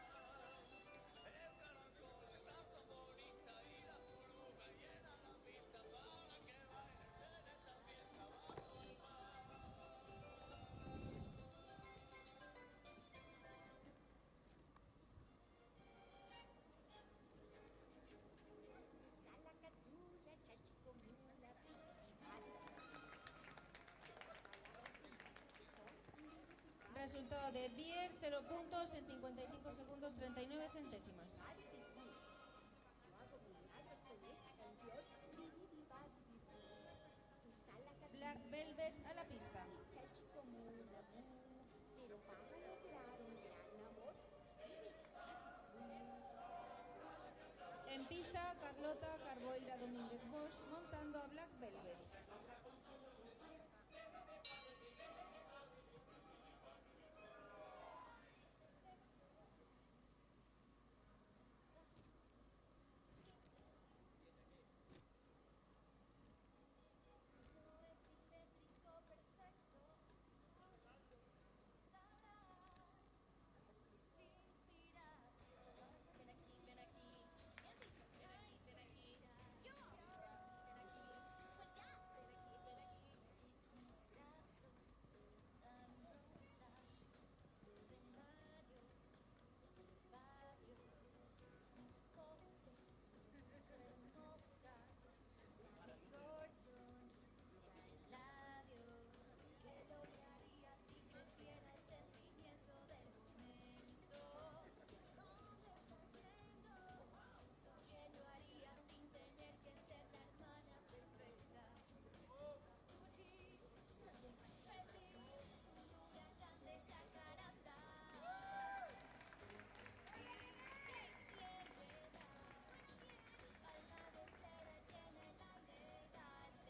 El caracol es saxofonista y la burbuja llena la pista para que bailes en esta fiesta bajo el mar. Salacatula, chachicomula, Resultado de Bier, 0 puntos en 55 segundos, 39 centésimas. yo hago milagros con esta canción. Tu salacatula, Black Velvet a la pista. chachicomula, pero para lograr un gran amor, En pista, Carlota Carboira Domínguez Bosch montando a Black Velvet. Todo es simétrico, perfecto, sabrás, sin inspiración. Ven aquí, ven aquí, me has dicho, ven aquí, ven aquí. Yo, ven aquí, pues ya, ven aquí, ven aquí. Mis brazos tan rosas, del barrio, mis cosas hermosas. Mejor sonrisa en labios, que lograrías si creciera el sentimiento del momento. ¿Dónde estás viendo? Lo que lo harías sin tener que ser la hermana perfecta. Surgí, perdí un huracán de jacaranda. Y alma de cera llena el aire,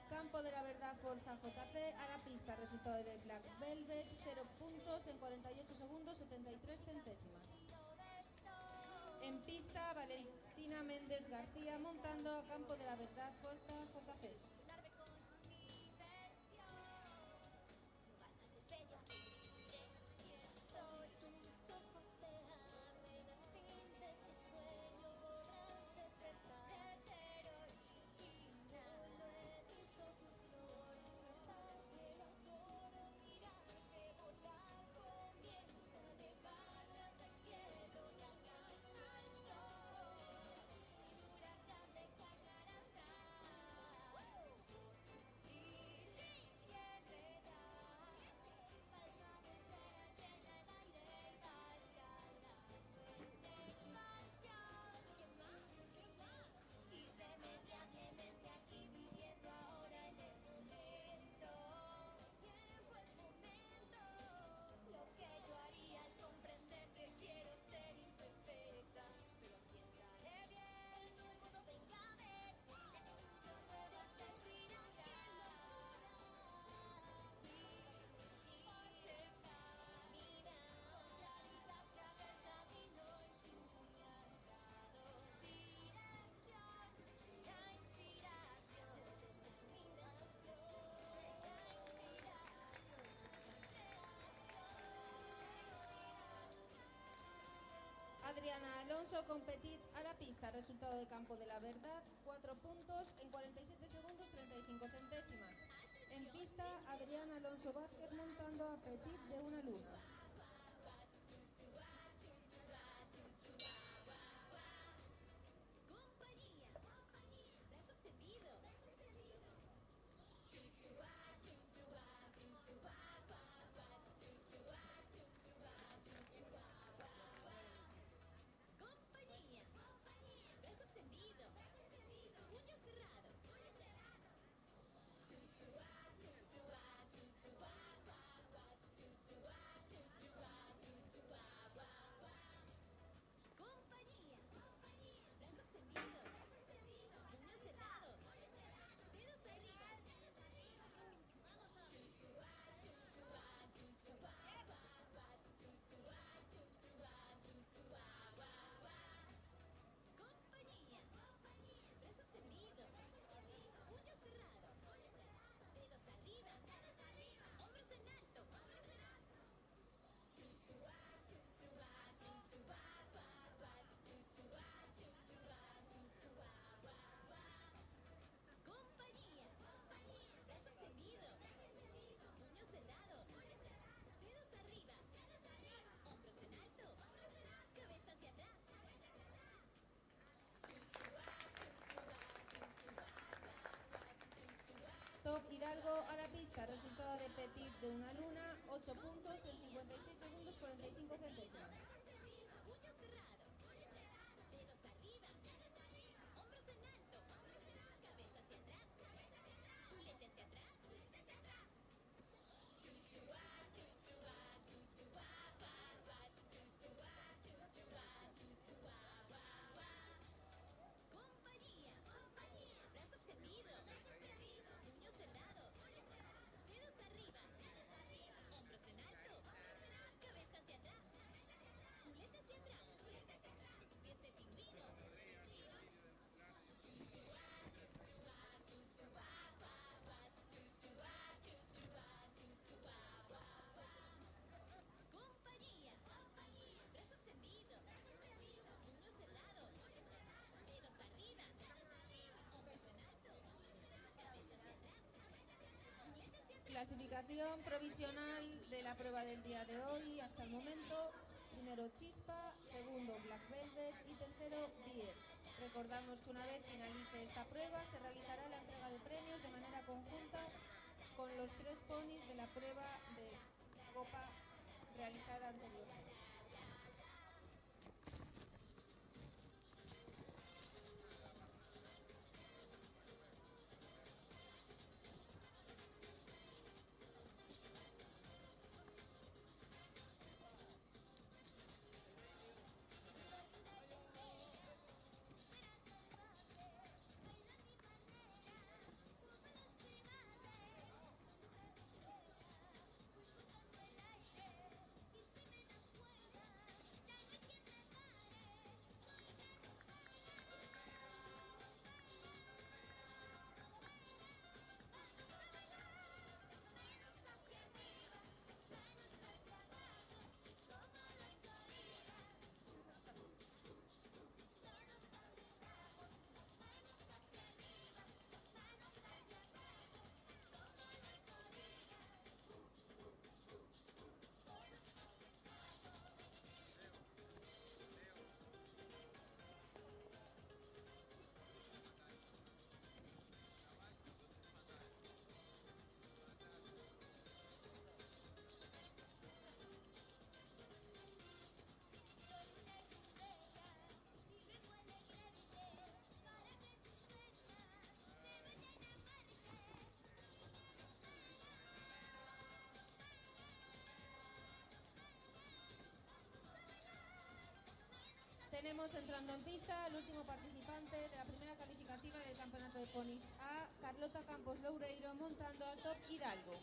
Campo de la Verdad Forza JC a la pista. Resultado de Black Velvet, 0 puntos en 48 segundos 73 centésimas. En pista, Valentina Méndez García montando a Campo de la Verdad JC. Emocionarme con mi diversión. No basta ser bella, diré quién soy. Tus ojos se abren al fin de tu sueño, podrás despertar. De ser original, lo he visto tus flores brotar, el adoro mirarte volar. Comienzo a elevarme hasta el cielo y alcanzar el sol. Sin huracán dejar atrás. Subir y enredar. Palmas de cera llena el aire y va escalando en expansión. ¿Qué más? ¿Qué más? Irremediablemente aquí viviendo ahora en el momento. Tiempo es momento. Lo que yo haría al comprenderte, quiero ser imperfecta, pero así estaré bien. Todo el mundo venga a ver. Descubro nuevas inspiraciones. Mira, la vida te abre el camino y tú me has dado dirección. Será inspiración, determinación. Será inspiración, Adriana Alonso competir a la pista. Resultado de Campo de la Verdad, 4 puntos en 47 segundos 35 centésimas. En pista, Adriana Alonso Vázquez montando a Petit de una luna. compañía. Brazo extendido. Compañía. Brazo extendido. Puños cerrados. Compañía. Brazo extendido. Puños cerrados. Dedos arriba. Compañía. Brazo extendido. Puños cerrados. Dedos arriba. Hombros en alto. Compañía. Brazo extendido. Puños cerrados. Dedos arriba. Hombros en alto. Cabeza hacia atrás. Top Hidalgo a la pista. Resultado de Petit de una luna, 8 puntos en 56 segundos 45 centésimas. Puños cerrados. Dedos arriba. Hombros en alto. Cabeza hacia atrás. Culete hacia atrás. Compañía. Brazo extendido. Puños cerrados. Dedos arriba. Hombros en alto. Cabeza hacia atrás. Culete hacia atrás. Pies de pingüino. Compañía. Brazo extendido. Puños cerrados. Dedos arriba. Hombros en alto. Cabeza hacia atrás. Culete hacia atrás. Clasificación provisional de la prueba del día de hoy hasta el momento. Primero Chispa, segundo Black Velvet y tercero Beer. Recordamos que una vez finalice esta prueba se realizará la entrega de premios de manera conjunta con los 3 ponis de la prueba de copa realizada anteriormente. Bailar mi manera, Tenemos entrando en pista al último participante de la primera calificativa del campeonato de ponis A, Carlota Campos Loureiro, montando a Top Hidalgo.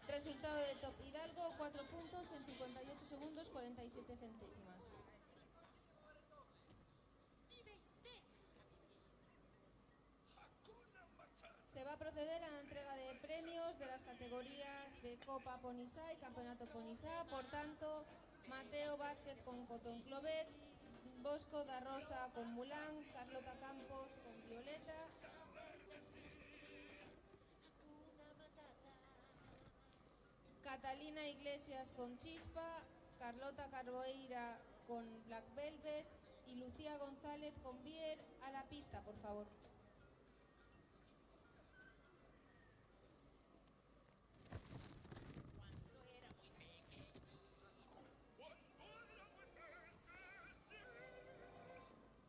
Resultado de Top Hidalgo, 4 puntos en 58 segundos 47 centésimas. Se va a proceder a la entrega de premios de las categorías de Copa Ponisa y Campeonato Ponisa. Por tanto, Mateo Vázquez con Cotton Clovet, Bosco da Rosa con Mulan, Carlota Campos con Violeta, Catalina Iglesias con Chispa, Carlota Carboeira con Black Velvet y Lucía González con Bier. A la pista, por favor.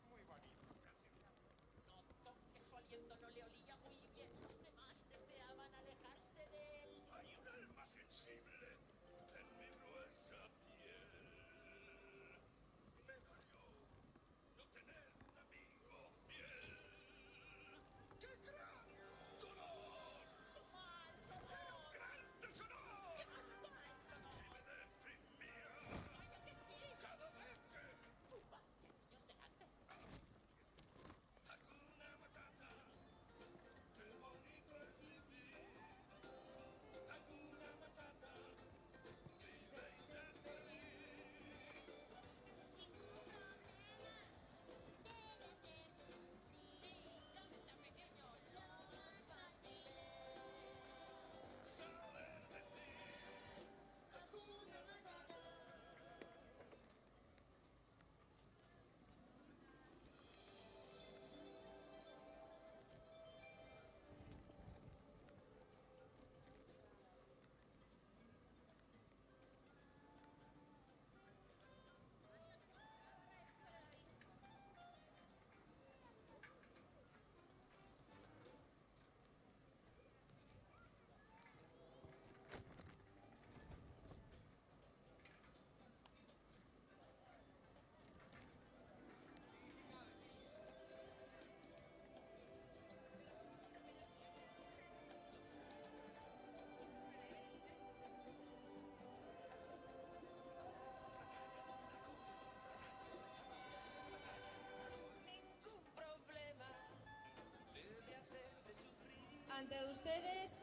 Muy bonito, notó que su aliento no le olía muy bien. Los demás deseaban alejarse de él. Hay un alma sensible en mi gruesa piel. Me dolió no tener un amigo fiel. ¡Qué gran dolor! ¡Más dolor! ¡Gran deshonor! ¡Qué más mal dolor! Y me deprimía. ¡Vaya que sí! Cada vez que... ¡Upa! ¡Qué niños delante! Hakuna Matata, qué bonito es vivir. Hakuna Matata, vive y sé feliz. Ningún problema debe hacerte sufrir. Canta, pequeño. Lo más fácil es Saber decir Hakuna Matata. Ningún problema debe hacerte sufrir. Ante ustedes,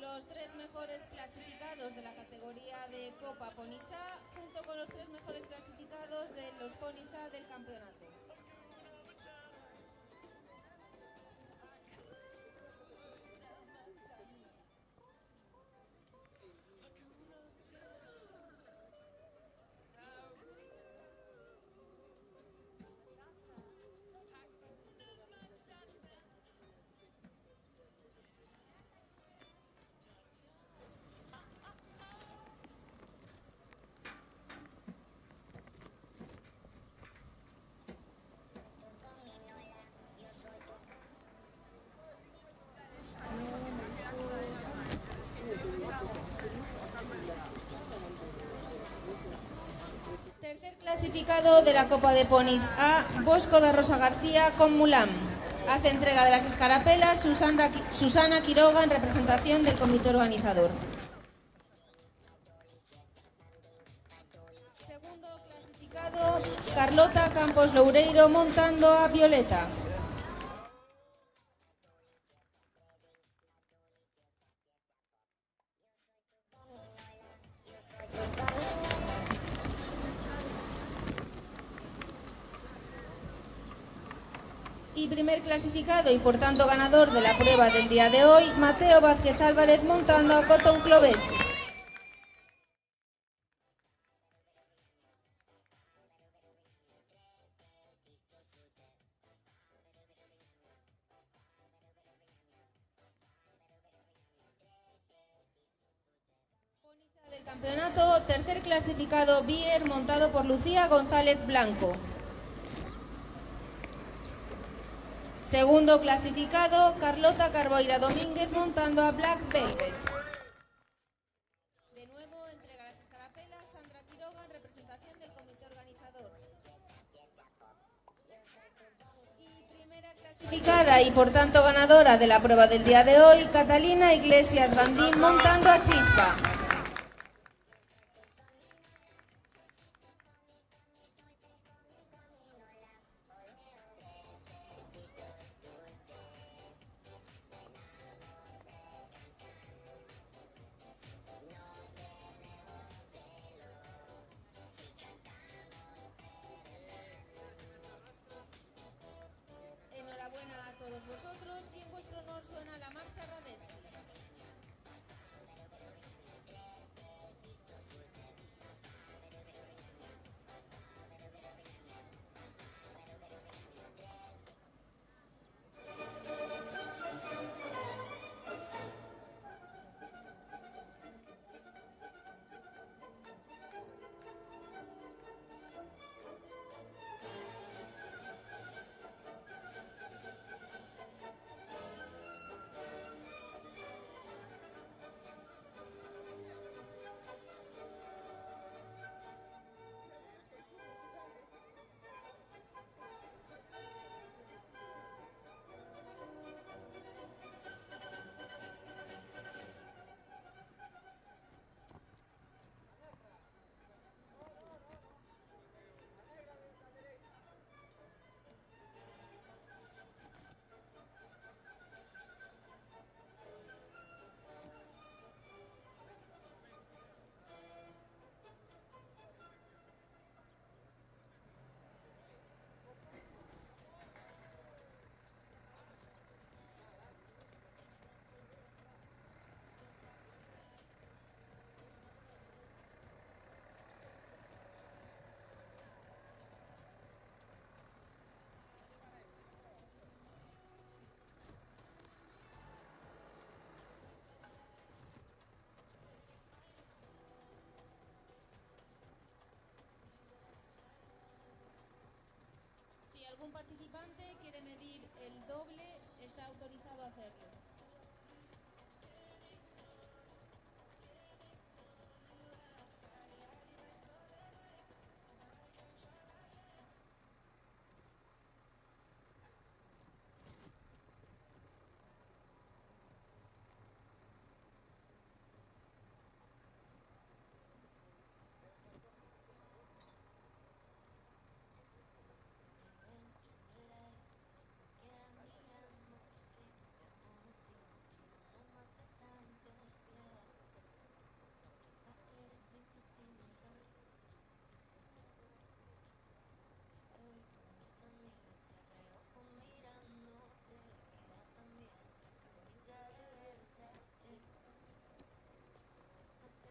los 3 mejores clasificados de la categoría de Copa Ponisa, junto con los 3 mejores clasificados de los Ponisa del campeonato. clasificado de la Copa de Ponis A, Bosco da Rosa García con Mulam. Hace entrega de las escarapelas Susana Quiroga en representación del comité organizador. Segundo clasificado, Carlota Campos Loureiro montando a Violeta. Y primer clasificado y por tanto ganador de la prueba del día de hoy, Mateo Vázquez Álvarez montando a Cotton Clovet. Ponisa del campeonato, tercer clasificado Bier montado por Lucía González Blanco. Segundo clasificado, Carlota Carboira Domínguez montando a Black Velvet. De nuevo entrega las escarapelas Sandra Quiroga en representación del comité organizador. Y primera clasificada y por tanto ganadora de la prueba del día de hoy, Catalina Iglesias Bandín montando a Chispa. Enhorabuena a todos vosotros y en vuestro honor suena la marcha Radeski. Si algún participante quiere medir el doble, está autorizado a hacerlo.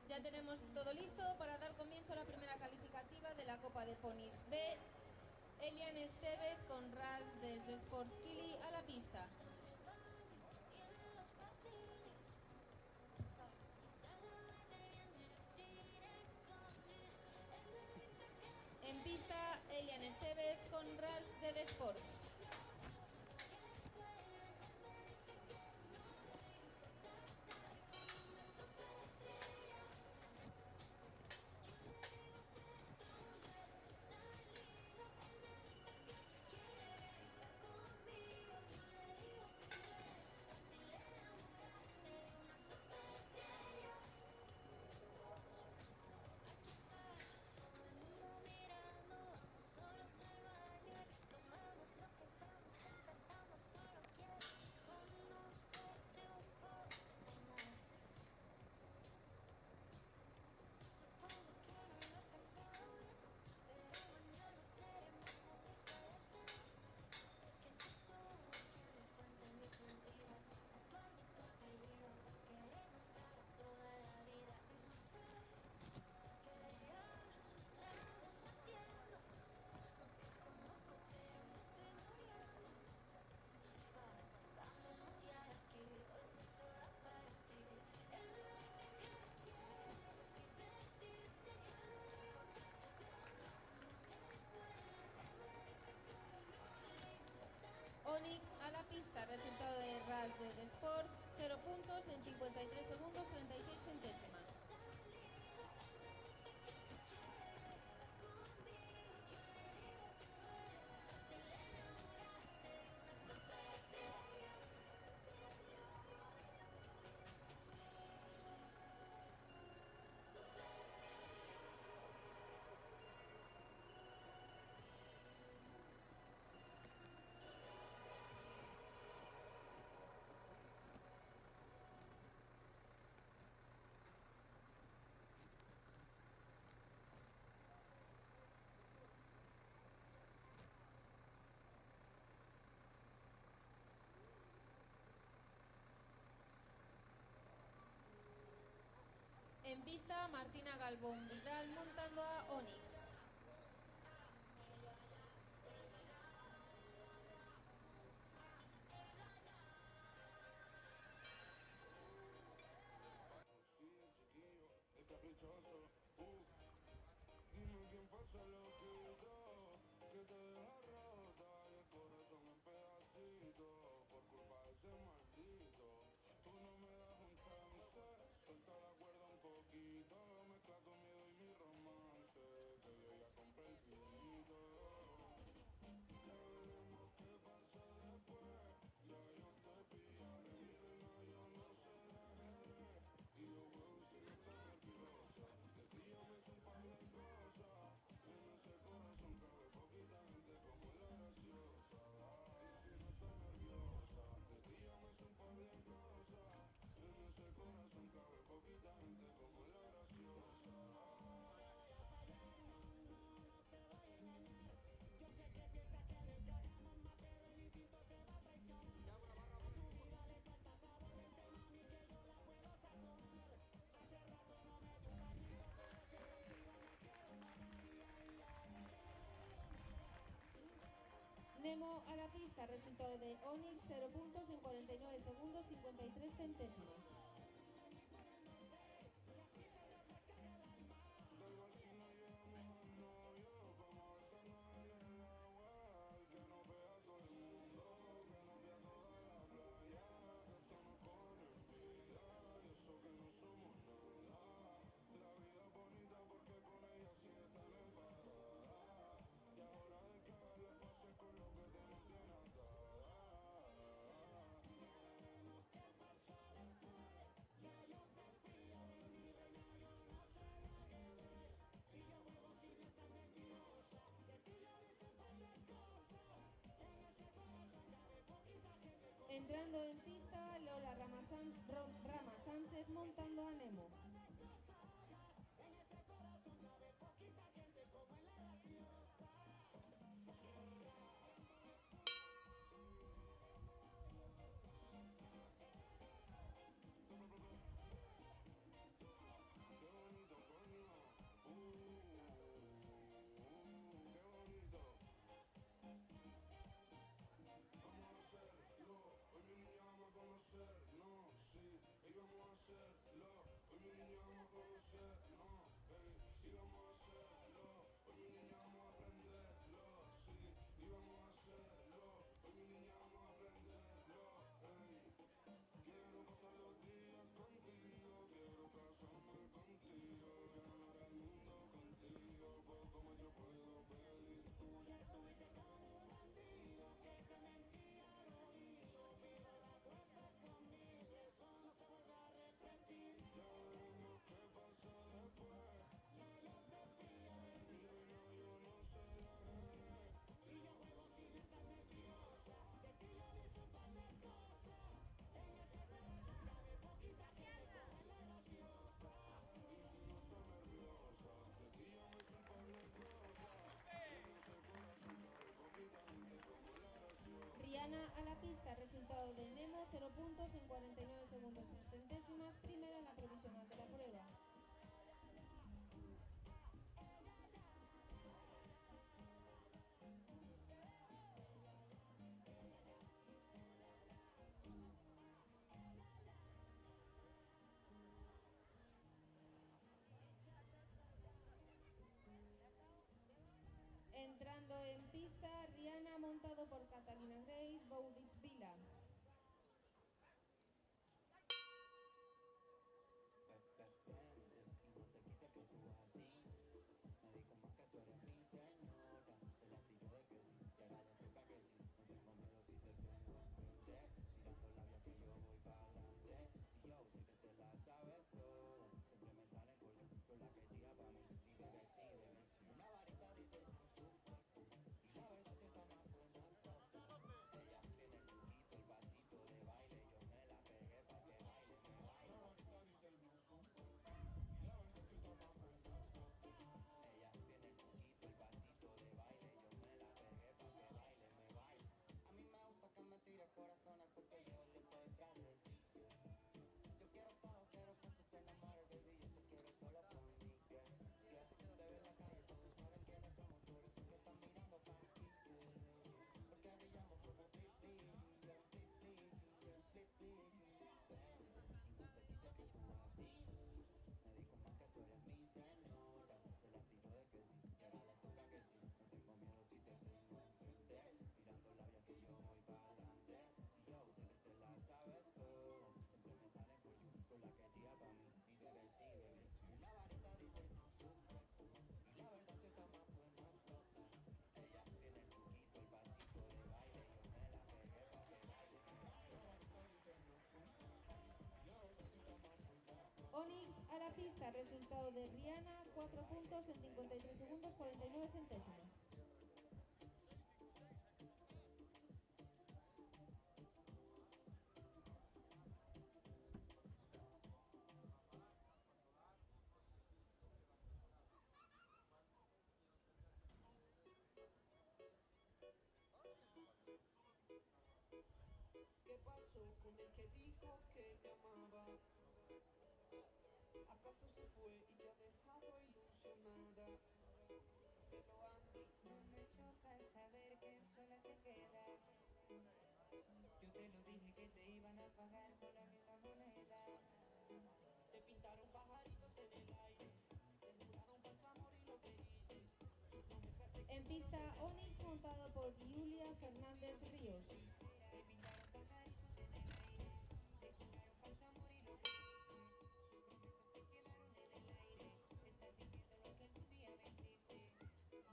Ya tenemos todo listo para dar comienzo a la primera calificativa de la Copa de Ponis B. Elian Estevez con Ralph desde Sports Kili a la pista. En pista, Elian Estevez con Ralph de The Sports. pista, resultado de Ralph de Sports, 0 puntos en 53 segundos 36 centésimas. En pista, Martina Galvón Vidal montando a Onyx. Sí, el chiquillo, el caprichoso. Dime quién fue ese loquito que te deja rota y el corazón en pedacitos por culpa de ese maldito. Tú no me das un chance, suelta la cuerda un poquito, mezcla tu miedo y mi romance, que yo ya compré el finito. Ya veremos qué pasa después, ya yo te pillaré, mi reina, yo no sé de ajedrez, y yo juego si no estás nerviosa, de ti ya me sé un par de cosas, en ese corazón cabe poquita gente como la graciosa, y si no estás nerviosa, de ti ya me sé un par de cosas, en ese corazón cabe poquita gente como la graciosa. Nemo a la pista, resultado de Onyx, 0 puntos en 49 segundos 53 centésimas. Da igual si no llegamos al novio, como besarnos en el agua, y que nos vea todo el mundo, que nos vea toda la playa, que esto nos coge envidia, y eso que no somos nada. La vida es bonita porque con ella sigue tan enfadada, y es hora de que hagas las paces con lo que te mantiene atada. Entrando en pista, Lola Rama Sánchez montando a Nemo. Qué bonito, coño. Qué bonito. Vamos a hacerlo. Hoy mi niña vamos a conocernos. Sí, y vamos a hacerlo. Hoy mi niña vamos a conocernos. Ey, y vamos a hacerlo. Hoy mi niña vamos a aprenderlo. Sí, y vamos a hacerlo. Hoy mi niña vamos a aprenderlo. Ey, quiero pasar los días contigo. Quiero casarme contigo. Ganar el mundo contigo. Poco más yo puedo pedir. Tú ya estuviste con un bandido que te mentía al oído, pero la cuenta conmigo, eso no se vuelve a repetir. Ya veremos qué pasa después. Ya yo te pillaré, mi reina, yo no sé de ajedrez, y yo juego sin estar nerviosa. De ti ya me sé un par de cosas. En ese corazón cabe poquita gente como la graciosa. Y si no estás nerviosa, de ti ya me sé un par de cosas. En ese corazón cabe poquita gente como la graciosa. Rihanna a la pista, resultado de Nemo, 0 puntos en 49 segundos 3 centésimas, primera en la provisional de la prueba. Entrando en pista, Rihanna montado por Catalina Grace, Bowditch Villa. así. Me dijo más que tú eres mi señora. Se la tiro de que sí, y ahora le toca que sí. No tengo miedo si te tengo enfrente. Tirando labia que yo voy pa'lante. Si yo sé que te la sabes toda. Siempre me salen por yo la quería pa' mí. Mi bebé sí, bebé sí. Una varita diseñó su cuerpo. Y la verdad sí está más buena toda. Ella tiene el truquito, el pasito de baile. Yo me la pegué pa' que baile, me baile. La varita diseñó su cuerpo. Y la verdad sí está más buena toda. Ella tiene el truquito, el pasito de baile. Yo me la pegué pa' que baile, me baile. A mí me gusta que me tires corazones porque llevo tiempo detrás de ti. Yo quiero todo, quiero que tú te enamores, baby. Yo te quiero solo por mí, yeah. Te veo en la calle, todos saben quiénes somos, por eso que están mirando pa' aquí, porque brillamos como Pli-Pli, yeah, Pli-Pli, yeah, Pli-Pli. Vente, y no te quites que tú así. Me dijo más que tú eres mi señora. Se la tiro de que sí, y ahora le toca que sí. No tengo miedo si te tengo enfrente. Tirando labia que yo voy pa'lante. Si yo sé que te la sabes toda. Siempre me salen por yo la quería pa' mí. Mi bebé sí, bebé sí. Una varita diseñó su cuerpo. Y la verdad sí está más buena toda. Ella tiene el truquito, el pasito de baile. Yo me la pegué pa' que baile, me baile. La varita diseñó su cuerpo. Y la verdad sí está más buena toda. Onyx a la pista, resultado de Rihanna, 4 puntos en 53 segundos 49 centésimas. ¿Qué pasó con el que dijo que te amaba? ¿Acaso se fue y te ha dejado ilusionada? Díselo, Andy. No me choca saber que sola te quedas. Yo te lo dije que te iban a pagar con la misma moneda. Te pintaron pajaritos en el aire. Te juraron falso amor y lo creíste. Su promesa se En pista, Onyx montado por Julia Fernández Ríos. Te pintaron pajaritos en el aire. Te juraron falso amor y lo creíste. Sus promesas se quedaron en el aire. Estás sintiendo lo que algún día me hiciste.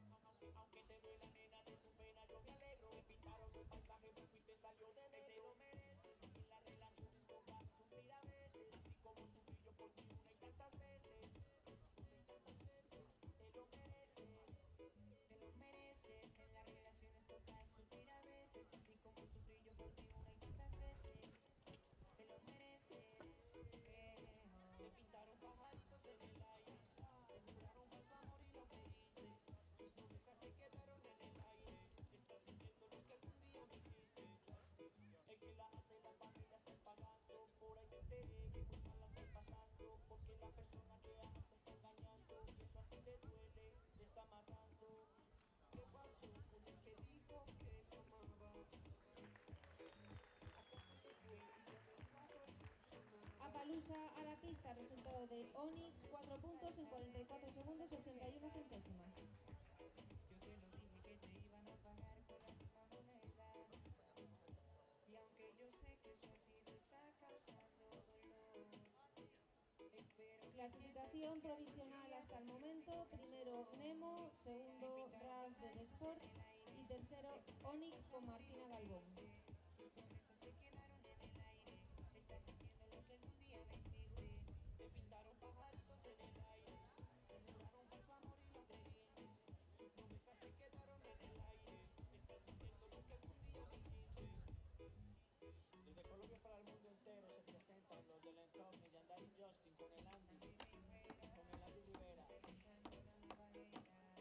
Aunque te duela, nena, de tu pena yo me alegro. Me pintaron un paisaje blanco y te salió de negro. Te lo mereces, y en las relaciones toca sufrir a veces. Así como sufrí yo por ti una y tantas veces. Te lo mereces. Te lo mereces, en las relaciones toca sufrir a veces, así como sufrí yo por ti una y tantas veces. Te lo mereces, Te pintaron pajaritos en el aire. Te juraron falso amor y lo creíste. Sus promesas se quedaron en el aire. Estás sintiendo lo que algún día me hiciste. El que la hace la paga y la estás pagando. Por ahí me enteré que muy mal la estás pasando. Porque la persona que amas te está engañando. Y eso a ti te duele, te está matando. ¿Qué pasó con el que dijo que te amaba? ¿Acaso se fue y te ha dejado ilusionada? Appaloosa a la pista, resultado de Onyx, 4 puntos en 44 segundos 81 centésimas. yo te lo dije que te iban a pagar con la misma moneda. Y aunque yo sé que eso a ti te está causando dolor, espero que Clasificación provisional hasta el momento: primero Nemo, segundo Ralph del Sport y tercero Onyx con Martina Galvón. sus promesas se quedaron en el aire. Estás sintiendo lo que algún día me hiciste. Te pintaron pajaritos en el aire. Te juraron falso amor y lo creíste. Sus promesas se quedaron en el aire. Estás sintiendo lo que algún día me hiciste. Desde Colombia para el mundo entero se presentan los de la Incógnita, Yandar y Justin con el Andy Rivera.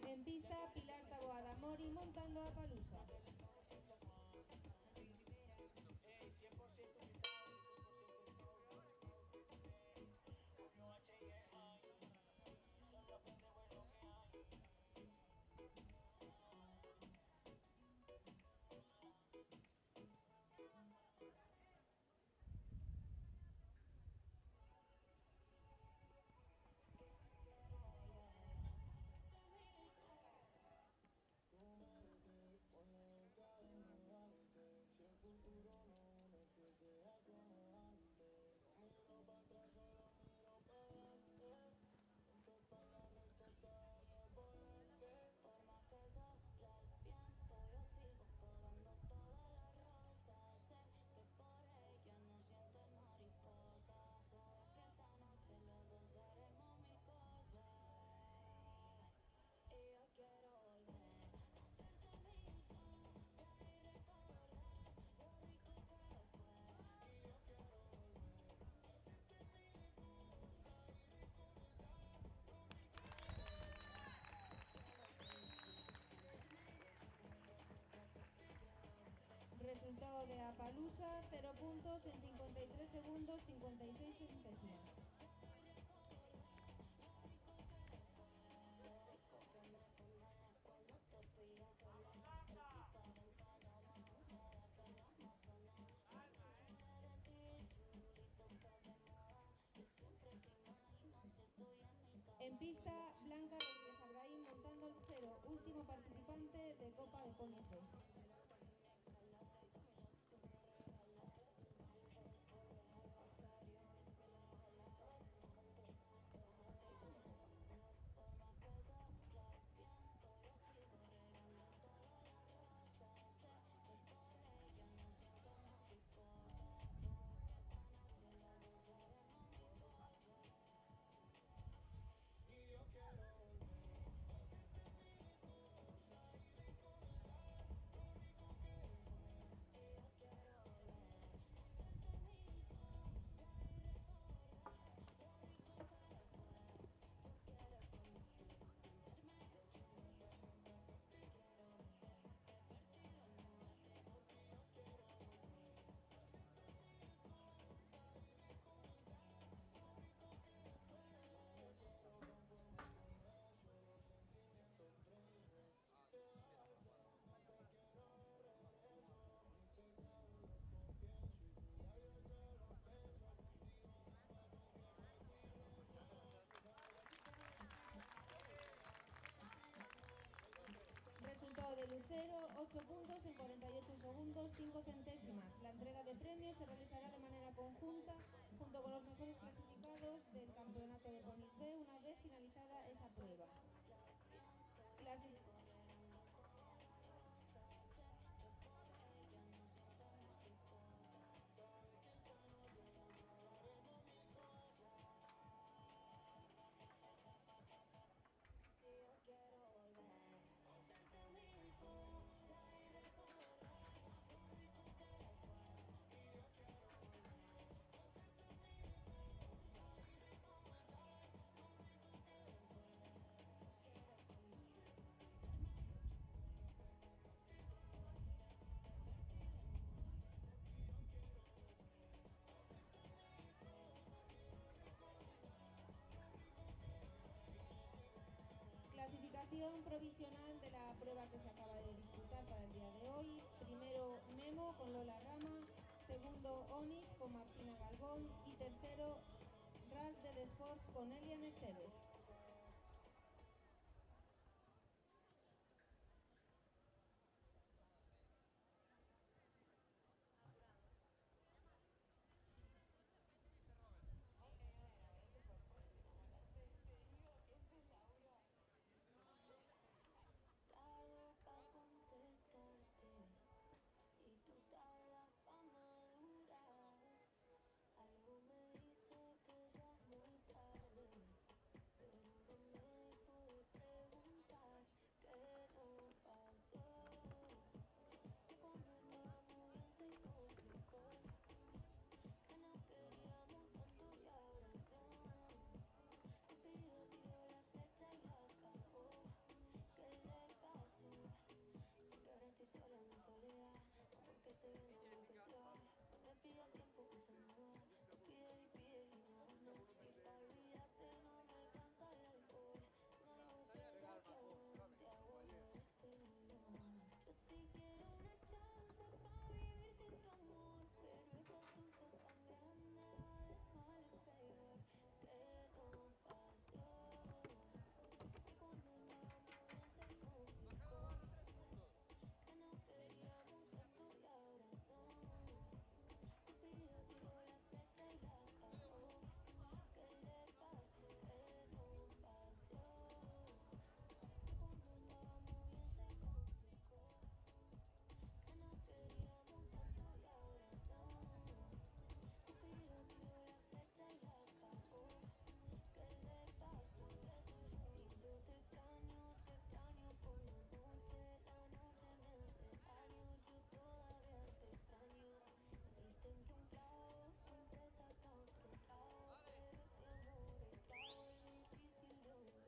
En pista, Pilar Taboada Mori montando a Appaloosa. Ey, 100% invitado, 100% todo. Yo H.I.E.I. Son los pendejos lo que hay. Comerte por segundo de Apalusa, 0 puntos en 53 segundos 56 centésimas. En pista, Blanca Rodríguez Abraham montando el crucero, último participante de Copa de Ponis B. Resultado de Lucero, 8 puntos en 48 segundos 5 centésimas. La entrega de premios se realizará de manera conjunta junto con los mejores clasificados del campeonato de Ponis B una vez finalizada esa prueba. Clasificación provisional de la prueba que se acaba de disputar para el día de hoy. Primero Nemo con Lola Rama, segundo Onis con Martina Galvón y tercero Ralph de Sports con Elian Estevez. Tardo pa' contestarte y tú tardas pa' madurar. Algo me dice que ya es muy tarde, pero no me dejo de preguntar qué no pasó. Que cuando estábamos bien se complicó, que nos queríamos tanto y ahora no. Cupido tiró la flecha y la acabó. ¿Qué le pasó? Porque ahora estoy sola en mi soledad. Amor que se viene, amor que se va. No me pidas tiempo que eso no va. Tú pides y pides y no, no. Si para olvidarte no me alcanza el alcohol, no hay botella que aguante a volver este dolor. Yo sí quiero una chance pa' vivir sin tu amor, pero esta tusa tan grande va de mal en peor. ¿Qué no pasó? Que cuando estábamos bien se complicó, que nos queríamos tanto y ahora no. Cupido tiró la flecha y la acabó. ¿Qué le pasó? ¿Qué no pasó? Que cuando estábamos bien se complicó, que nos queríamos tanto y ahora no. Cupido tiró la flecha y la acabó. ¿Qué le pasó? Si yo te extraño por la noche me hace daño, yo todavía te extraño. Dicen que un clavo siempre saca otro clavo, pero este amor es clavo, es difícil de olvidar.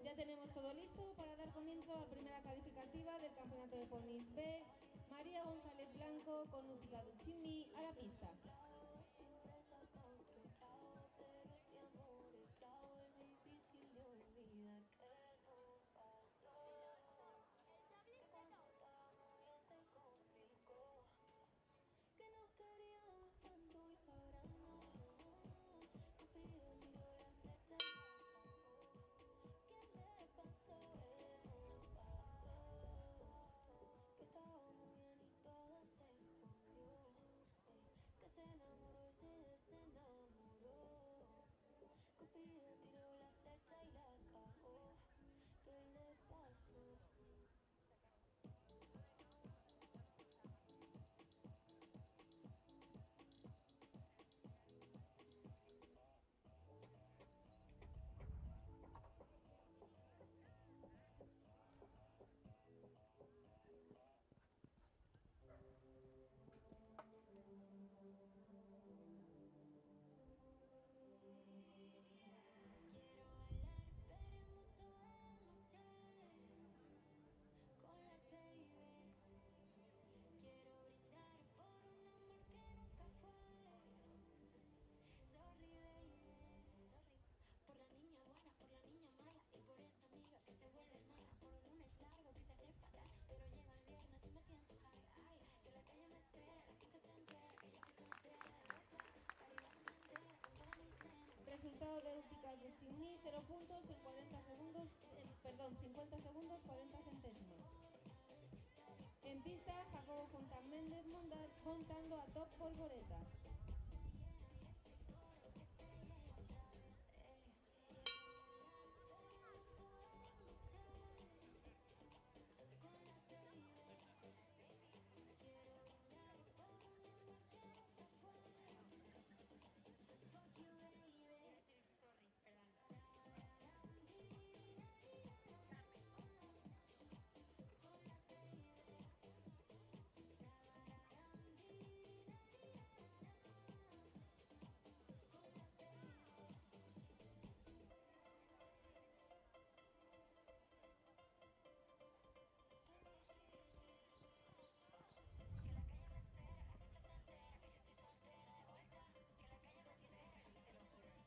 Ya tenemos todo listo para dar comienzo a la primera calificativa del campeonato de Ponis B. María González con Utica Duccini a la pista. Siempre saca otro clavo, pero este amor es clavo, es difícil de olvidar que nos pasó. Que cuando estábamos bien se complicó, que nos queríamos tanto y ahora no. Cupido tiró la flecha y la clavó. ¿Qué le pasó? ¿Qué nos pasó? Que estábamos bien y todo se jodió. Que se enamoró y se desenamoró. Cupido tiró la flecha y la cagó. ¿Qué le pasó? Quiero bailar perreando toda la noche con las babies. Quiero brindar por un amor que nunca fue. Sorry, baby, sorry. Por la niña buena, por la niña mala y por esa amiga que se vuelve mala. Por un lunes largo que se hace fatal, pero llega el viernes y me siento high. Ay, que la calle me espera, la gente se entera que yo estoy soltera de vuelta. Party la noche entera con todas mis nenas. Resultado de Utica Duccini, 0 puntos en 40 segundos, 50 segundos, 40 centésimas. En pista, Jacobo Fontán Méndez montando a Top Polvoreta.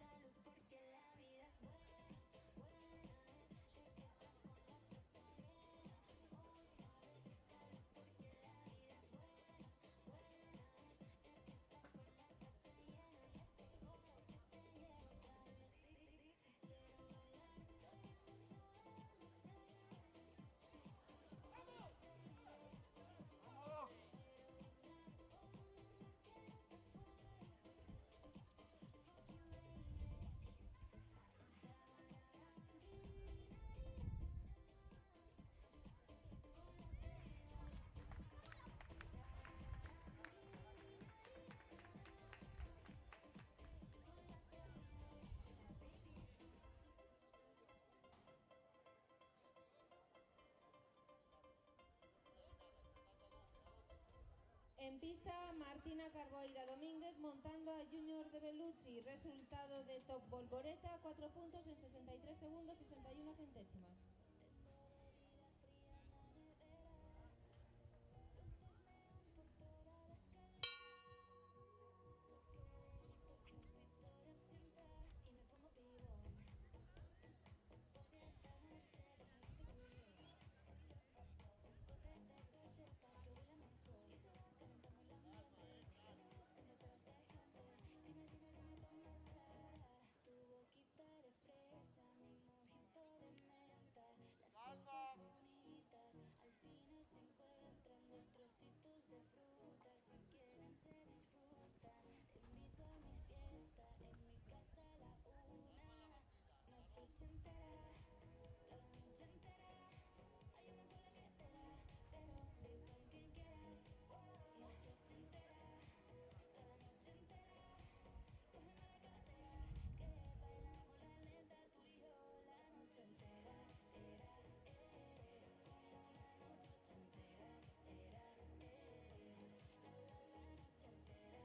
Salud porque la vida es buena, buena es el que está con la casa llena. Otra vez, salud porque la vida es buena, buena es el que está con la casa llena. Y este codo que te lleva otra vez. Dice, quiero bailar perreando toda la noche con las babies. ¡Vámonos! Quiero brindar por un amor que nunca fue. Fuck you, baby. En pista, Martina Carboira Domínguez montando a Junior de Bellucci. Resultado de Top Polvoreta, 4 puntos en 63 segundos, 61 centésimas. Tengo bebida fría en la nevera, luces neón por toda la escalera, toque de licor, chupito de absenta y me pongo pibón. Por si esta noche pasa algo te cuido, gotas de Dolce pa' que huela mejor y se va calentando el ambiente. Ya te busco en toda esta gente. Dime, dime, dime dónde está tu boquita de fresa, mi mojito de menta. Las cosas bonitas al final se encuentran, los trocitos de fruta si quieren se disfrutan. Te invito a mi fiesta, en mi casa a la 1, noche ochentera, toda la noche entera. Hay una cola que te da, pero ve con quien quieras. Noche ochentera, toda la noche entera. Cógeme la cartera, que bailamos la neta tú y yo la noche entera. Era, como una noche ochentera. Era, la noche entera.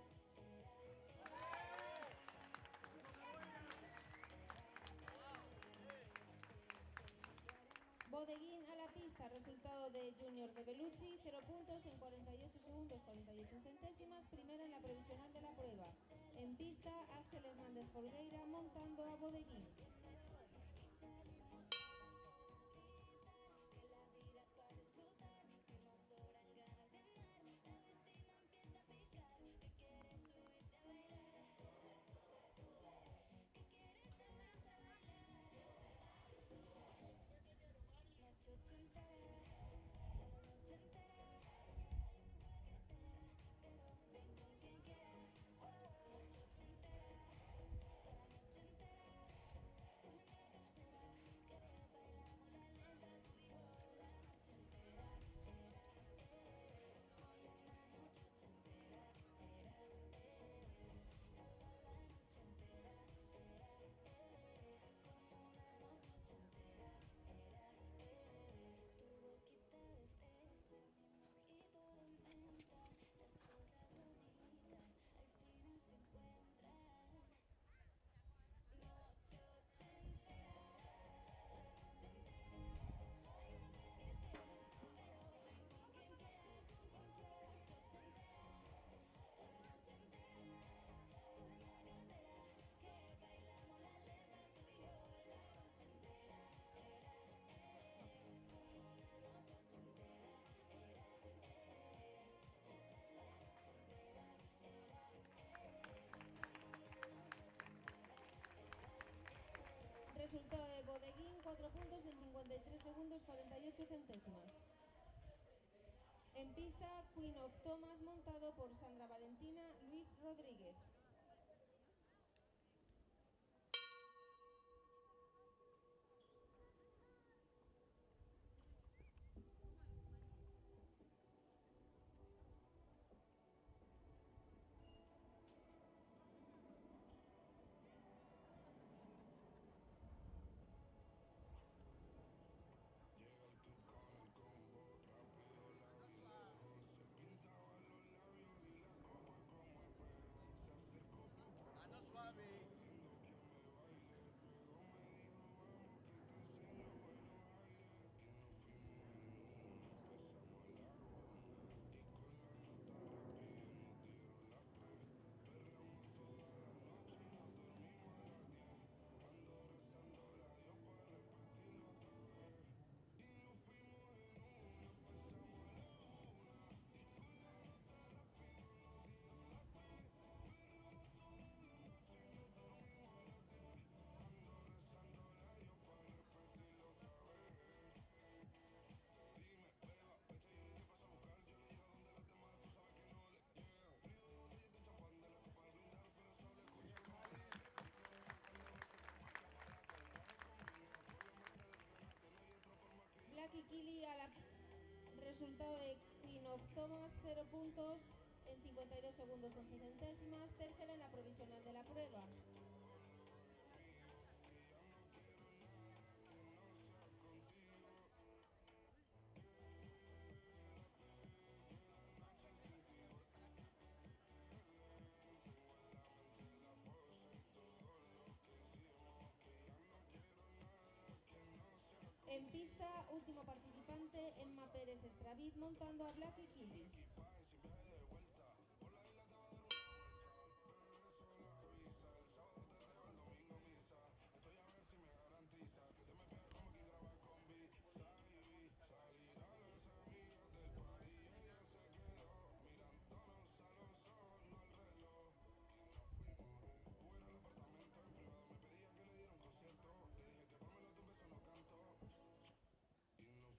Bodeguín a la pista. Resultado de Junior de Bellucci, 0 puntos en 48 segundos, 48 58 centésimas, primera en la provisional de la prueba. En pista, Axel Hernández Folgueira montando a Bodeguín. Resultado de Bodeguín, 4 puntos en 53 segundos 48 centésimas. En pista, Queen of Thomas montado por Sandra Valentina Luis Rodríguez. Llega el club con el combo, rápido, lado y lejos. Se pintaba los labios y la copa como espejo. Se acercó poco a Mano poco, suave. queriendo que me baile. Luego me dijo, vamos que te enseño buenos aires. Y nos fuimos en una, empezamos a la 1. Y con la nota rápida nos dieron las 3. Perreamos toda la noche y nos dormimos a las 10. Ando rezando la Dios para repetirlo otra vez. Y nos fuimos en una, empezamos a la 1. Y con la nota rápido nos dieron las 3. Perreamos toda la noche y nos dormimos a las 10. Ando rezando la Dios para repetirlo otra vez. Dime, beba, fecha y hora y te paso a buscar. Yo le llego donde los demás tú sabes que no le llegan. Río de botellas de champán de la copa al brindar, pero solo escucha como dice. Mi corazón cuando besa te marca para la colgada conmigo. Por la mesa del granate no hay otro por más que yo. Blacky Kili a la resultado de Queen of Thomas, 0 puntos en 52 segundos 11 centésimas, tercera en la provisional de la prueba. En pista, último participante, Emma Pérez Estravid montando a Blacky Kili.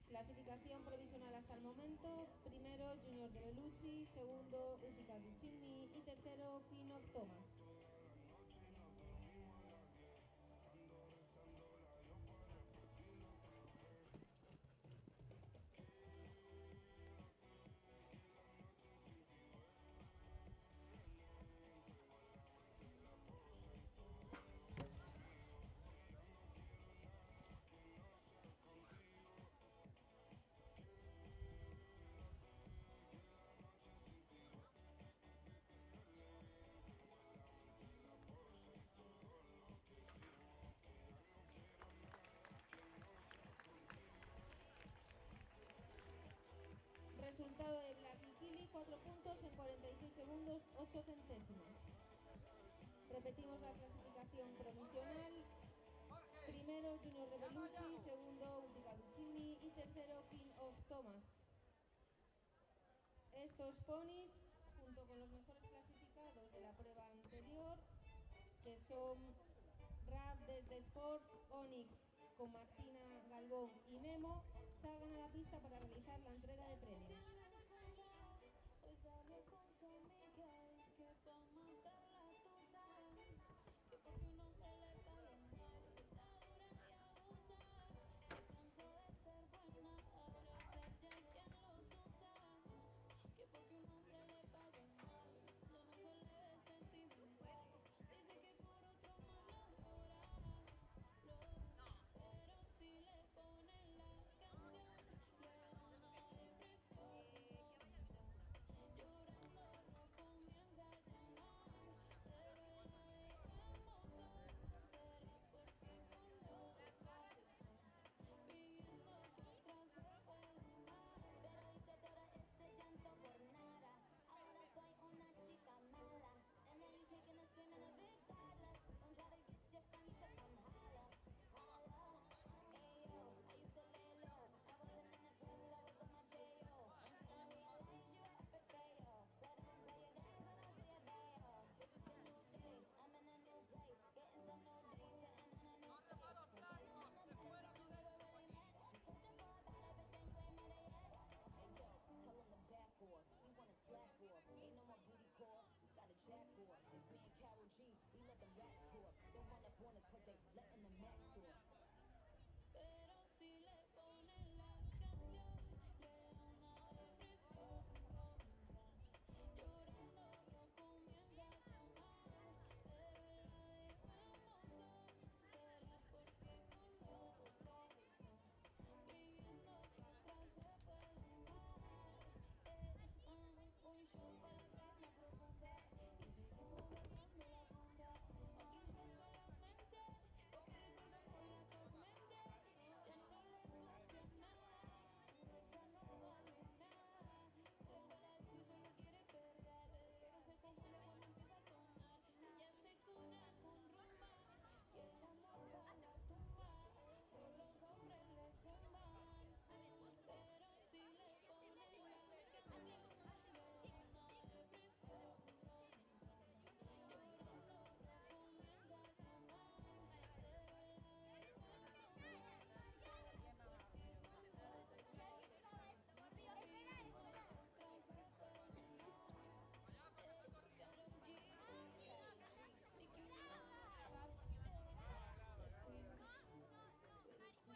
Clasificación provisional hasta el momento: primero Junior de Bellucci, segundo Utica Ducini y tercero Queen of Thomas. 8 centésimas. Repetimos la clasificación provisional. Primero Junior de Bellucci, segundo Utica Duccini y tercero King of Thomas. Estos ponis, junto con los mejores clasificados de la prueba anterior, que son Rap desde Sports, Onyx con Martina Galvón y Nemo, salgan a la pista para realizar la entrega de premios. Hoy salió con su amiga, es que pa' matarla tú sabes que porque un hombre le paga mal, está dura y abusa. Se cansó de ser buena, ahora es ella quien los usa. Que porque un hombre le paga mal, ya no se le ve sentimental. Dice que por otro mal ahora pero si le ponen la canción, le da una depresión. Llorando lo comienza a llamar, pero la dejamos sola. Será porque con otra está, pidiendo que otra se pueda amar. Pero dice todo este llanto por nada. Ahora soy una chica mala. And now you kicking and screaming a big toddler. Don't try to get your friends to come holla. Holla. Ayo, I used to lay low. I wasn't in the clubs, I was on my J.O. Until I realized you were epic fail. So don't tell your guys when I see a bail. Cause it's a new day, I'm in a new place. Getting some new days, sitting in a new space. Cause I know I'm the better bitch you ever really met. You searching for a better bitch and you ain't met it yet. Hey yo, tell him to back off. He wanna slack off. Ain't no more booty calls. Gotta jack off. It's me and Karol G. We let them rats talk. Don't run up on us cause they letting the max off. Pero si le ponen la canción, le da una depresión tonta. Llorando lo comienza a llamar, pero la dejamos sola. Será porque con otra está, pidiendo que otra se pueda amar. Un shot para la pena profunda y seguimos bebiendo la funda. Otro shot para la mente, porque recordamos la tormenta. Ya no le copia nada, su ex ya no vale nada. Se fue la disco y solo quiere perder, pero se confunde cuando empieza a tomar. Ella se cura con rumba y el amor va a la tumba. Todos los hombres le zumban, pero si le ponen la canción, le da una depresión tonta. Llorando lo comienza a llamar, pero la dejamos sola. Será porque con otra está, pidiendo que otra se pueda amar. Karol G, Nicki Minaj, the queen.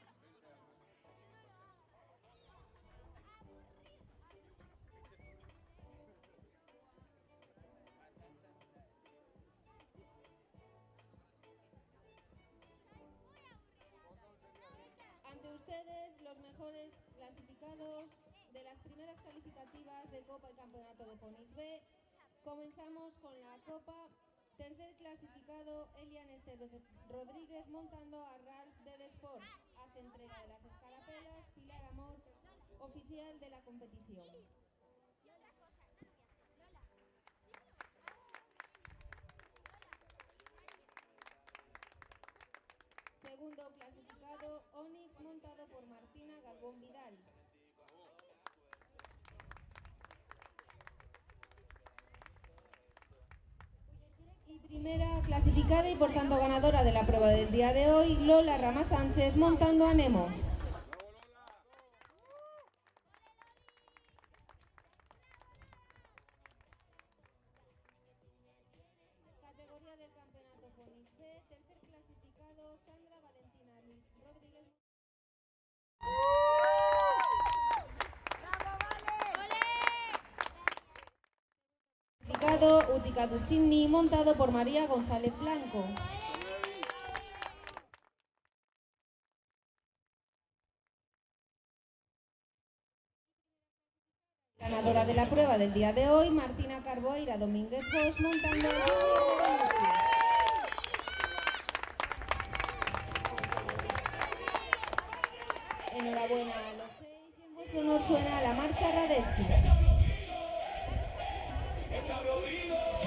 Ante ustedes, los mejores clasificados de las primeras calificativas de Copa y Campeonato de Ponis B. Comenzamos con la Copa. Tercer clasificado, Elian Estevez Rodríguez montando a Ralph de Sports. Hace entrega de las escarapelas Pilar Amor, oficial de la competición. Segundo clasificado, Onyx montado por Martina Galvón Vidal. Y primera clasificada y por tanto ganadora de la prueba del día de hoy, Lola Rama Sánchez montando a Nemo. Categoría del campeonato Ponis B, tercer clasificado, Sandra Valentina Luis Rodríguez. Clasificado, Utica Duccini montado por María González Blanco. Ganadora de la prueba del día de hoy, Martina Carboeira Domínguez Bosch montando a Junior de Bellucci. Enhorabuena a los 6 y en vuestro honor suena la marcha Radetzky. Está prohibido.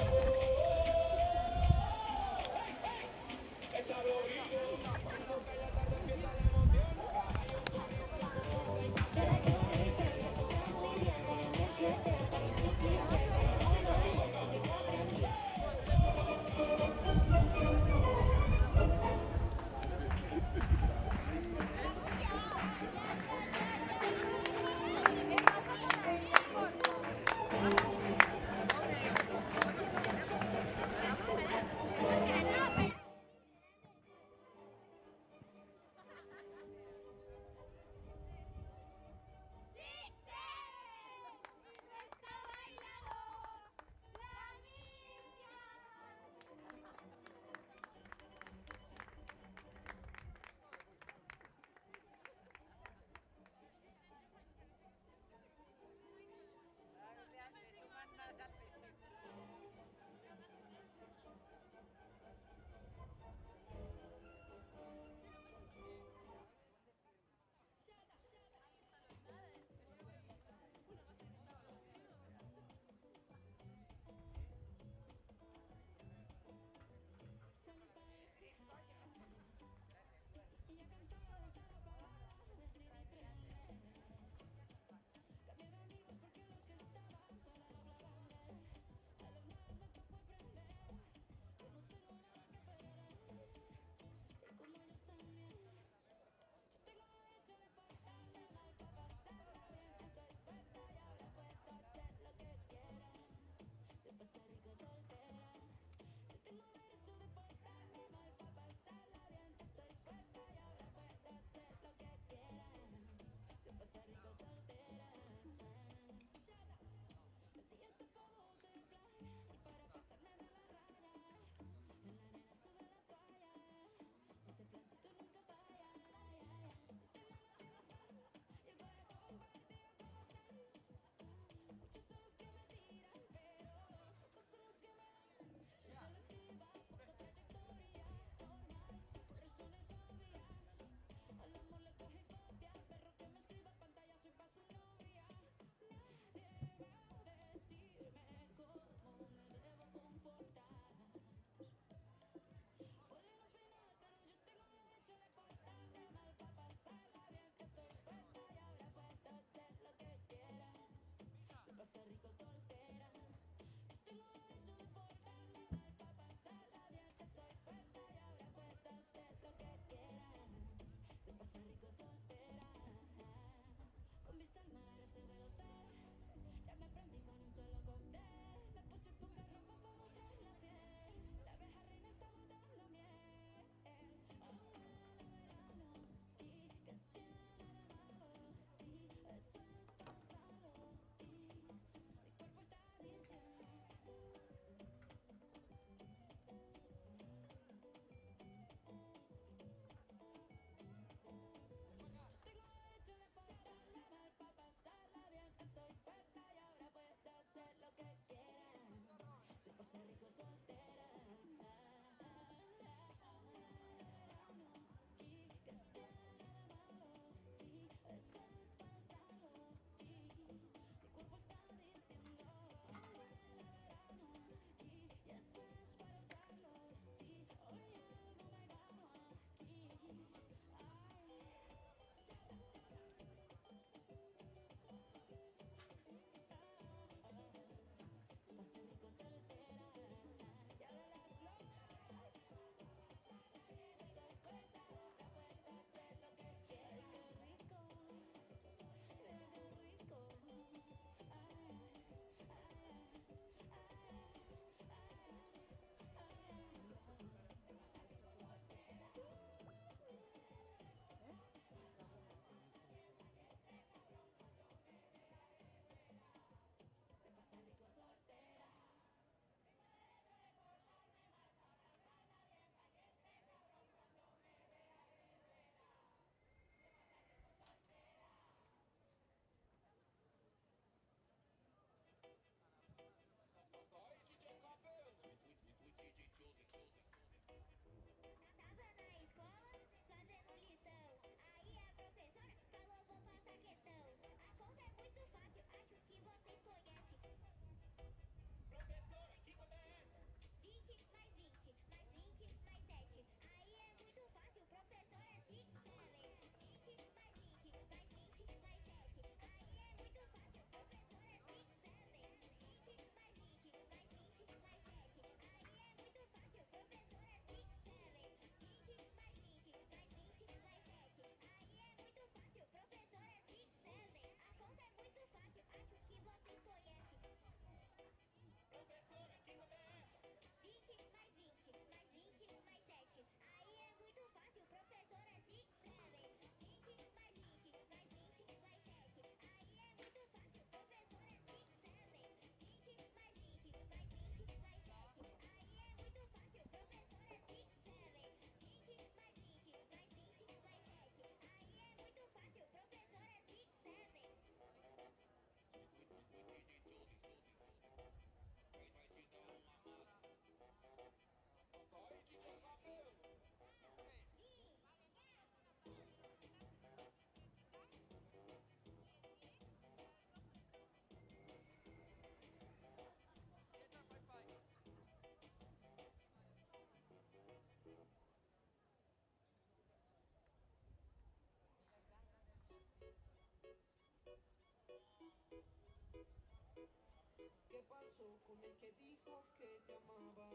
pasó con el que dijo que te amaba?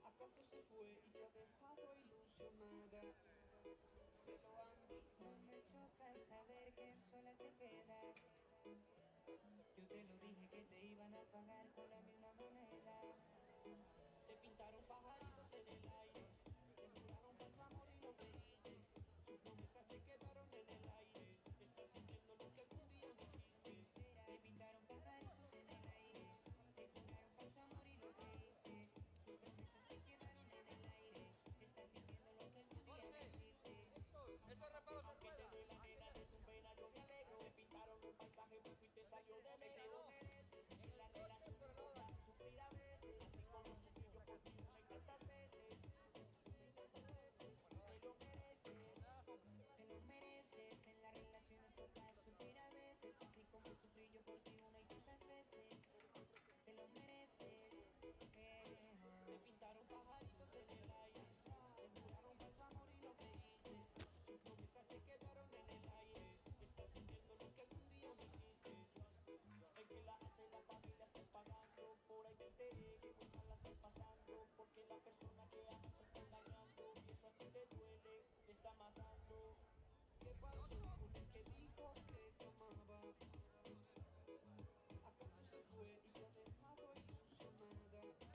¿Acaso se fue y te ha dejado ilusionada? Se lo han dicho. No me choca saber que sola te quedas. Yo te lo dije que te iban a pagar con la misma moneda. Te pintaron pajaritos en el aire, te juraron falso amor y lo creíste. Sus promesas se quedaron en el aire. Estás sintiendo lo que algún día me hiciste. Te pintaron pajaritos en el aire. Te juraron falso amor y lo creíste. Sus promesas se quedaron en el aire. Estás sintiendo lo que algún día me hiciste. Aunque te duela nena de tu pena yo me alegro. Te pintaron un paisaje blanco y te salió de negro. Te lo mereces, en las relaciones toca sufrir a veces. Así como sufrí yo por ti una y tantas veces. Te lo mereces. Te lo mereces, en las relaciones toca sufrir a veces, así como sufrí yo por ti una y tantas veces. Te lo mereces. Te pintaron pajaritos en el aire, te juraron falso amor y lo creíste. Sus promesas se quedaron en el aire. Estás sintiendo lo que algún día me hiciste. El que la hace la paga y la estás pagando. Por ahí me enteré que muy mal la estás pasando. Porque la persona que amas te está engañando. Y eso a ti te duele, te está matando. ¿Qué pasó con el que dijo que te amaba? ¿Acaso se fue y te ha dejado ilusionada?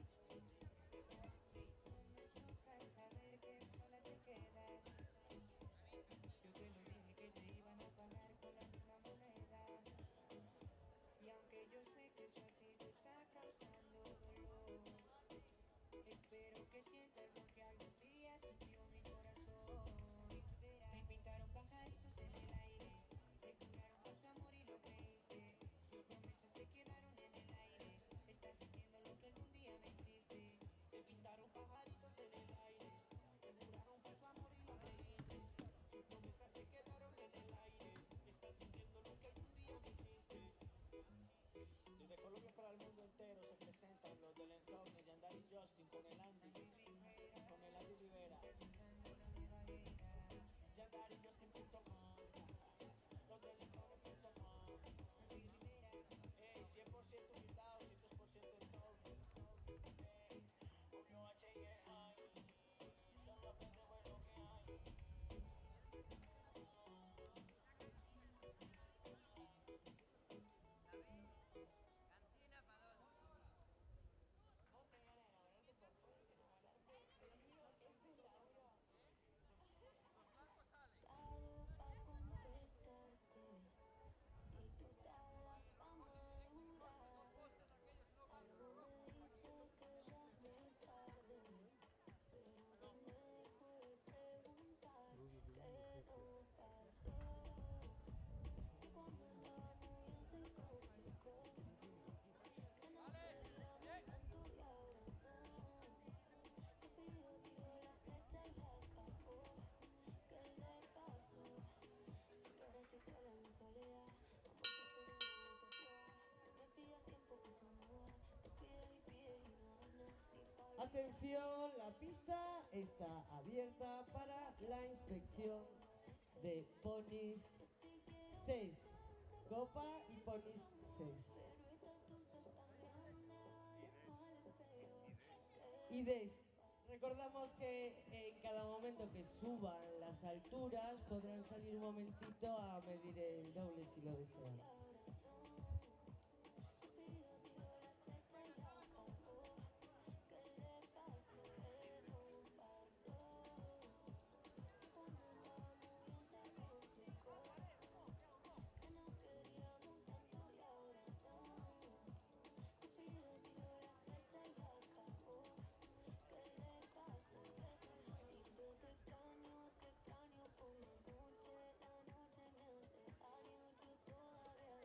No me choca saber que sola te quedas. Yo te lo dije que te iban a pagar con la misma moneda. Y aunque yo sé que eso a ti te está causando dolor, espero que sientas lo que algún día sintió mi corazón. Te pintaron pajaritos en el aire, te juraron falso amor y lo creíste. Sus promesas se quedaron en el aire. Estás sintiendo lo que algún día me hiciste. Te pintaron pajaritos en el aire, te juraron falso amor y lo creíste. Sus promesas se quedaron en el aire. Estás sintiendo lo que algún día me hiciste. Desde Colombia para el mundo entero se presentan los del entorno, Yandar y Justin con el Andy Rivera. Yandar y Justin.com, los del entorno.com. 100% humildad, 200% entorno. Obvio H.I.E.I. Son los pendejos lo que hay. Tardo pa' contestarte y tú tardas pa' madurar. Algo me dice que ya es muy tarde, pero no me dejo de preguntar qué nos pasó. Que cuando estábamos bien se complicó, que nos queríamos tanto y ahora no. Cupido tiró la flecha y acabó. ¿Qué le pasó? Porque ahora estoy sola en mi soledad. Amor que se viene, amor que se va. No me pidas tiempo que eso no va. Tú pides y pides y no das nada. Sin palabras. Atención, la pista está abierta para la inspección de Ponis CES. Copa y Ponis CES. Pero esta tusa tan grande va de mal en peor. Y recordamos que en cada momento que suban las alturas podrán salir un momentito a medir el doble si lo desean. Cupido tiró la flecha y acabó. ¿Qué le pasó? ¿Qué nos pasó? Que cuando estábamos bien se complicó, que nos queríamos tanto y ahora no. Cupido tiró la flecha y acabó. ¿Qué le pasó? Si yo te extraño por la noche me hace daño, yo todavía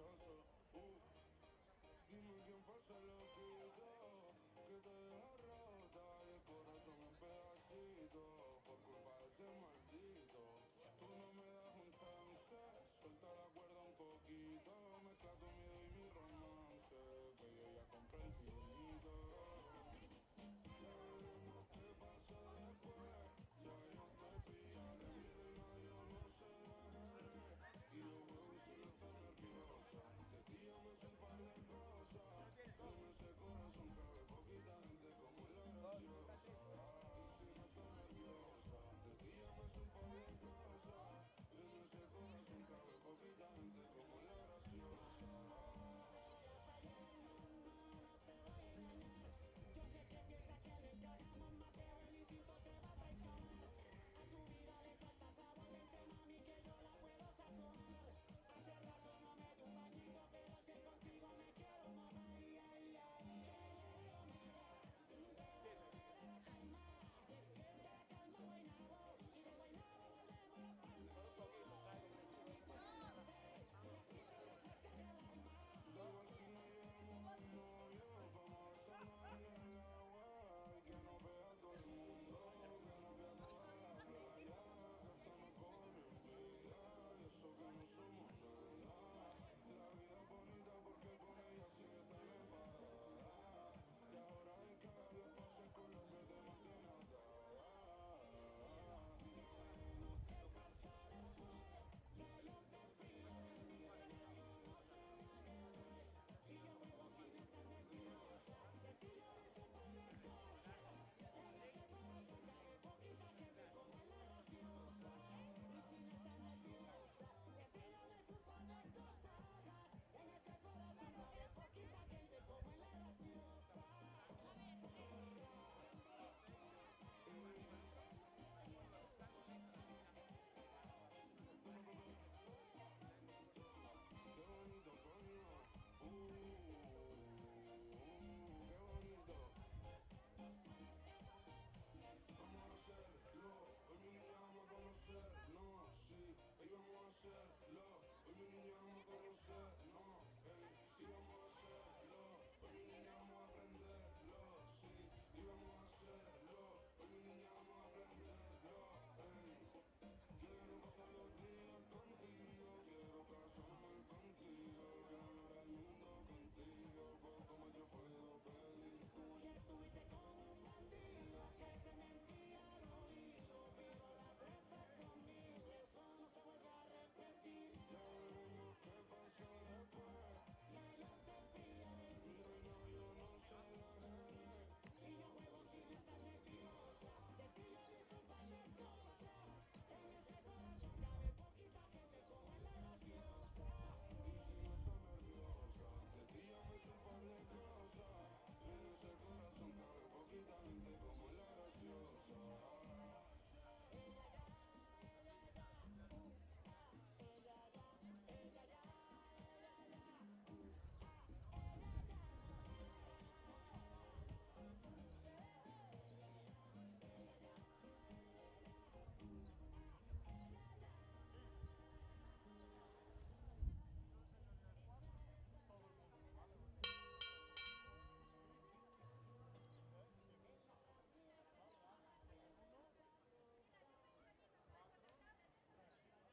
caprichoso. Dime quién fue ese loquito que te deja rota y el corazón en pedacitos por culpa de ese maldito. Tú no me das un chance, suelta la cuerda un poquito, mezcla tu miedo y mi romance, que yo ya compré el finito. Ya veremos qué pasa después, ya yo te pillaré, mi reina, yo no sé de ajedrez, y yo juego si no estás nerviosa, de ti ya me sé un par de cosas, en ese corazón cabe poquita gente como la graciosa, y si no estás nerviosa, de ti ya me sé un par de cosas, en ese corazón cabe poquita gente como la graciosa.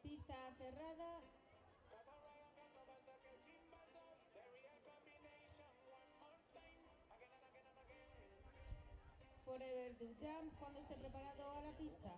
Pista cerrada. Forever Do Jump, cuando esté preparado a la pista.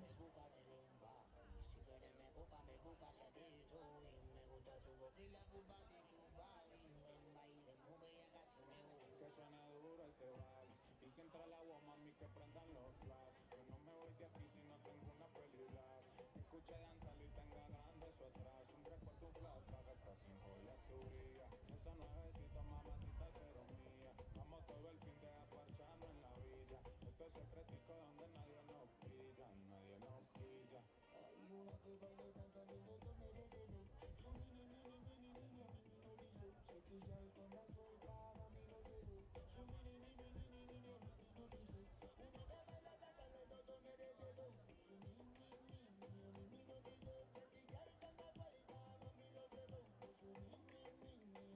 Que suene duro ese vals y si entra el agua, mami, que prendan los flash. Yo no me voy de aquí si no tengo una peli black. Escuche danzar y tenga grande eso atrás. Un 3x un flash, paga hasta sin joya tu brilla. Esa nuevecita, mamacita, cero mía. Vamos todo el fin de aparcharnos en la villa. Esto es secretico donde nadie nos pilla, nadie nos pilla. Hay una que baila danza de todo merecelo. Su mini, mini, mini, mini, a mí me lo dice. Se chilla y con la suelta, a mí lo cero. Su mini, mini, mini, mini, a mí me lo dice. Una que baila danza de todo merecelo. Su mini, mini, mini, a mí me lo dice. Se chilla y con la suelta, a mí lo cero. Su mini, mini,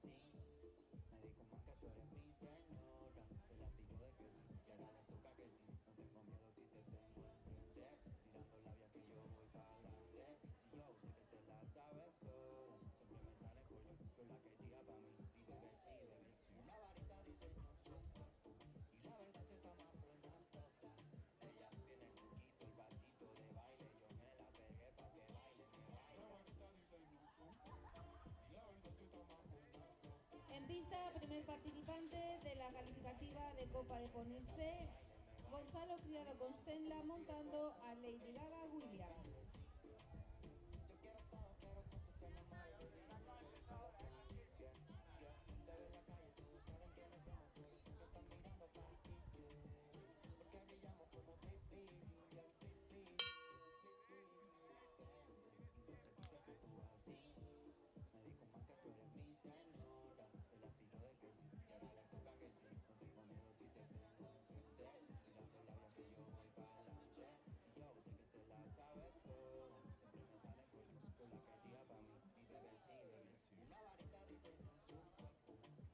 así. Me dijo más que tú eres mi señora. Se la tiró de que sí, y ahora le toca que sí. No tengo miedo si te tengo enfrente. Tirando labia que yo voy pa'lante. Si yo sé que te la sabes toda. Siempre me sale for you, yo la quería pa' mí. Y bebé sí, bebé sí. Una varita diseñó su cuerpo. Y la verdad se está más buena tota. Ella tiene el truquito, el vasito de baile. Yo me la pegué pa' que baile, me baile. La varita diseñó su cuerpo. Y la verdad sí está más buena tota. En pista, primer participante de la calificativa de Copa de Ponies C, Gonzalo Criado Constenla montando a Lady Gaga Williams. Yo quiero todo, quiero que tú te enamores, baby. Yo quiero solo para ti, yeah, yeah. Bebé en la calle, todos saben quiénes somos, por eso que están mirando para ti, yeah. Porque brillamos como Pipli, yeah, Pipli, Pipli. Vente, y no te quites que tú así. Me dijo más que tú eres mi señora. Se la tiró de que sí, y ahora le toca que sí. No tengo miedo si te tengo enfrente. Tirando labia que yo voy pa'lante. Si yo sé que te la sabes toda. Siempre me sale for you, yo la quería pa' mí. Y bebé sí, bebé sí. Una varita diseñó su cuerpo.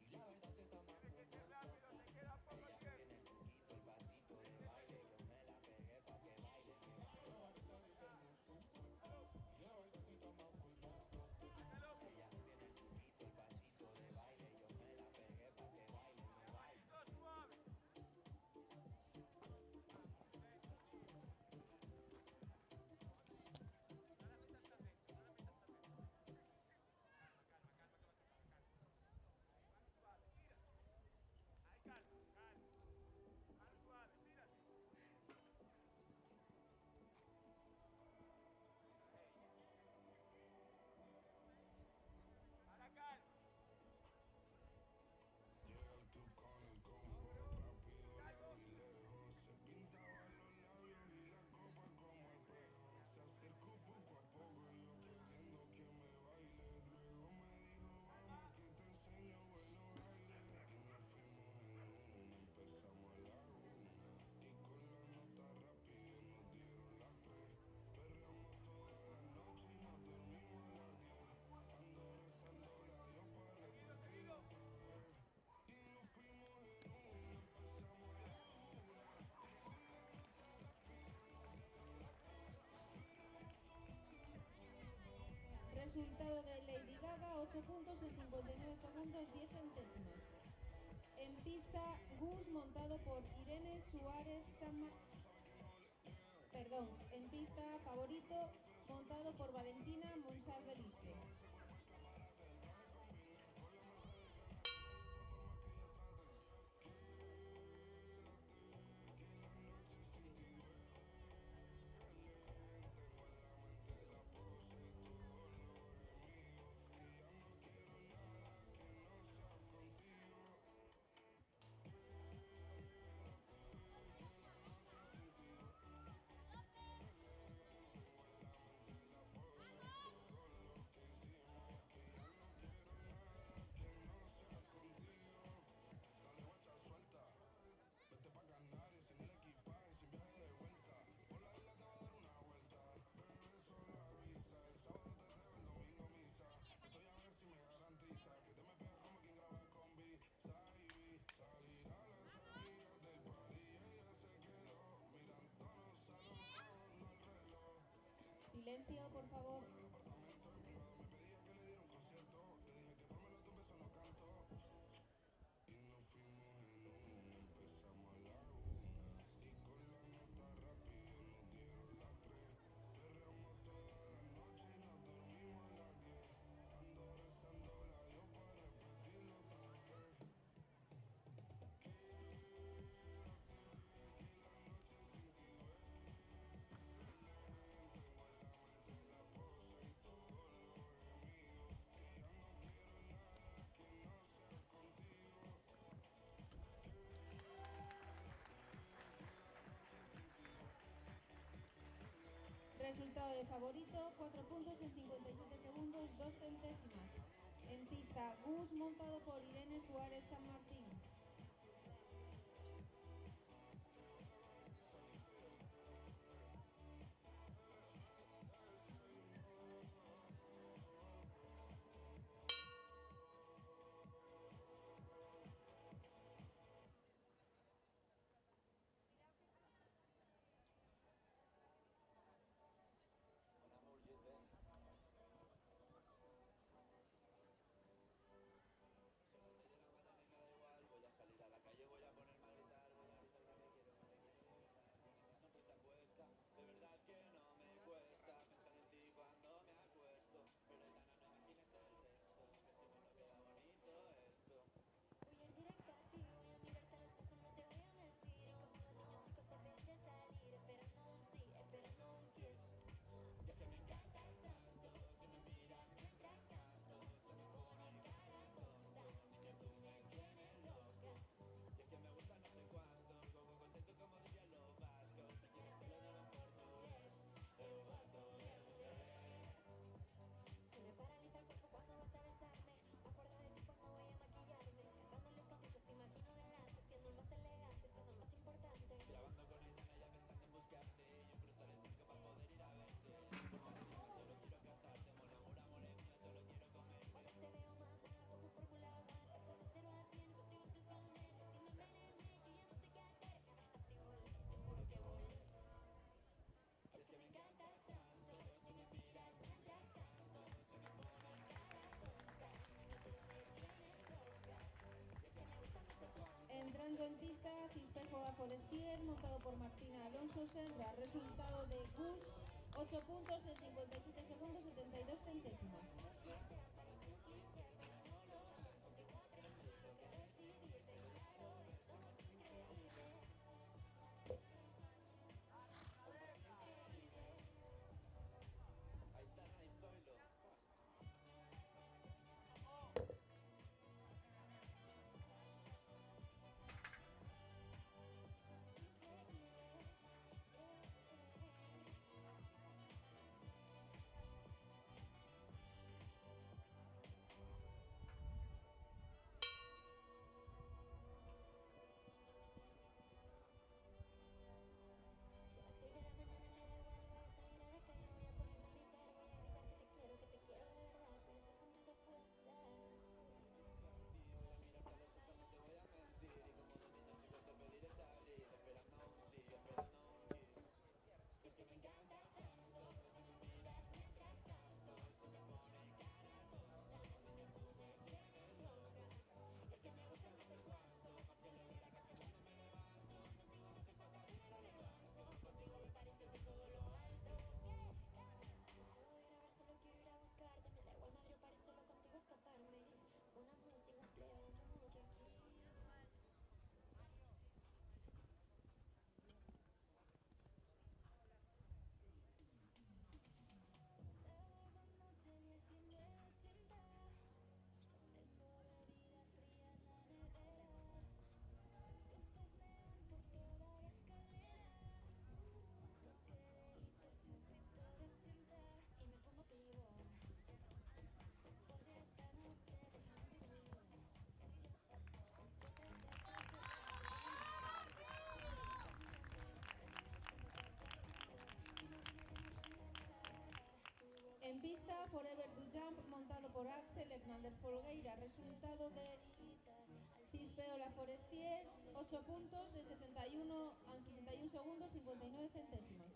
Y la verdad sí está más buena tota. Ella tiene el truquito, el vasito de baile. Yo me la pegué pa' que baile, me baile. La varita diseñó su cuerpo. Y la verdad sí está más buena tota. Ella tiene el truquito, el vasito de baile. Yo me la pegué pa' que baile, me baile. Llega al club con el combo, rápido, largo y lejos. Se pintaba los labios y la copa como espejo. Se acercó poco a poco y yo queriendo que me baile. Luego me dijo, vamos que te enseño buenos aires. Y nos fuimos en una, empezamos a la 1. Y con la nota rápido nos dieron las 3. Perreamos toda la noche y nos dormimos a las 10. Ando rezando la Dios para repetirlo otra vez. Y nos fuimos en una, empezamos a la 1. Y con la nota rápido nos dieron las 3. Perreamos toda la noche y nos dormimos. Resultado de Lady Gaga, 8 puntos en 59 segundos 10 centésimas. En pista, Gus montado por Irene Suárez Perdón, en pista, Favorito montado por Valentina Monsalve-Liste. Dale guacha suelta, vete pa' Canarias sin el equipaje, sin viaje de vuelta. Por la isla te va a dar una vuelta. Bebé solo avisa, el sábado te dejo, el domingo misa. Estoy a ver si me garantiza que te me pegas como quien graba con B. Saibi, salir a las amigas del party, ella se quedó mirándonos a los ojos, no al reloj. Silencio, por favor. En el apartamento en privado me pedía que le diera un concierto. Le dije que por menos de un beso no canto. Y nos fuimos en una, empezamos a la 1. Y con la nota rápido nos dieron las 3. Perreamos toda la noche y nos dormimos a las 10. Ando rezando la Dios para repetirlo otra vez. Resultado de Favorito, 4 puntos en 57 segundos 2 centésimas. En pista, Gus montado por Irene Suárez San Martín. Segundo en pista, Cispejo a Forestier, montado por Martina Alonso Senra. Resultado de Gus, 8 puntos en 57 segundos 72 centésimas. En pista, Forever to Jump, montado por Axel Hernández Folgueira. Resultado de Cispeola Forestier, 8 puntos en 61 segundos 59 centésimas.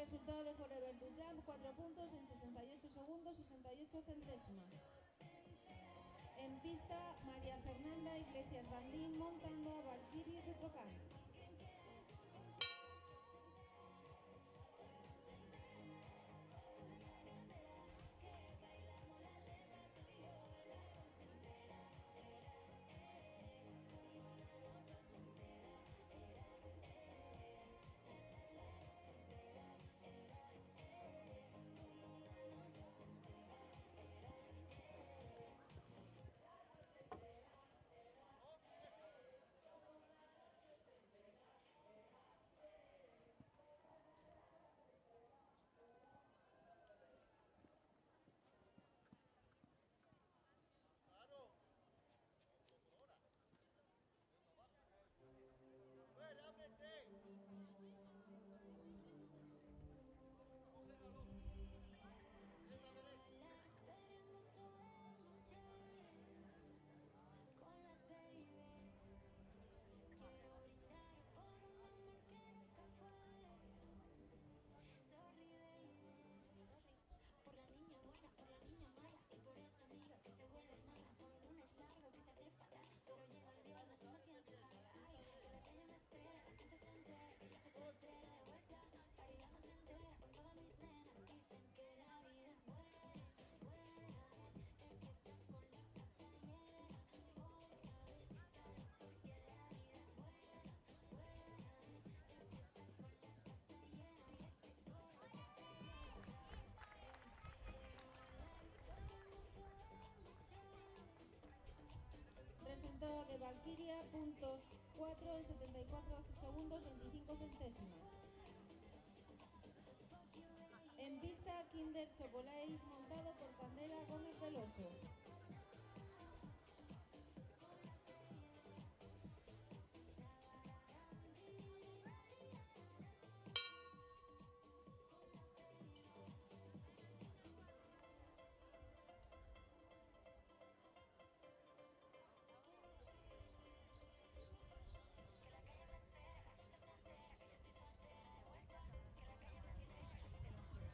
Resultado de Forever to Jump, 4 puntos en 68 segundos 68 centésimas. En pista, María Fernanda Iglesias Bandín, montando a Valkyrie de Trocán. Resultado de Valkyria, puntos 4 en 74 segundos 25 centésimas. En pista, Kinder Chocolate montado por Candela Gómez Veloso.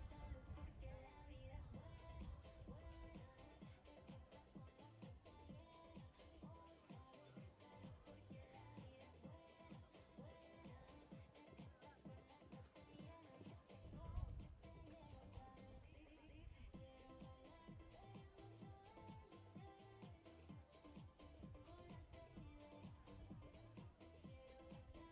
Salud porque la vida es buena, buena es el que está con la casa llena. Otra vez, salud porque la vida es buena, buena es el que está con la casa llena. Y este coque te lleva otra vez, dice, quiero bailar perreando toda la noche con las babies. Quiero brindar por un amor que nunca fue. Fuck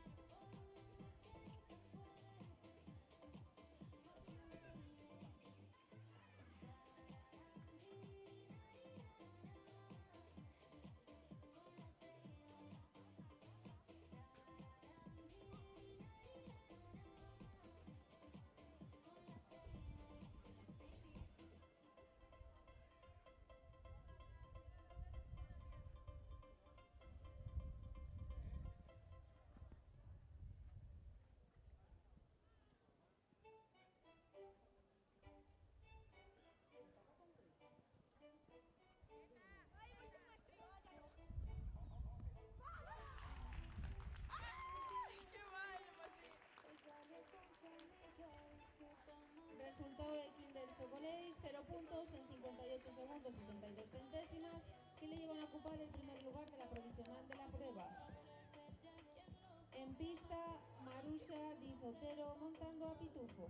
you, Hoy salió con su amiga, dice que vamos. Resultado de Kinder Chocolate, 0 puntos en 58 segundos 62 centésimas, que le llevan a ocupar el primer lugar de la provisional de la prueba. En pista, Marusha Diz Otero montando a Pitufo.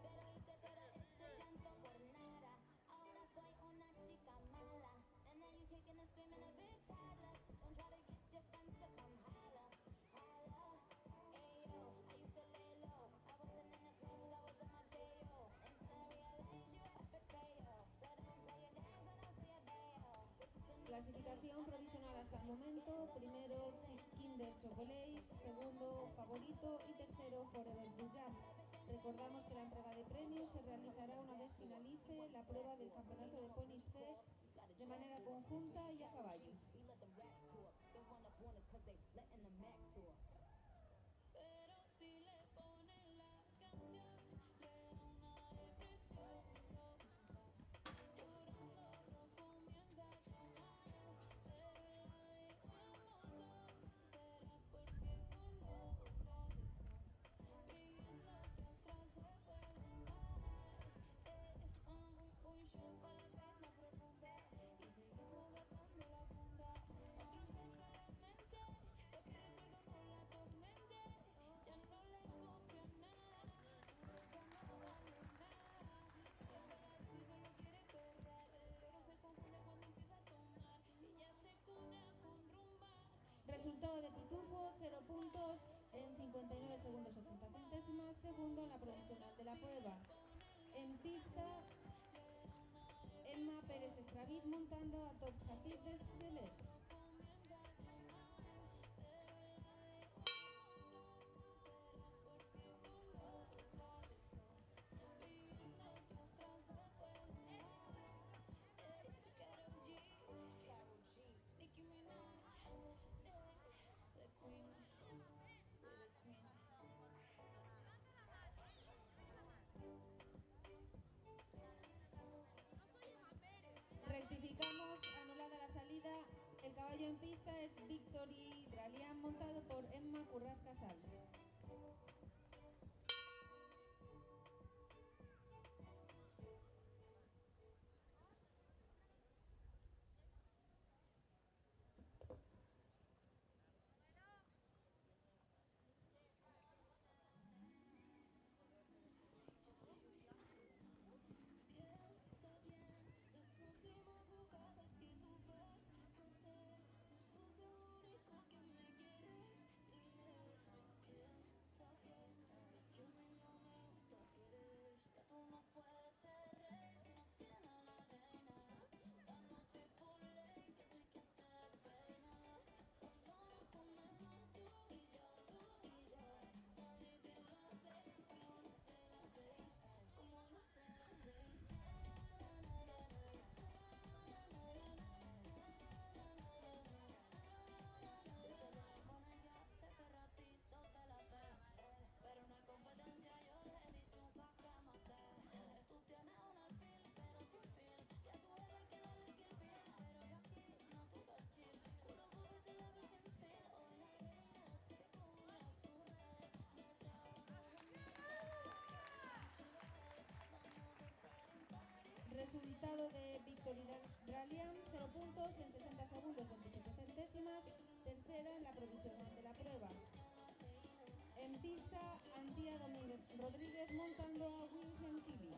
Pero hice todo este llanto por nada. Ahora soy una chica mala. And now you kicking and screaming a big toddler. Don't try to get your friends to come holla. Holla. Ayo, I used to lay low. I wasn't in the clubs, I was in my J.O. Until I realized you epic fail. So don't play your games when I see a bail. Clasificación provisional hasta el momento: primero Kinder Chocolate, segundo Favorito y tercero Forever Blue Jam. Recordamos que la entrega de premios se realizará una vez finalice la prueba del campeonato de Ponies Fest de manera conjunta y a caballo. We let them racks talk. They run up on us 'cause they letting the max off. Pero si le ponen la canción, le da una depresión loca. Llorando lo comienza a llamar, pero la dejamos sola. Será porque con otra está pidiendo que otra se pueda amar. Un shot para la pena profunda y seguimos gastando la funda. Otro shot para la mente, pa' que el recuerdo no la atormente. Ya no le confía nada, su risa no vale nada. Se le va la duda y solo quiere perrear, pero se confunde cuando empieza a tomar y ya se cura con rumba. Resultado de Pitufo, 0 puntos en 59 segundos 80 centésimas, segundo en la provisional de la prueba. En pista, Emma Pérez Estravid montando a Top Hafid de Celeste. Nicki Minaj, the queen, the queen. Rectificamos, anulada la salida. El caballo en pista es Victory Dralian montado por Emma Currás Casal. Resultado de Víctor Hidralian, 0 puntos en 60 segundos 27 centésimas, tercera en la provisional de la prueba. En pista, Antía Domínguez Rodríguez montando a Wilhelm Kili.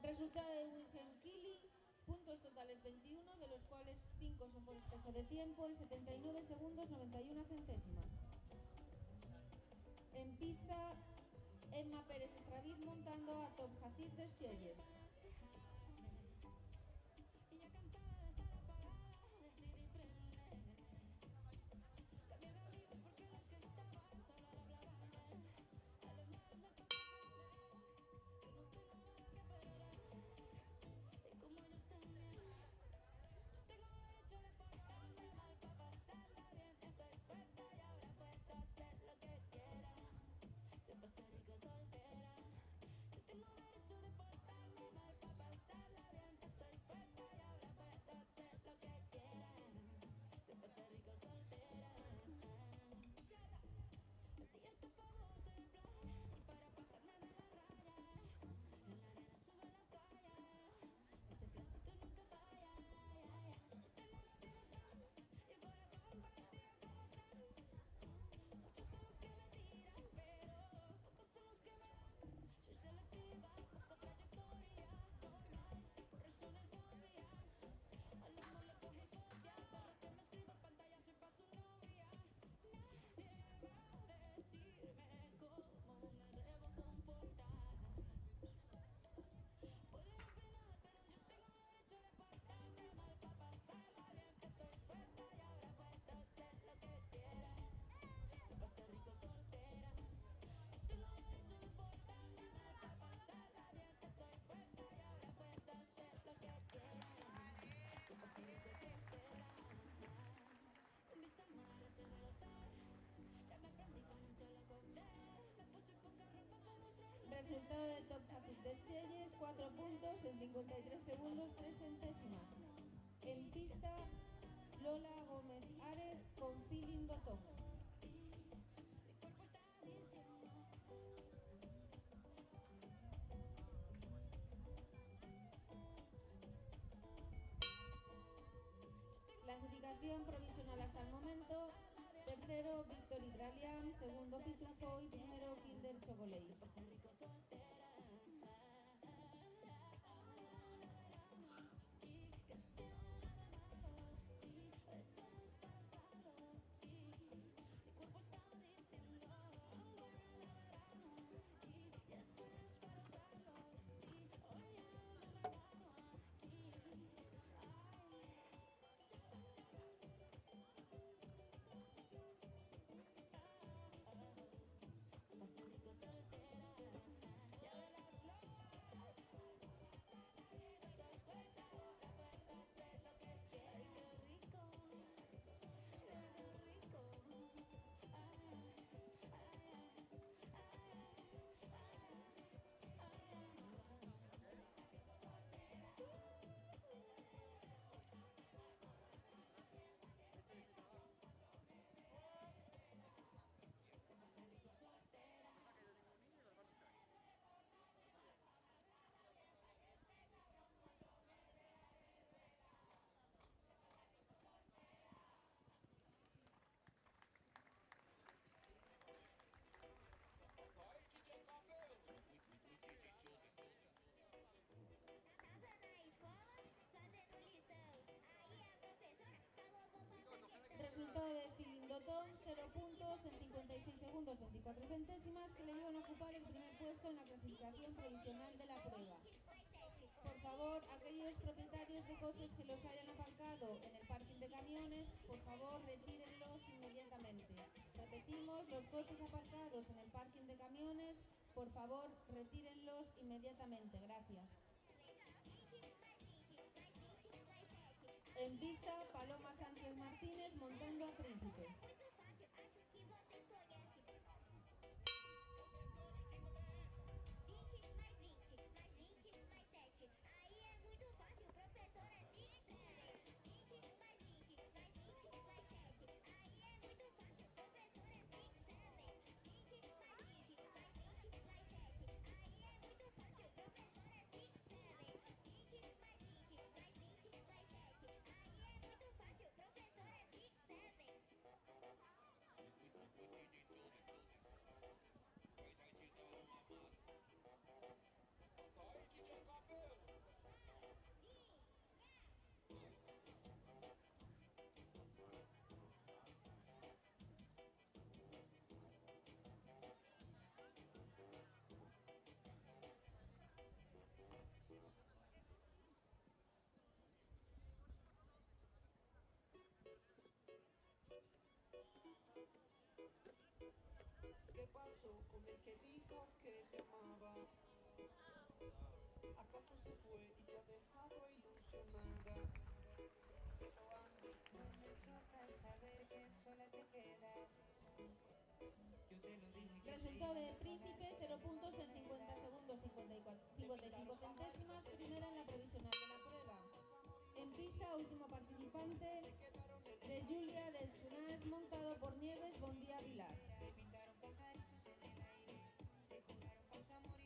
Resultado de Wilhelm Kili, puntos totales 21, de los cuales 5 son por exceso de tiempo en 79 segundos 91 centésimas. En pista, Emma Pérez Estraviz montando a Top Hacir de Sieyes. Resultado de Top Hacir de Sieyes, 4 puntos en 53 segundos 3 centésimas. En pista, Lola Gómez Ares con Feeling Dotón. Clasificación provisional hasta el momento: tercero Víctor Hidralian, segundo Pitufo y primero Kinder Chocolate. segundos 24 centésimas que le llevan a ocupar el primer puesto en la clasificación provisional de la prueba. Por favor, aquellos propietarios de coches que los hayan aparcado en el parking de camiones, por favor, retírenlos inmediatamente. Repetimos, los coches aparcados en el parking de camiones, por favor, retírenlos inmediatamente. Gracias. En pista, Paloma Sánchez Martínez montando a Príncipe. ¿Qué pasó con el que dijo que te amaba? ¿Acaso se fue y te ha dejado ilusionada? No me choca saber que sola te quedas. Yo te lo dije que Resultado de Príncipe, 0 puntos en 50 segundos 55 centésimas, primera en la provisional de la prueba. En pista, último participante de Julia de Estunás, montado por Nieves Bondía Vilar.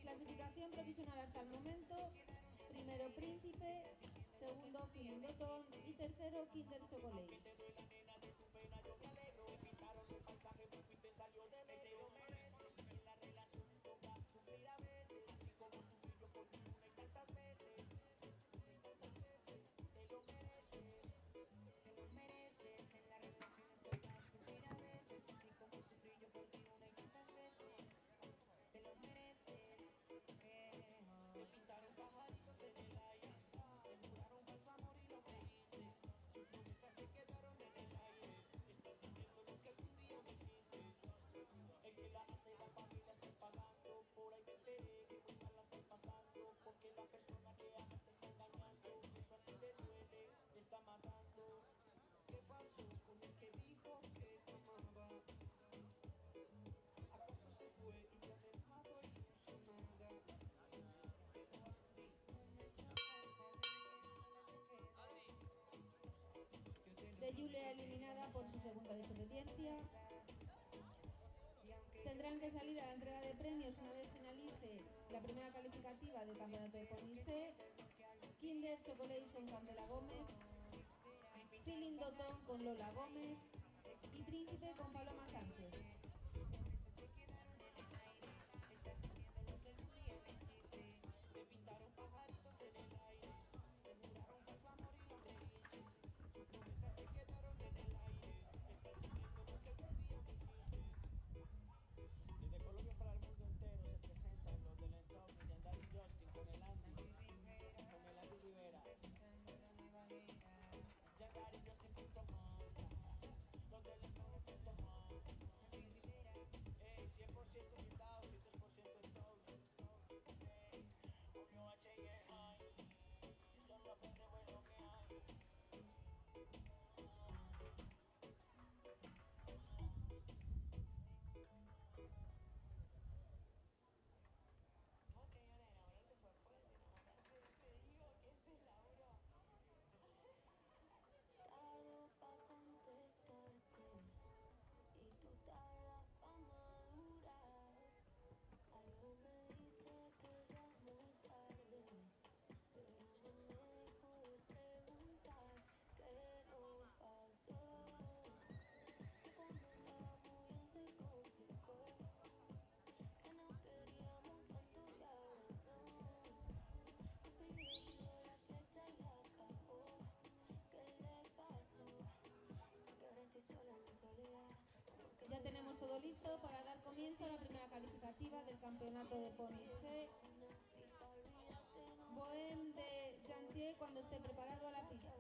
Clasificación provisional hasta el momento: primero Príncipe, segundo Feeling Dotón y tercero Kinder Chocolate. ¿Qué pasó con el que dijo que te amaba? ¿Acaso se fue y te ha dejado ilusionada? De Julia eliminada por su segunda desobediencia. Tendrán que salir a la entrega de premios una vez finalice la primera calificativa del campeonato de Ponies C. Kinder Chocolate con Candela Gómez, Feeling Dotón con Lola Gómez y Príncipe con Paloma Sánchez. Desde Colombia para el mundo entero se presentan los del entorno, Yandel y Justin con el Andy Rivera. Yandel y Justin.com, los del entorno.com. todo listo para dar comienzo a la primera calificativa del campeonato de ponis C. Bohem de Jantier, cuando esté preparado, a la pista.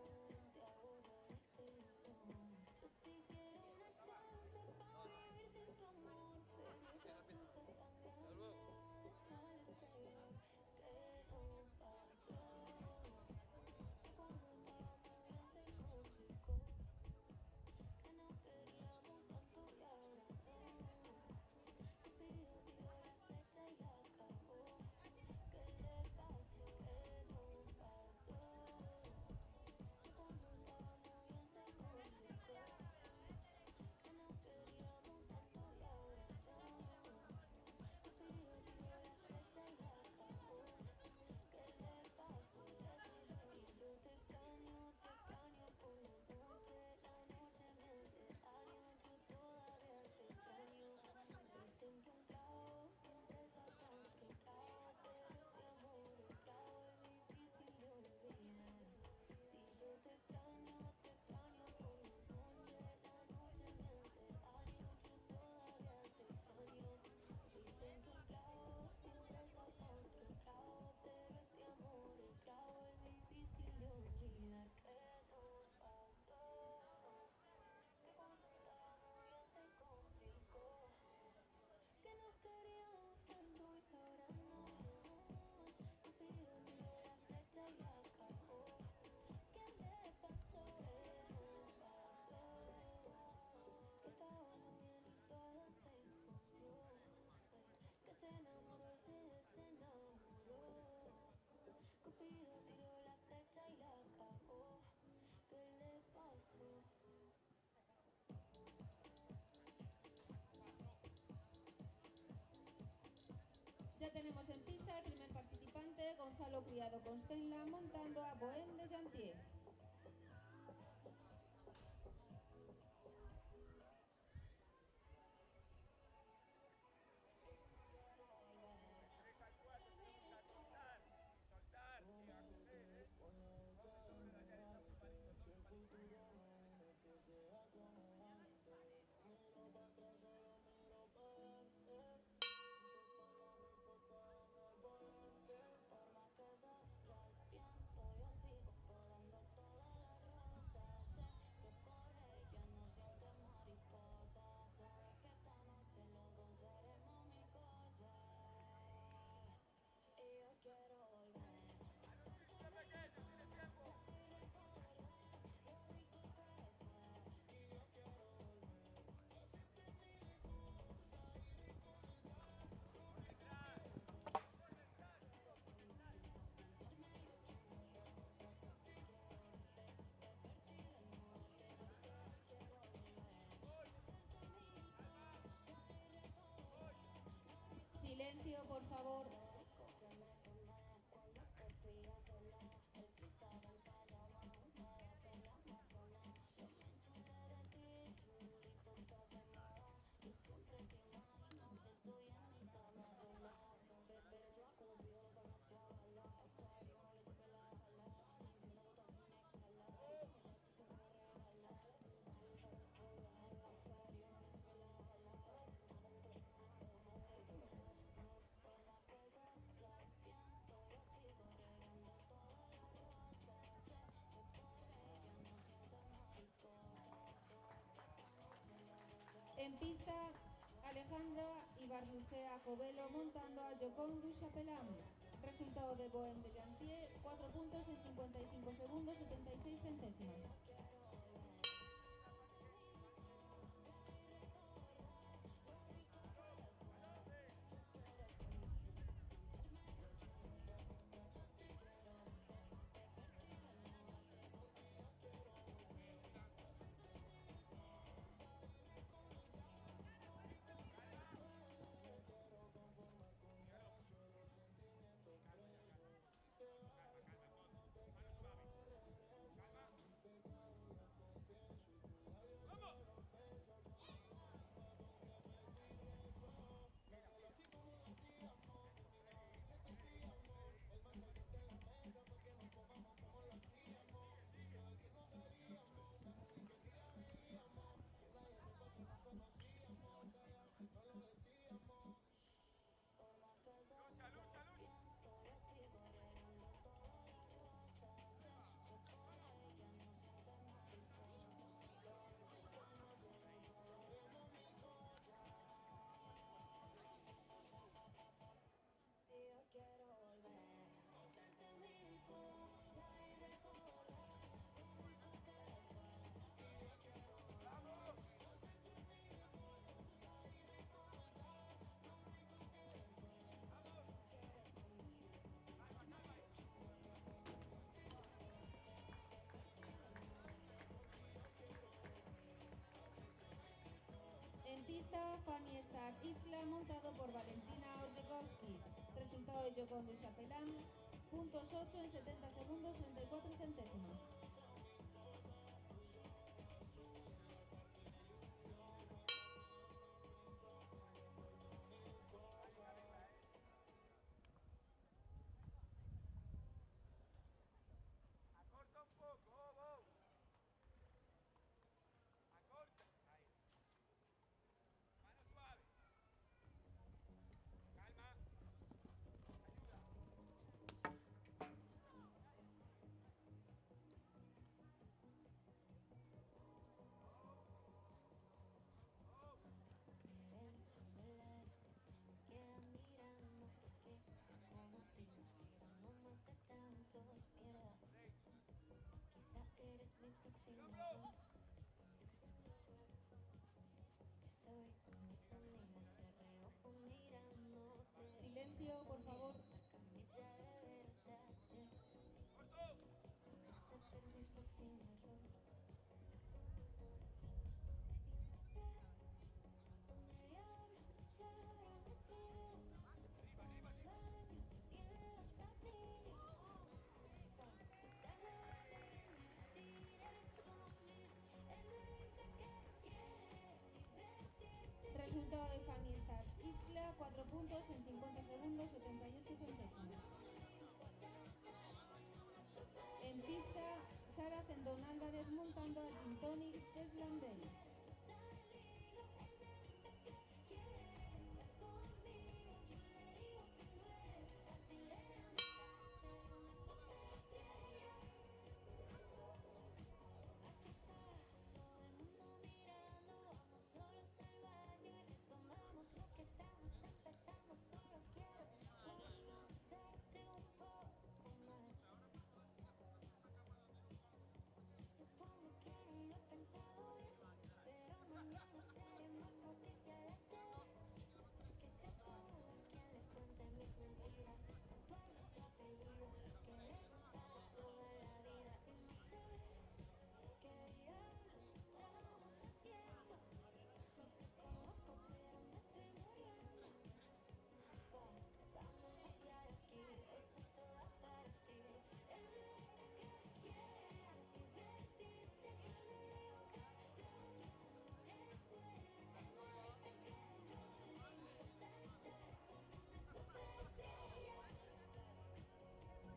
Ya tenemos en pista el primer participante, Gonzalo Criado Constenla, montando a Bohem de Jantier. Silencio, por favor. En pista, Alejandra Ibarlucea Covelo montando a Jocón du Chapelam. Resultado de Bohem de Jantier, 4 puntos en 55 segundos 76 centésimas. pista, Fanny Star Isla montado por Valentina Orzechowski. Resultado de Yocón de Chapelán, puntos 8 en 70 segundos 34 centésimas. Acorta un poco, Bobo. Acorta. Ahí. Manos suaves. Calma. Ayuda. Quedan mirando porque como financiero no más de tantos mierda. Quizá eres mi próximo error. Estoy con mis amigas de reojo mirándote. Silencio, por favor. Camisa de Versace. Vas a ser mi próximo error. Resultado de Fanny Star Isla, 4 puntos en 50 segundos 78 centésimas. En pista, Sara Cendón Álvarez montando a Gin Tonic Deslandel. Supongo que no lo he pensado bien, pero mañana seremos noticia de tele. Que seas tú a quien le cuente mis mentiras, tatuarme tu apellido, queremos para toda la vida. Y no sé qué diablos estamos haciendo. No te conozco pero me estoy muriendo. Fuck, vámonos ya de aquí, esto es toda para ti. Él me dice que quiere divertirse, yo le digo que los rumores vuelan. Él me dice que no le importa estar con una superestrella.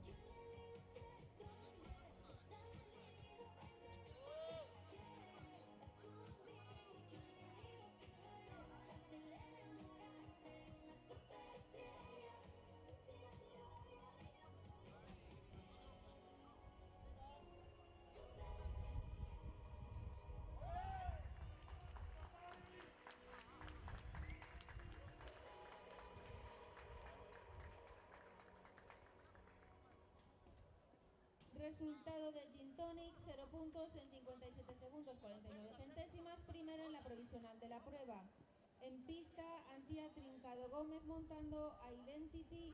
Yo le digo que dónde has salido. Él me dice que quiere estar conmigo. Yo le digo que no es fácil enamorarse de una superestrella. Resultado de Gin Tonic, 0 puntos en 57 segundos 49 centésimas, primera en la provisional de la prueba. En pista, Antía Trincado Gómez montando a Identity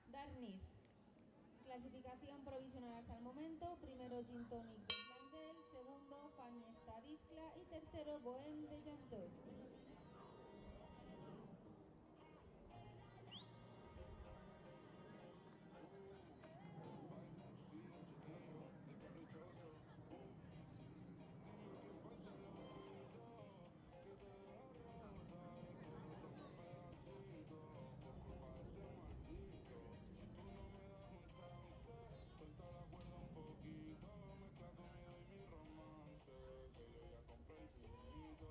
Darnis. Clasificación provisional hasta el momento, primero Gin Tonic de Blandel, segundo Fanny Star Isla y tercero Bohème de Jantot. Suelta la cuerda un poquito, mezcla tu miedo y mi romance, que yo ya compré el finito.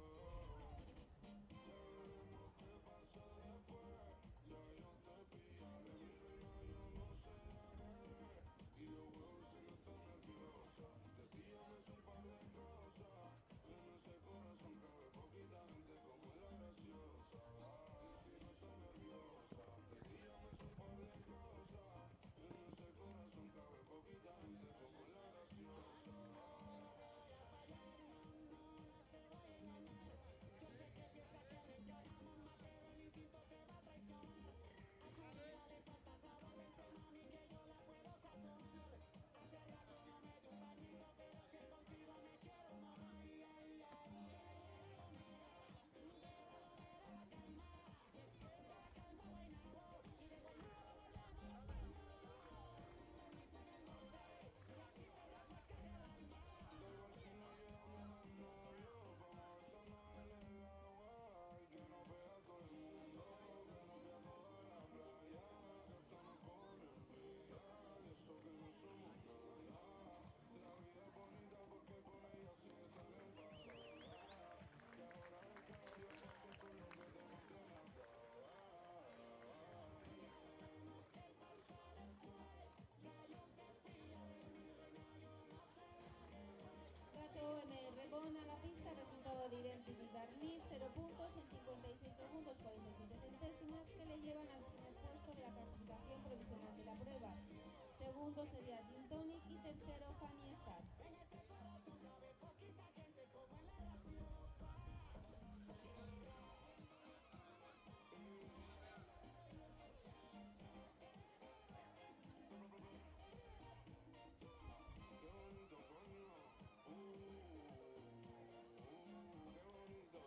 segundo sería Gin Tonic y tercero Fanny Star.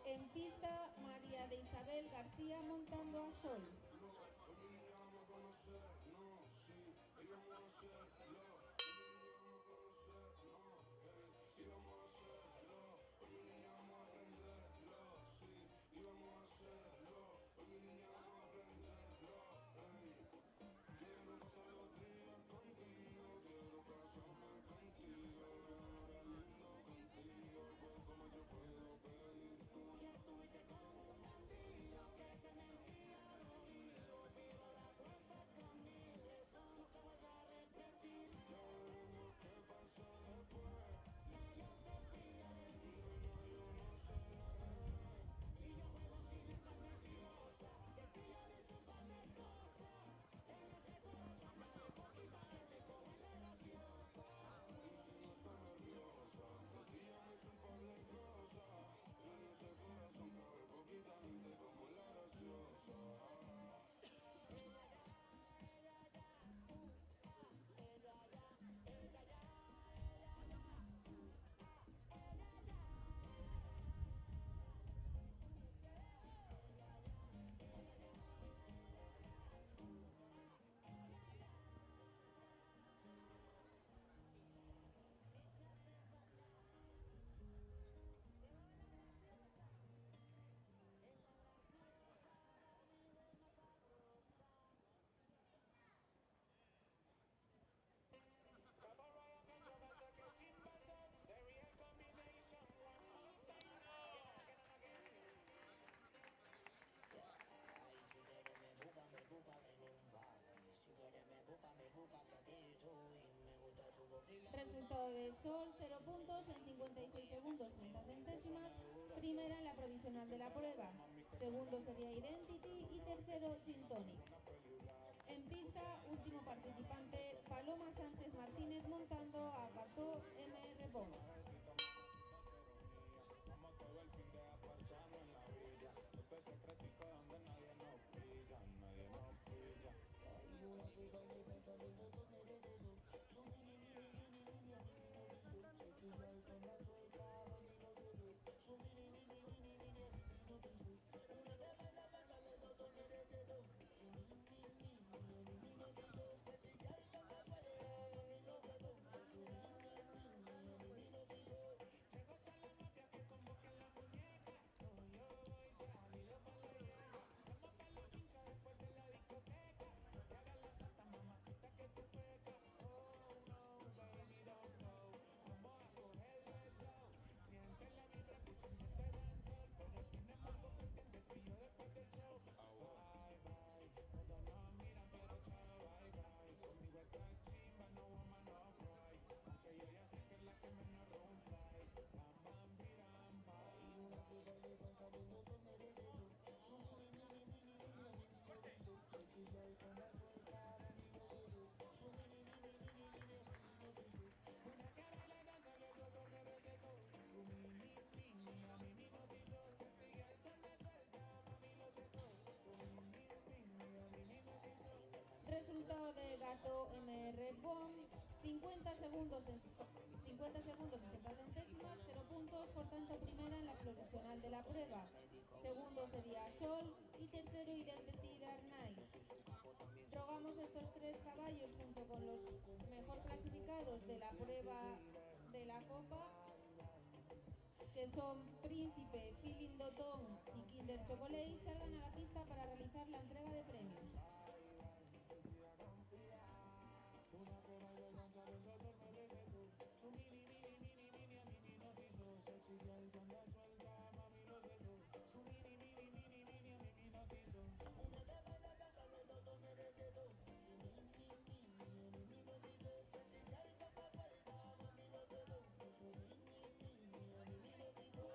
En pista, María de Isabel García montando a Sol. Resultado de Sol, 0 puntos en 56 segundos 30 centésimas. Primera en la provisional de la prueba. Segundo sería Identity y tercero Gin Tonic. En pista, último participante, Paloma Sánchez Martínez montando a Gato MR Bomb. Vamos todo el fin de aparchando en la villa. Esto es secretico donde nadie nos pilla, nadie nos pilla. Hay una que baila y danza de todo merece tú. Su mini, mini, mini, mini, a mí me lo dice. Se chilla y pena suelta, a mí no se ve. Su mini, mini, mini, mini, a mí no dice. Una que baila, danza de todo merece tú. Su mini, mini, mini, a mí no dice. Se chilla y pena suelta, a mí no se ve. Su mini, mini, a mí no dice. Llegó hasta la mafia que convoque la muñeca. No, yo voy salido pa' la hierba. Vamos pa' la finca después de la discoteca. No te hagas la santa, mamacita, que tú pecas. Oh, no, baby, don't go. Vamos a cogerlo slow. Siente la vibra, escuchando este dancehall. Pero tenemos algo pendiente tú y yo después del show. Bye, bye. Todos nos miran, pero chao, bye, bye. Conmigo esta chimba, no woman, no cry. Aunque yo ya sé que es la que menos room fly. Bam, bam, biram, bam. Hay una que baila y danza de todo merece tú. Su mini, mini, mini, mini, a mí me lo dice. Se chilla y pena suelta, a mí no se ve. Su mini, mini, mini, mini, a mí no dice. Una que baila y danza de todo merece tú. Su mini, mini, a mí no dice. Se chilla y pena suelta, mami lo sé tú. Su mini, mini, a mí no dice. Resultado de Gato MR Bomb, 50 segundos 60 centésimas, 0 puntos, por tanto primera en la provisional de la prueba. Segundo sería Sol y tercero Identity Dark Nice. Rogamos estos tres caballos junto con los mejor clasificados de la prueba de la Copa, que son Príncipe, Feeling Dotón y Kinder Chocolate, salgan a la pista para realizar la entrega de premios. Una que baila y danza de todo merece tú. Su mini, mini, mini, mini, a mí no dice. Se chilla y cuando suelta, mami lo sé tú. Su mini, mini, mini, mini, a mí no dice. Una que baila y danza de todo merece tú. Su mini, mini, mini, a mí no dice. Se chilla y cuando suelta, mami lo sé tú. Su mini, mini, a mí no dice.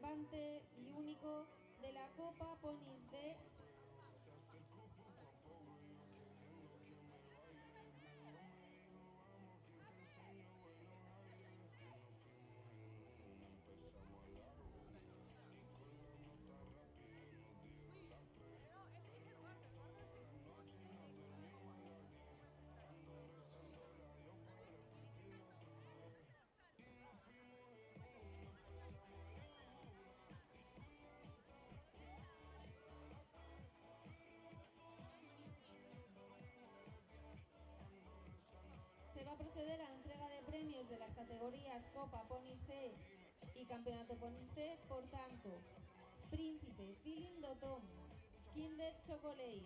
participante y único de la Copa Ponis D. Se va a proceder a la entrega de premios de las categorías Copa Ponis C y Campeonato Ponis C. Por tanto, Príncipe, Feeling Tom, Kinder Chocolate,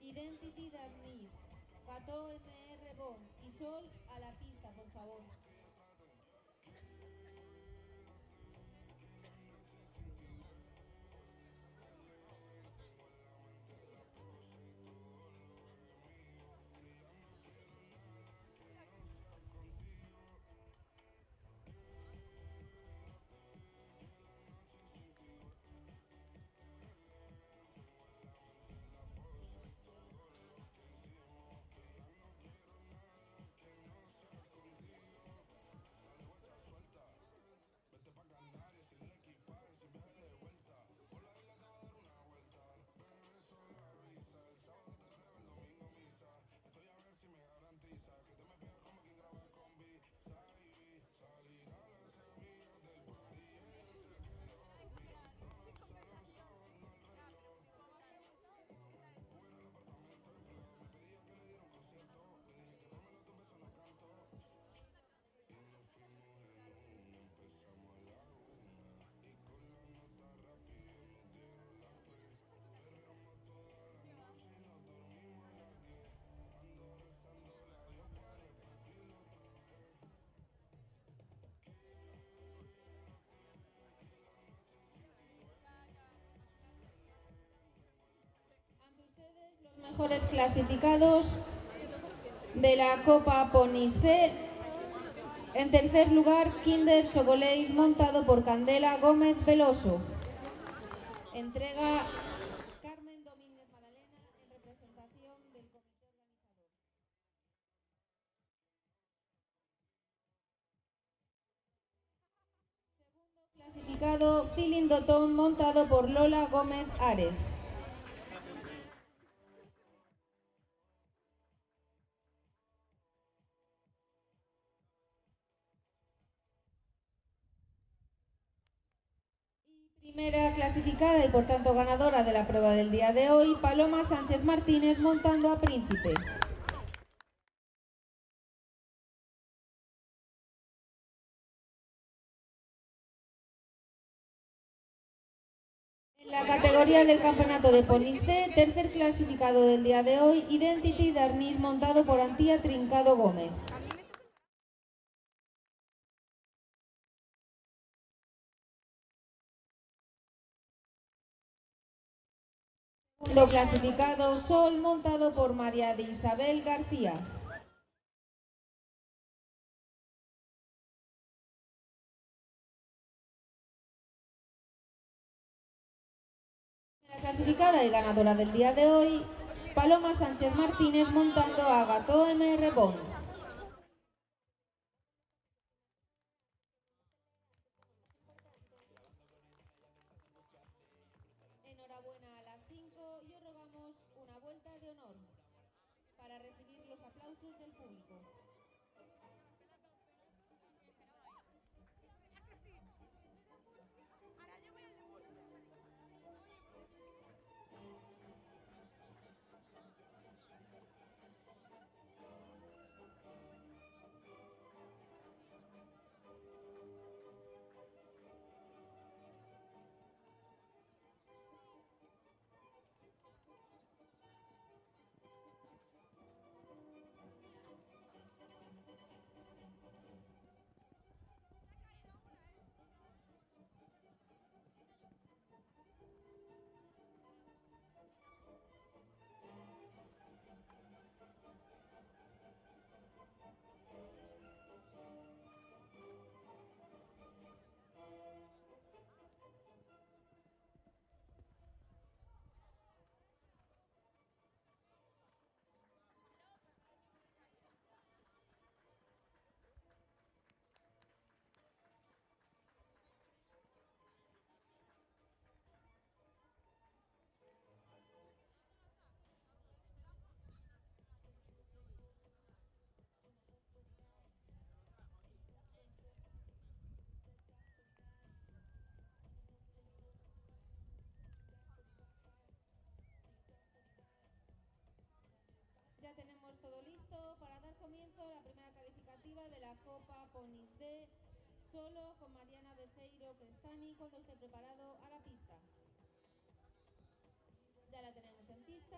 Identity Darnis, Gato MR Bon y Sol a la pista, por favor. Los mejores clasificados de la Copa Ponis C. En tercer lugar, Kinder Chocolate montado por Candela Gómez Veloso. Entrega Carmen Domínguez Madalena en representación del comité organizador. Segundo clasificado, Feeling Tom montado por Lola Gómez Ares. Primera clasificada y por tanto ganadora de la prueba del día de hoy, Paloma Sánchez Martínez montando a Príncipe. En la categoría del campeonato de Ponis C, tercer clasificado del día de hoy, Identity Darnis montado por Antía Trincado Gómez. Segundo clasificado, Sol montado por María de Isabel García. La clasificada y ganadora del día de hoy, Paloma Sánchez Martínez montando a Gato MR Bond. Enhorabuena a las 5 y os rogamos una vuelta de honor para recibir los aplausos del público. la Copa Ponis D Cholo con Mariana Beceiro Crestani cuando esté preparado a la pista. Ya la tenemos en pista.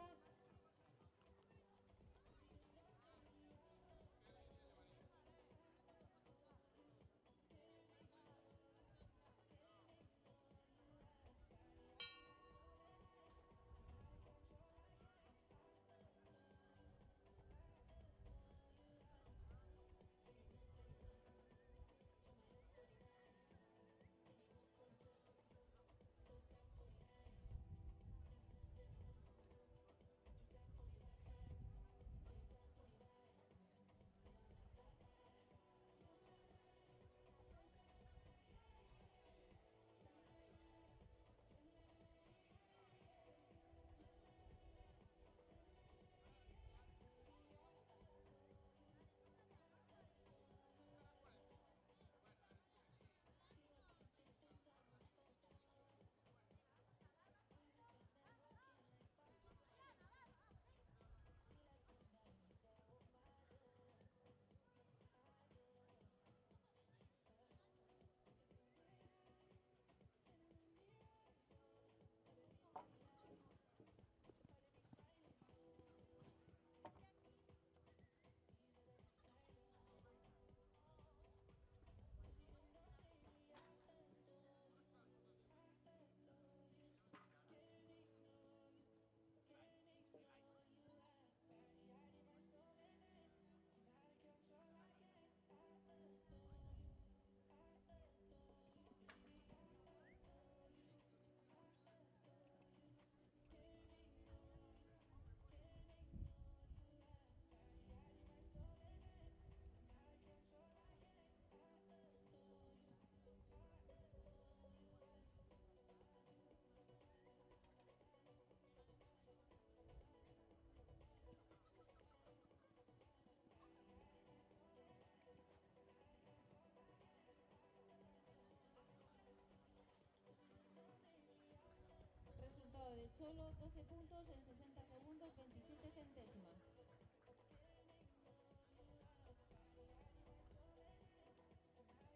Resultado de Cholo, 12 puntos en 60 segundos, 27 centésimas.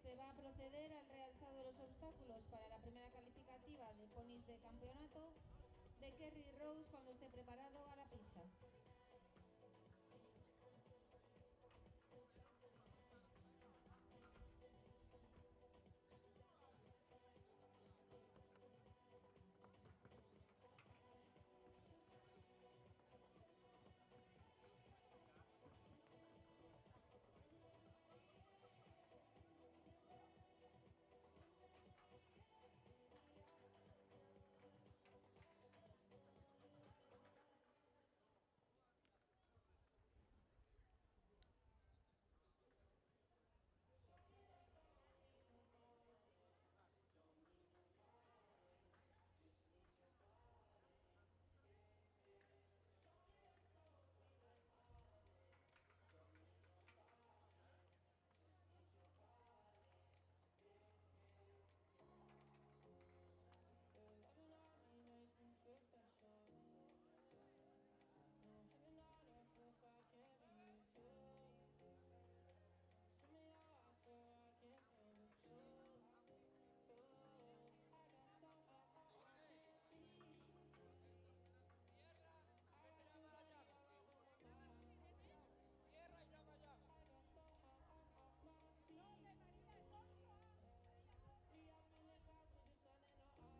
Se va a proceder al realzado de los obstáculos para la primera calificativa de ponis de campeonato de Kerry Rose cuando esté preparado a la pista.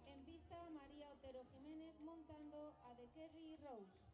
En pista, María Otero Jiménez montando a The Kerry Rose.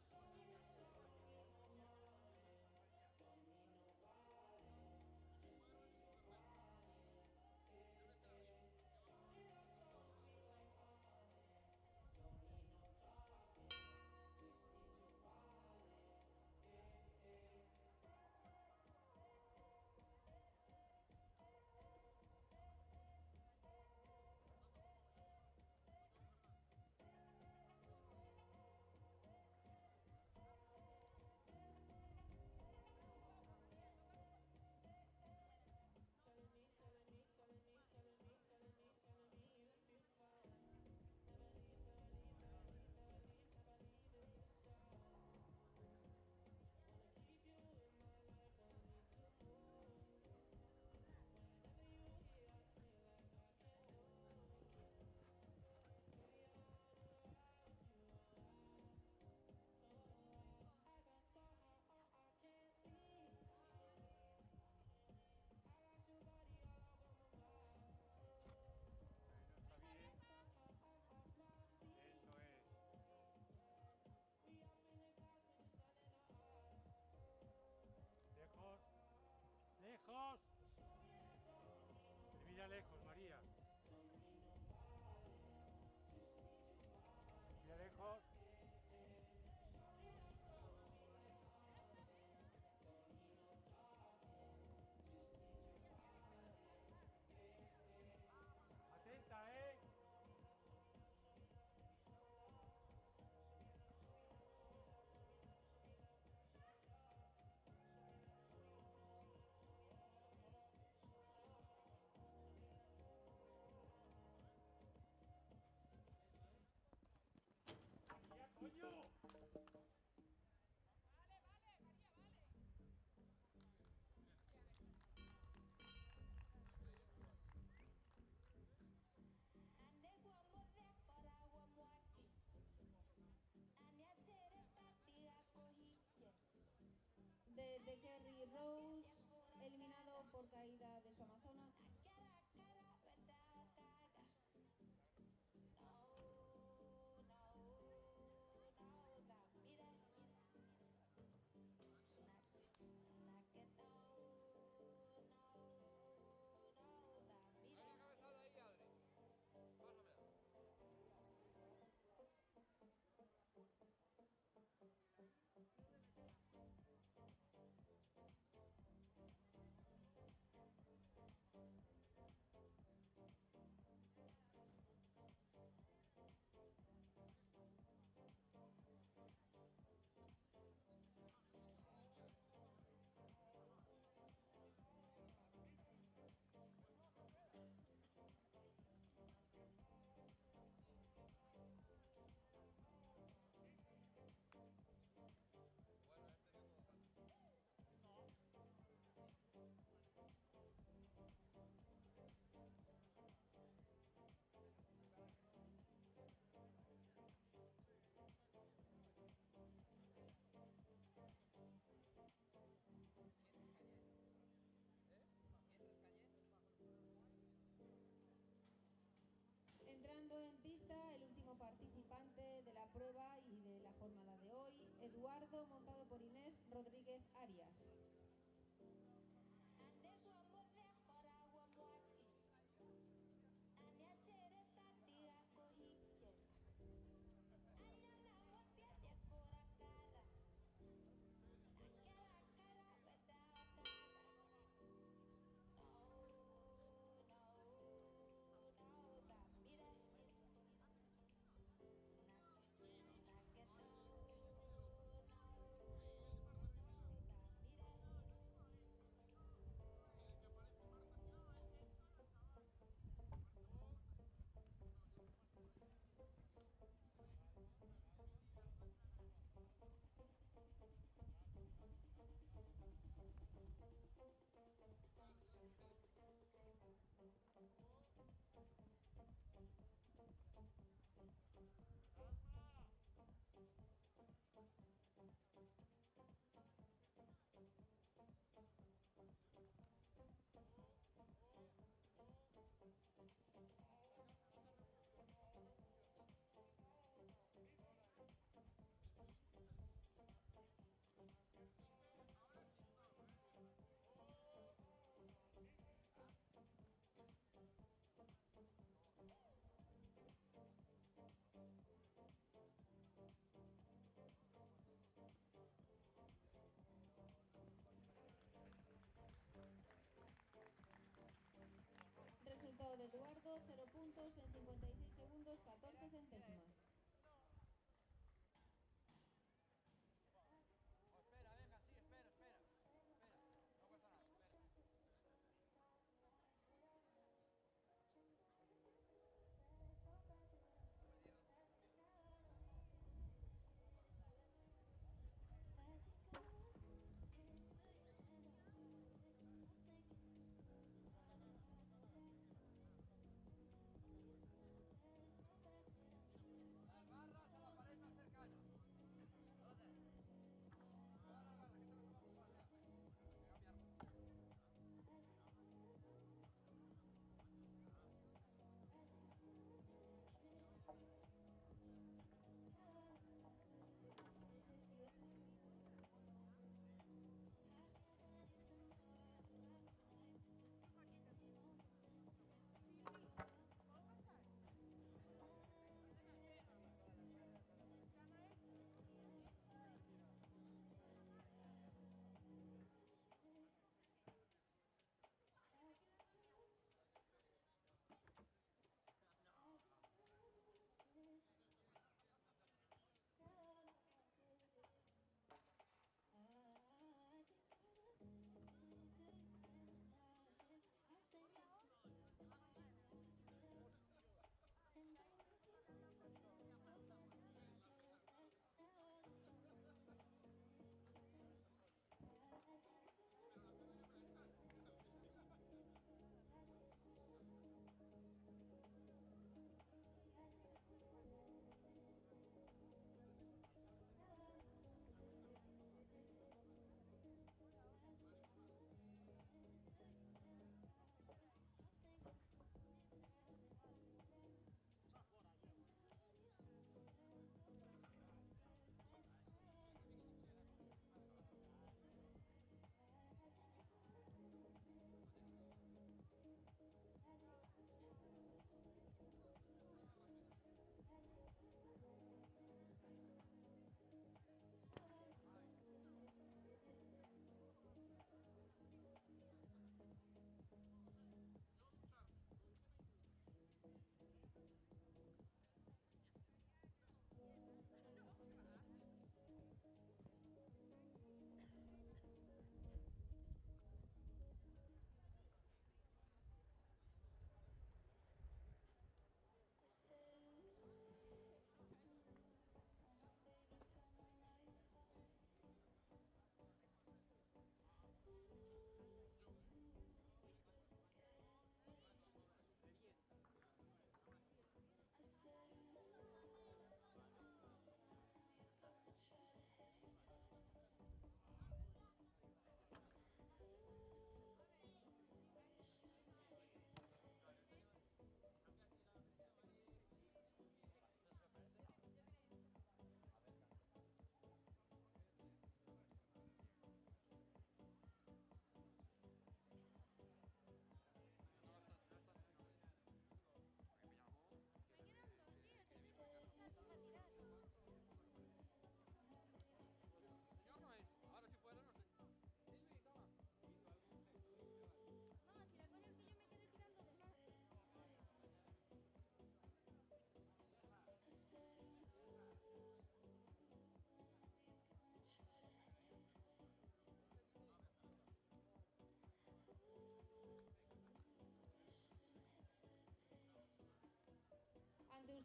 prueba y de la jornada de hoy. Eduardo, montado por Inés Rodríguez Arias.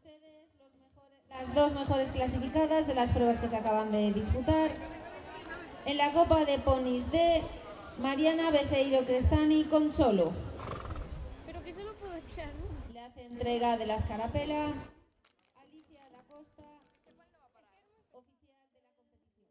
ustedes las dos mejores clasificadas de las pruebas que se acaban de disputar. En la Copa de Ponis D, Mariana Beceiro Crestani Concholo. Pero que solo puedo tirar uno. Le hace entrega de la escarapela Alicia da Costa, oficial de la competición.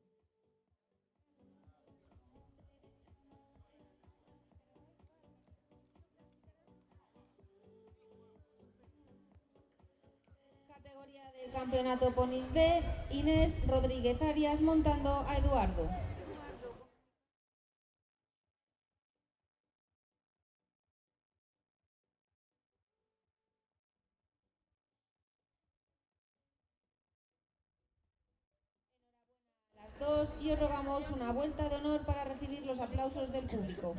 Categoría del campeonato Ponis D, Inés Rodríguez Arias montando a Eduardo. Las dos y os rogamos una vuelta de honor para recibir los aplausos del público.